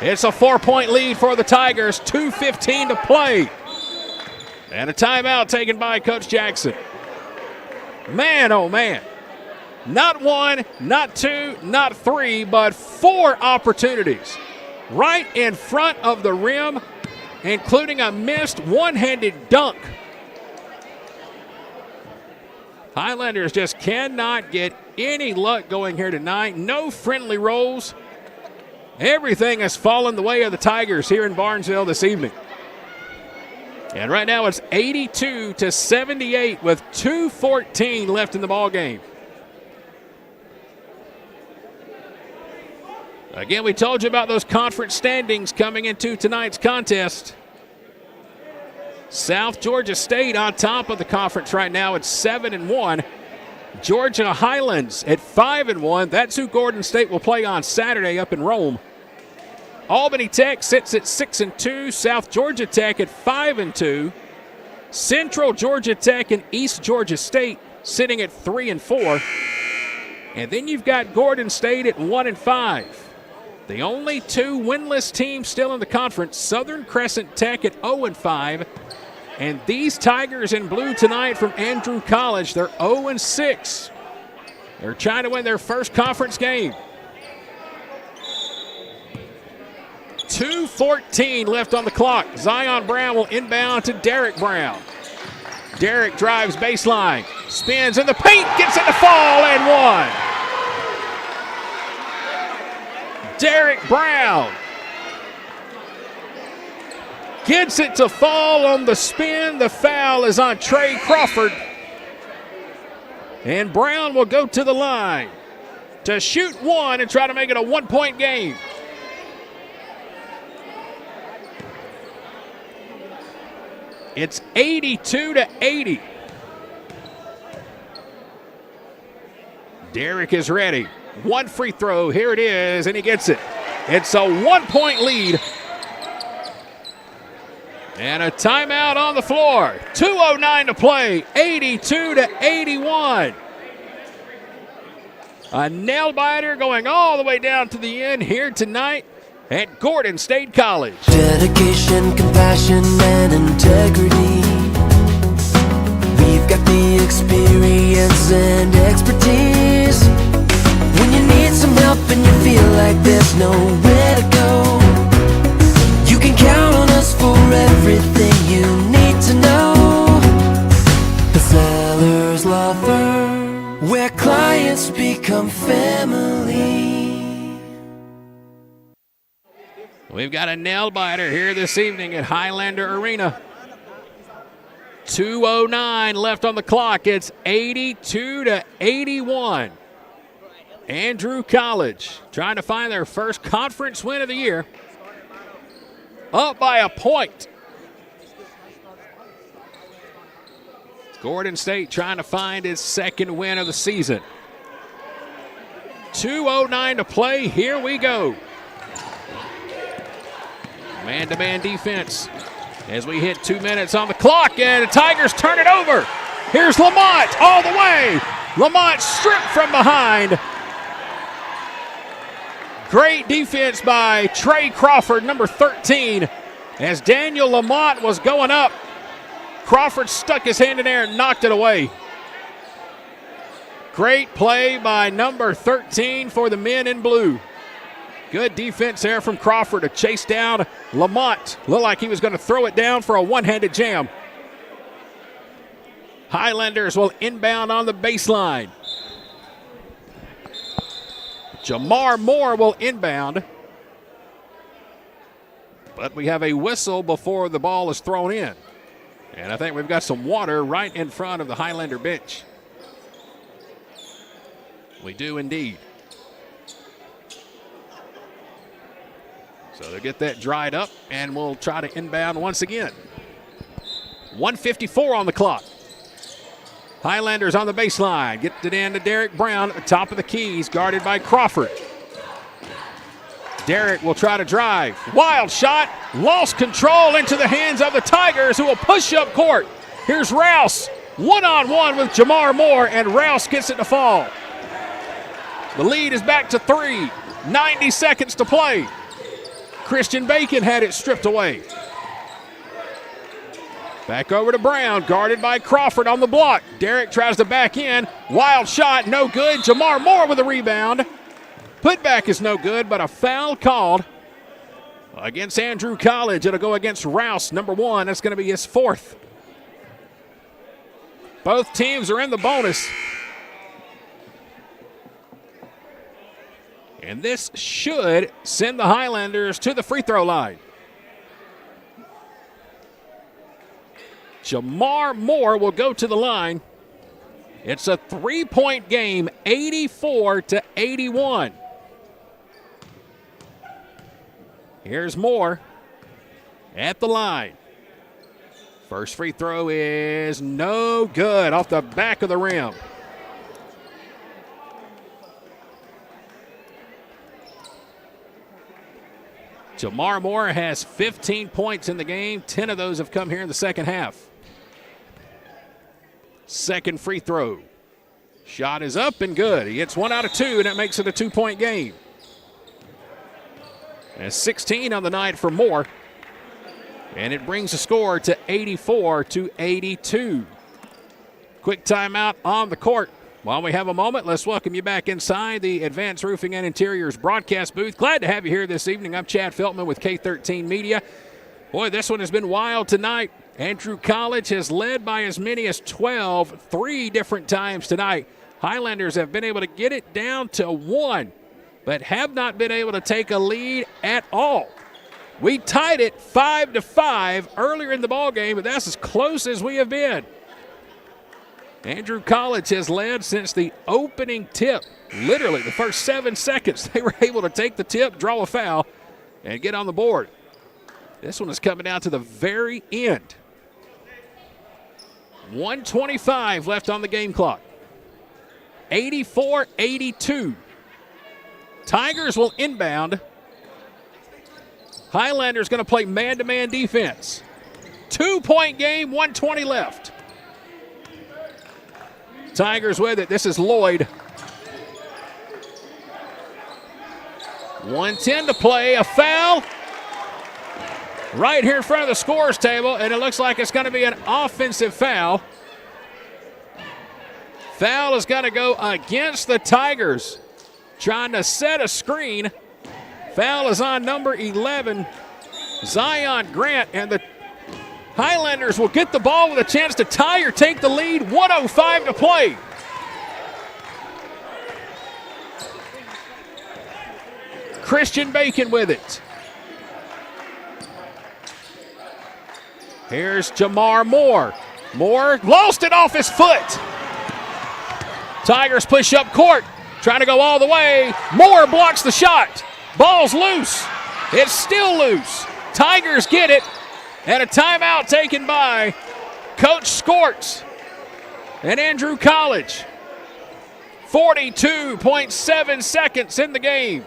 It's a 4-point lead for the Tigers. 2:15 to play. And a timeout taken by Coach Jackson. Man, oh man. Not 1, not 2, not 3, but 4 opportunities right in front of the rim, including a missed one-handed dunk. Highlanders just cannot get any luck going here tonight. No friendly rolls. Everything has fallen the way of the Tigers here in Barnesville this evening. And right now it's 82-78 with 2:14 left in the ball game. Again, we told you about those conference standings coming into tonight's contest. South Georgia State on top of the conference right now at 7-1. Georgia Highlands at 5-1. That's who Gordon State will play on Saturday up in Rome. Albany Tech sits at 6-2. South Georgia Tech at 5-2. Central Georgia Tech and East Georgia State sitting at 3-4. And then you've got Gordon State at 1-5. The only two winless teams still in the conference, Southern Crescent Tech at 0-5. And these Tigers in blue tonight from Andrew College, they're 0-6. They're trying to win their first conference game. 2:14 left on the clock. Zion Brown will inbound to Derek Brown. Derek drives baseline, spins in the paint, gets it to fall, and one. Derek Brown gets it to fall on the spin. The foul is on Trey Crawford. And Brown will go to the line to shoot one and try to make it a one-point game. It's 82-80. Derek is ready. One free throw. Here it is, and he gets it. It's a one-point lead. And a timeout on the floor. 2:09 to play. 82-81. A nail-biter going all the way down to the end here tonight at Gordon State College. Dedication, compassion, and integrity. We've got the experience and expertise. When you need some help and you feel like there's nowhere to go, you can count on us for everything you need to know. The Sellers Law Firm, where clients become family. We've got a nail-biter here this evening at Highlander Arena. 2:09 left on the clock. It's 82-81. Andrew College trying to find their first conference win of the year. Up by a point. Gordon State trying to find his second win of the season. 2:09 to play. Here we go. Man-to-man defense as we hit 2 minutes on the clock, and the Tigers turn it over. Here's Lamont all the way. Lamont stripped from behind. Great defense by Trey Crawford, number 13. As Daniel Lamont was going up, Crawford stuck his hand in there and knocked it away. Great play by number 13 for the men in blue. Good defense there from Crawford to chase down Lamont. Looked like he was going to throw it down for a one-handed jam. Highlanders will inbound on the baseline. Jamar Moore will inbound. But we have a whistle before the ball is thrown in. And I think we've got some water right in front of the Highlander bench. We do indeed. So they'll get that dried up, and we'll try to inbound once again. 1:54 on the clock. Highlanders on the baseline. Get it in to Derek Brown at the top of the keys, guarded by Crawford. Derek will try to drive. Wild shot. Lost control into the hands of the Tigers, who will push up court. Here's Rouse. One-on-one with Jamar Moore, and Rouse gets it to fall. The lead is back to 3. 90 seconds to play. Christian Bacon had it stripped away. Back over to Brown, guarded by Crawford on the block. Derek tries to back in. Wild shot, no good. Jamar Moore with a rebound. Putback is no good, but a foul called against Andrew College. It'll go against Rouse, number 1. That's going to be his 4th. Both teams are in the bonus. And this should send the Highlanders to the free throw line. Jamar Moore will go to the line. It's a 3-point game, 84-81. Here's Moore at the line. First free throw is no good, off the back of the rim. Jamar Moore has 15 points in the game. 10 of those have come here in the second half. Second free throw. Shot is up and good. He hits 1 out of 2, and that makes it a 2-point game. And 16 on the night for Moore. And it brings the score to 84-82. Quick timeout on the court. While we have a moment, let's welcome you back inside the Advanced Roofing and Interiors broadcast booth. Glad to have you here this evening. I'm Chad Feltman with K13 Media. Boy, this one has been wild tonight. Andrew College has led by as many as 12 3 different times tonight. Highlanders have been able to get it down to 1, but have not been able to take a lead at all. We tied it 5-5 earlier in the ballgame, but that's as close as we have been. Andrew College has led since the opening tip. Literally, the first 7 seconds, they were able to take the tip, draw a foul, and get on the board. This one is coming down to the very end. 1:25 left on the game clock. 84-82. Tigers will inbound. Highlanders going to play man-to-man defense. 2-point game, 1:20 left. Tigers with it. This is Lloyd. 1:10 to play. A foul right here in front of the scorer's table, and it looks like it's going to be an offensive foul. Foul is going to go against the Tigers, trying to set a screen. Foul is on number 11, Zion Grant, and the Highlanders will get the ball with a chance to tie or take the lead. 1:05 to play. Christian Bacon with it. Here's Jamar Moore. Moore lost it off his foot. Tigers push up court, trying to go all the way. Moore blocks the shot. Ball's loose. It's still loose. Tigers get it. And a timeout taken by Coach Skorts and Andrew College. 42.7 seconds in the game.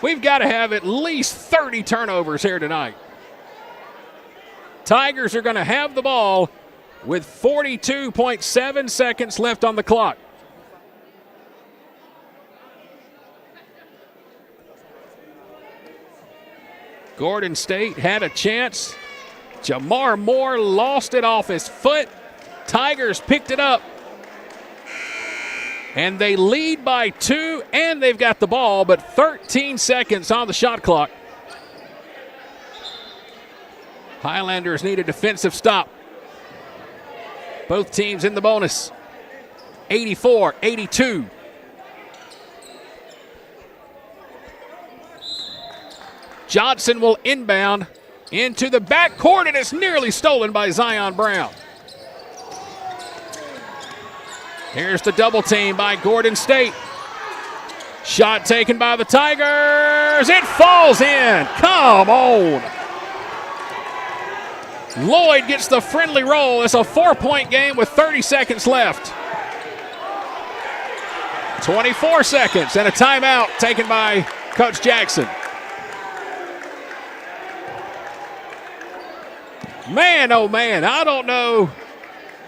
We've got to have at least 30 turnovers here tonight. Tigers are going to have the ball with 42.7 seconds left on the clock. Gordon State had a chance. Jamar Moore lost it off his foot. Tigers picked it up. And they lead by 2, and they've got the ball, but 13 seconds on the shot clock. Highlanders need a defensive stop. Both teams in the bonus. 84-82. Johnson will inbound into the backcourt, and it's nearly stolen by Zion Brown. Here's the double team by Gordon State. Shot taken by the Tigers. It falls in. Come on. Lloyd gets the friendly roll. It's a 4-point game with 30 seconds left. 24 seconds and a timeout taken by Coach Jackson. Man, oh man, I don't know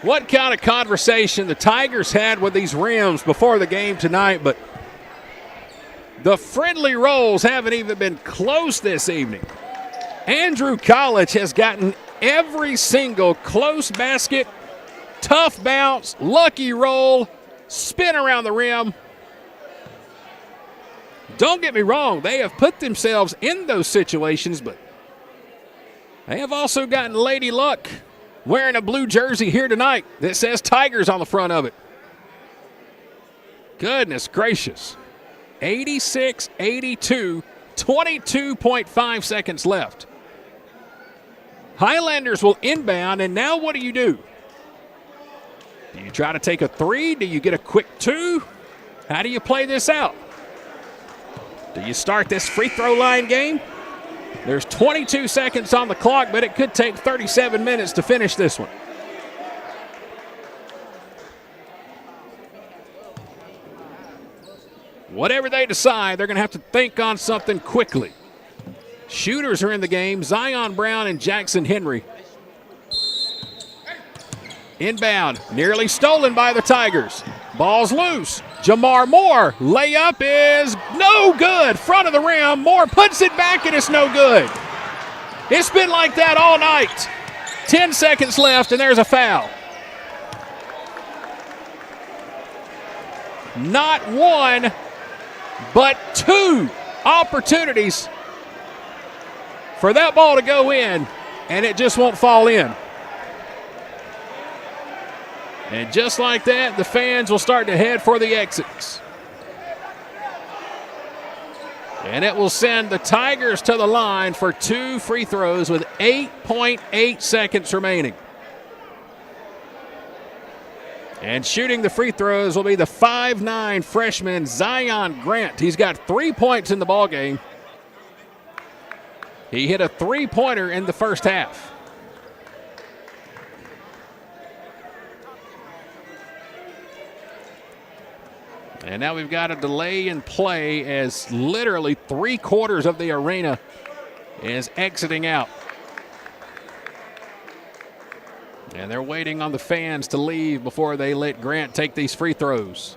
what kind of conversation the Tigers had with these rims before the game tonight, but the friendly rolls haven't even been close this evening. Andrew College has gotten every single close basket, tough bounce, lucky roll, spin around the rim. Don't get me wrong, they have put themselves in those situations, but they have also gotten Lady Luck wearing a blue jersey here tonight that says Tigers on the front of it. Goodness gracious. 86-82, 22.5 seconds left. Highlanders will inbound, and now what do? Do you try to take a 3? Do you get a quick 2? How do you play this out? Do you start this free throw line game? There's 22 seconds on the clock, but it could take 37 minutes to finish this one. Whatever they decide, they're going to have to think on something quickly. Shooters are in the game. Zion Brown and Jackson Henry. Inbound, nearly stolen by the Tigers. Ball's loose. Jamar Moore, layup is no good. Front of the rim. Moore puts it back and it's no good. It's been like that all night. 10 seconds left and there's a foul. Not one, but two opportunities for that ball to go in, and it just won't fall in. And just like that, the fans will start to head for the exits. And it will send the Tigers to the line for 2 free throws with 8.8 seconds remaining. And shooting the free throws will be the 5'9" freshman Zion Grant. He's got 3 points in the ballgame. He hit a three-pointer in the first half. And now we've got a delay in play as literally 3/4 of the arena is exiting out. And they're waiting on the fans to leave before they let Grant take these free throws.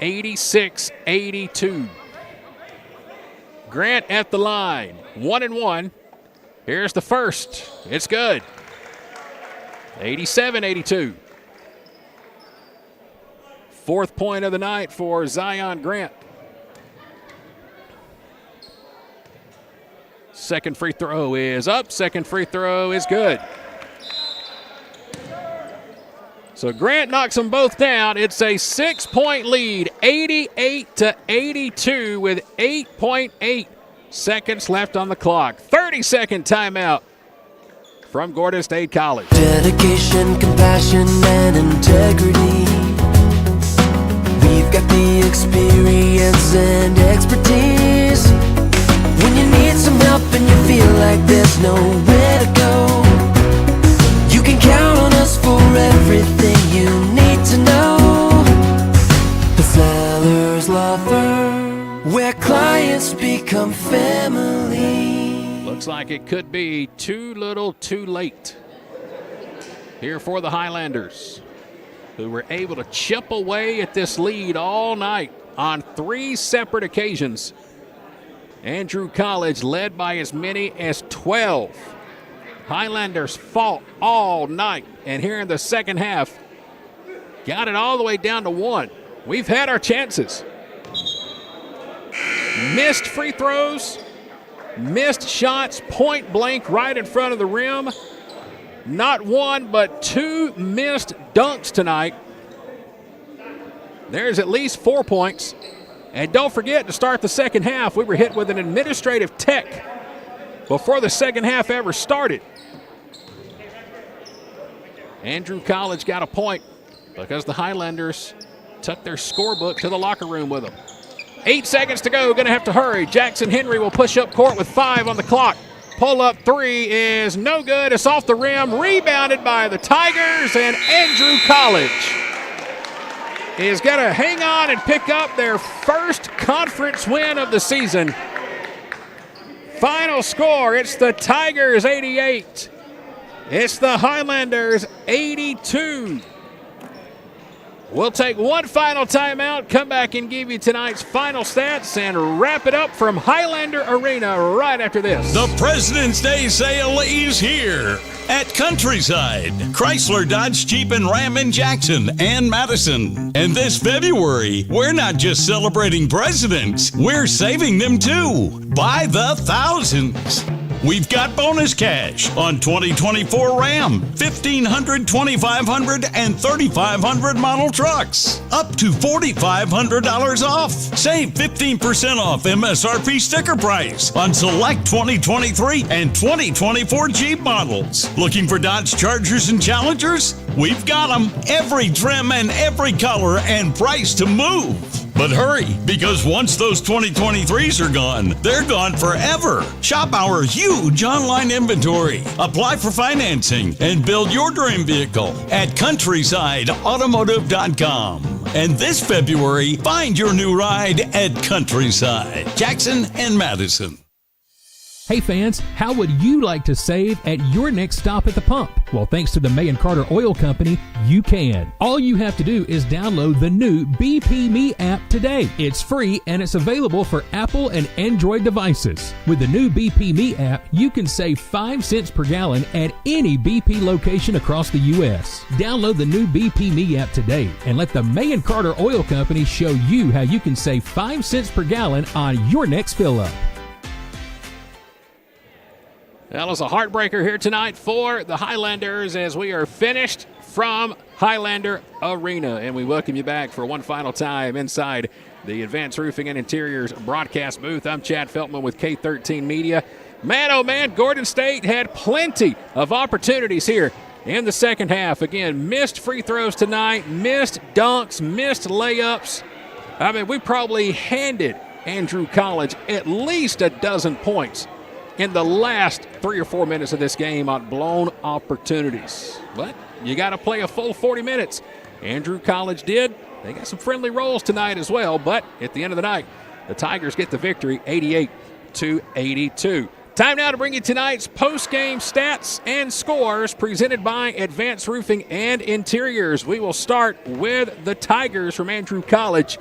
86-82. Grant at the line, 1-1. Here's the first. It's good. 87-82. 4th point of the night for Zion Grant. Second free throw is up. Second free throw is good. So Grant knocks them both down. It's a 6-point lead, 88-82 with 8.8 seconds left on the clock. 30-second timeout from Gordon State College. Dedication, compassion, and integrity. We've got the experience and expertise. When you need some help and you feel like there's nowhere to go, you can count on us for everything you need to know. The Sellers Law Firm, where clients become family. Looks like it could be too little too late here for the Highlanders, who were able to chip away at this lead all night on 3 separate occasions. Andrew College led by as many as 12. Highlanders fought all night, and here in the second half, got it all the way down to 1. We've had our chances. Missed free throws, missed shots, point blank right in front of the rim. Not 1, but 2 missed dunks tonight. There's at least 4 points. And don't forget, to start the second half, we were hit with an administrative tech before the second half ever started. Andrew College got a point because the Highlanders took their scorebook to the locker room with them. 8 seconds to go, gonna have to hurry. Jackson Henry will push up court with 5 on the clock. Pull-up 3 is no good. It's off the rim, rebounded by the Tigers, and Andrew College is going to hang on and pick up their first conference win of the season. Final score, it's the Tigers 88. It's the Highlanders 82. We'll take one final timeout, come back and give you tonight's final stats, and wrap it up from Highlander Arena right after this. The President's Day sale is here at Countryside, Chrysler, Dodge, Jeep, and Ram in Jackson and Madison. And this February, we're not just celebrating presidents, we're saving them too, by the thousands. We've got bonus cash on 2024 Ram, 1500, 2500, and 3500 model trucks. Up to $4,500 off. Save 15% off MSRP sticker price on select 2023 and 2024 Jeep models. Looking for Dodge Chargers and Challengers? We've got them. Every trim and every color and price to move. But hurry, because once those 2023s are gone, they're gone forever. Shop our huge online inventory. Apply for financing and build your dream vehicle at countrysideautomotive.com. And this February, find your new ride at Countryside, Jackson and Madison. Hey fans, how would you like to save at your next stop at the pump? Well, thanks to the May & Carter Oil Company, you can. All you have to do is download the new BP Me app today. It's free and it's available for Apple and Android devices. With the new BP Me app, you can save 5 cents per gallon at any BP location across the U.S. Download the new BP Me app today and let the May & Carter Oil Company show you how you can save 5 cents per gallon on your next fill-up. That was a heartbreaker here tonight for the Highlanders as we are finished from Highlander Arena. And we welcome you back for one final time inside the Advanced Roofing and Interiors broadcast booth. I'm Chad Feltman with K13 Media. Man, oh man, Gordon State had plenty of opportunities here in the second half. Again, missed free throws tonight, missed dunks, missed layups. I mean, we probably handed Andrew College at least a dozen points in the last 3 or 4 minutes of this game on blown opportunities. But you got to play a full 40 minutes. Andrew College did. They got some friendly rolls tonight as well, but at the end of the night, the Tigers get the victory 88-82. Time now to bring you tonight's post-game stats and scores presented by Advanced Roofing and Interiors. We will start with the Tigers from Andrew College.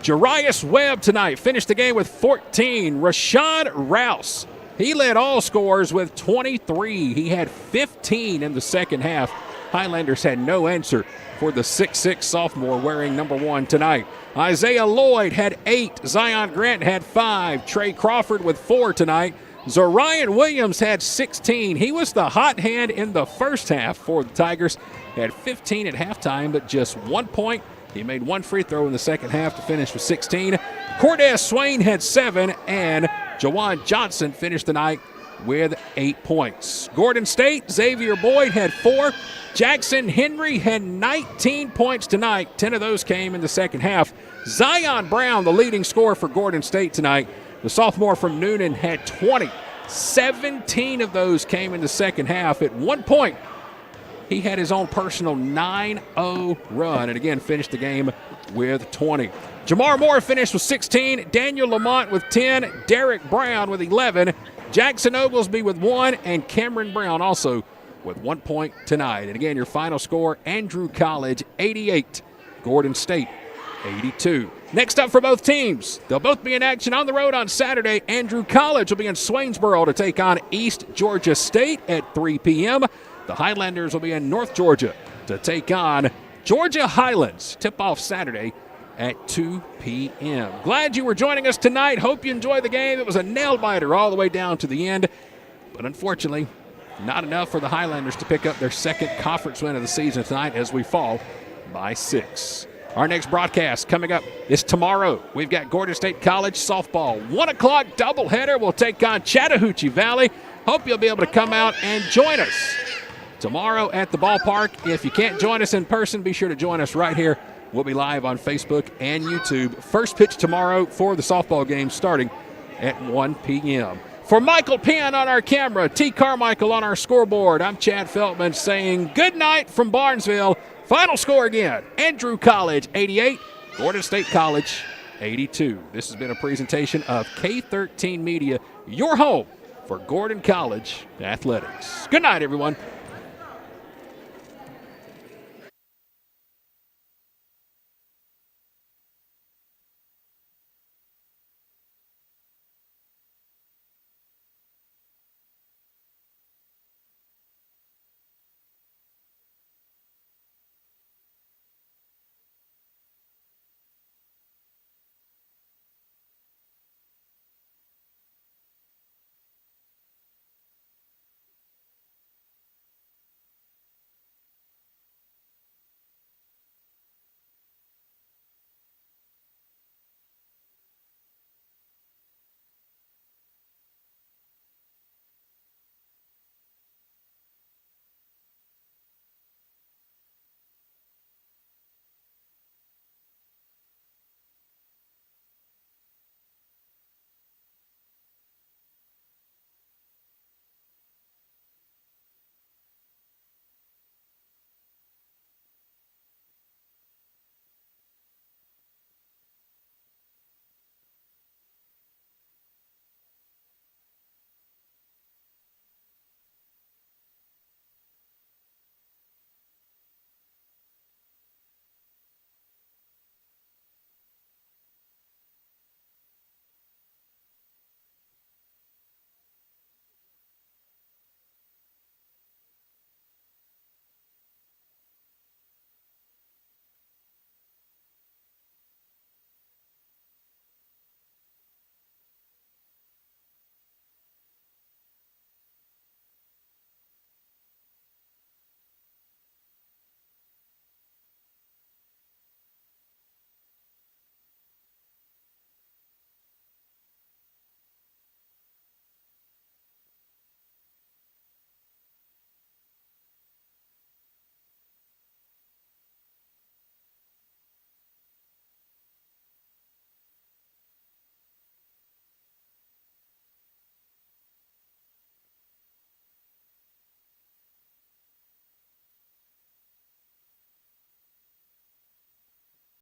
Jarius Webb tonight finished the game with 14. Rashad Rouse, he led all scorers with 23. He had 15 in the second half. Highlanders had no answer for the 6'6 sophomore wearing number 1 tonight. Isaiah Lloyd had 8. Zion Grant had 5. Trey Crawford with 4 tonight. Zorian Williams had 16. He was the hot hand in the first half for the Tigers. Had 15 at halftime, but just 1 point. He made 1 free throw in the second half to finish with 16. Cordez Swain had 7, and Jawan Johnson finished the night with 8 points. Gordon State, Xavier Boyd had 4. Jackson Henry had 19 points tonight. 10 of those came in the second half. Zion Brown, the leading scorer for Gordon State tonight. The sophomore from Noonan had 20. 17 of those came in the second half. At 1 point, he had his own personal 9-0 run and again finished the game with 20. Jamar Moore finished with 16. Daniel Lamont with 10. Derek Brown with 11. Jackson Oglesby with 1. And Cameron Brown also with 1 point tonight. And again, your final score, Andrew College 88, Gordon State 82. Next up for both teams, they'll both be in action on the road on Saturday. Andrew College will be in Swainsboro to take on East Georgia State at 3 p.m. The Highlanders will be in North Georgia to take on Georgia Highlands. Tip-off Saturday at 2 p.m. Glad you were joining us tonight. Hope you enjoyed the game. It was a nail-biter all the way down to the end. But unfortunately, not enough for the Highlanders to pick up their second conference win of the season tonight as we fall by 6. Our next broadcast coming up is tomorrow. We've got Gordon State College softball. 1 o'clock doubleheader. We'll take on Chattahoochee Valley. Hope you'll be able to come out and join us tomorrow at the ballpark. If you can't join us in person, be sure to join us right here. We'll be live on Facebook and YouTube. First pitch tomorrow for the softball game starting at 1 p.m. For Michael Penn on our camera, T. Carmichael on our scoreboard, I'm Chad Feltman saying good night from Barnesville. Final score again, Andrew College 88, Gordon State College 82. This has been a presentation of K13 Media, your home for Gordon College athletics. Good night, everyone.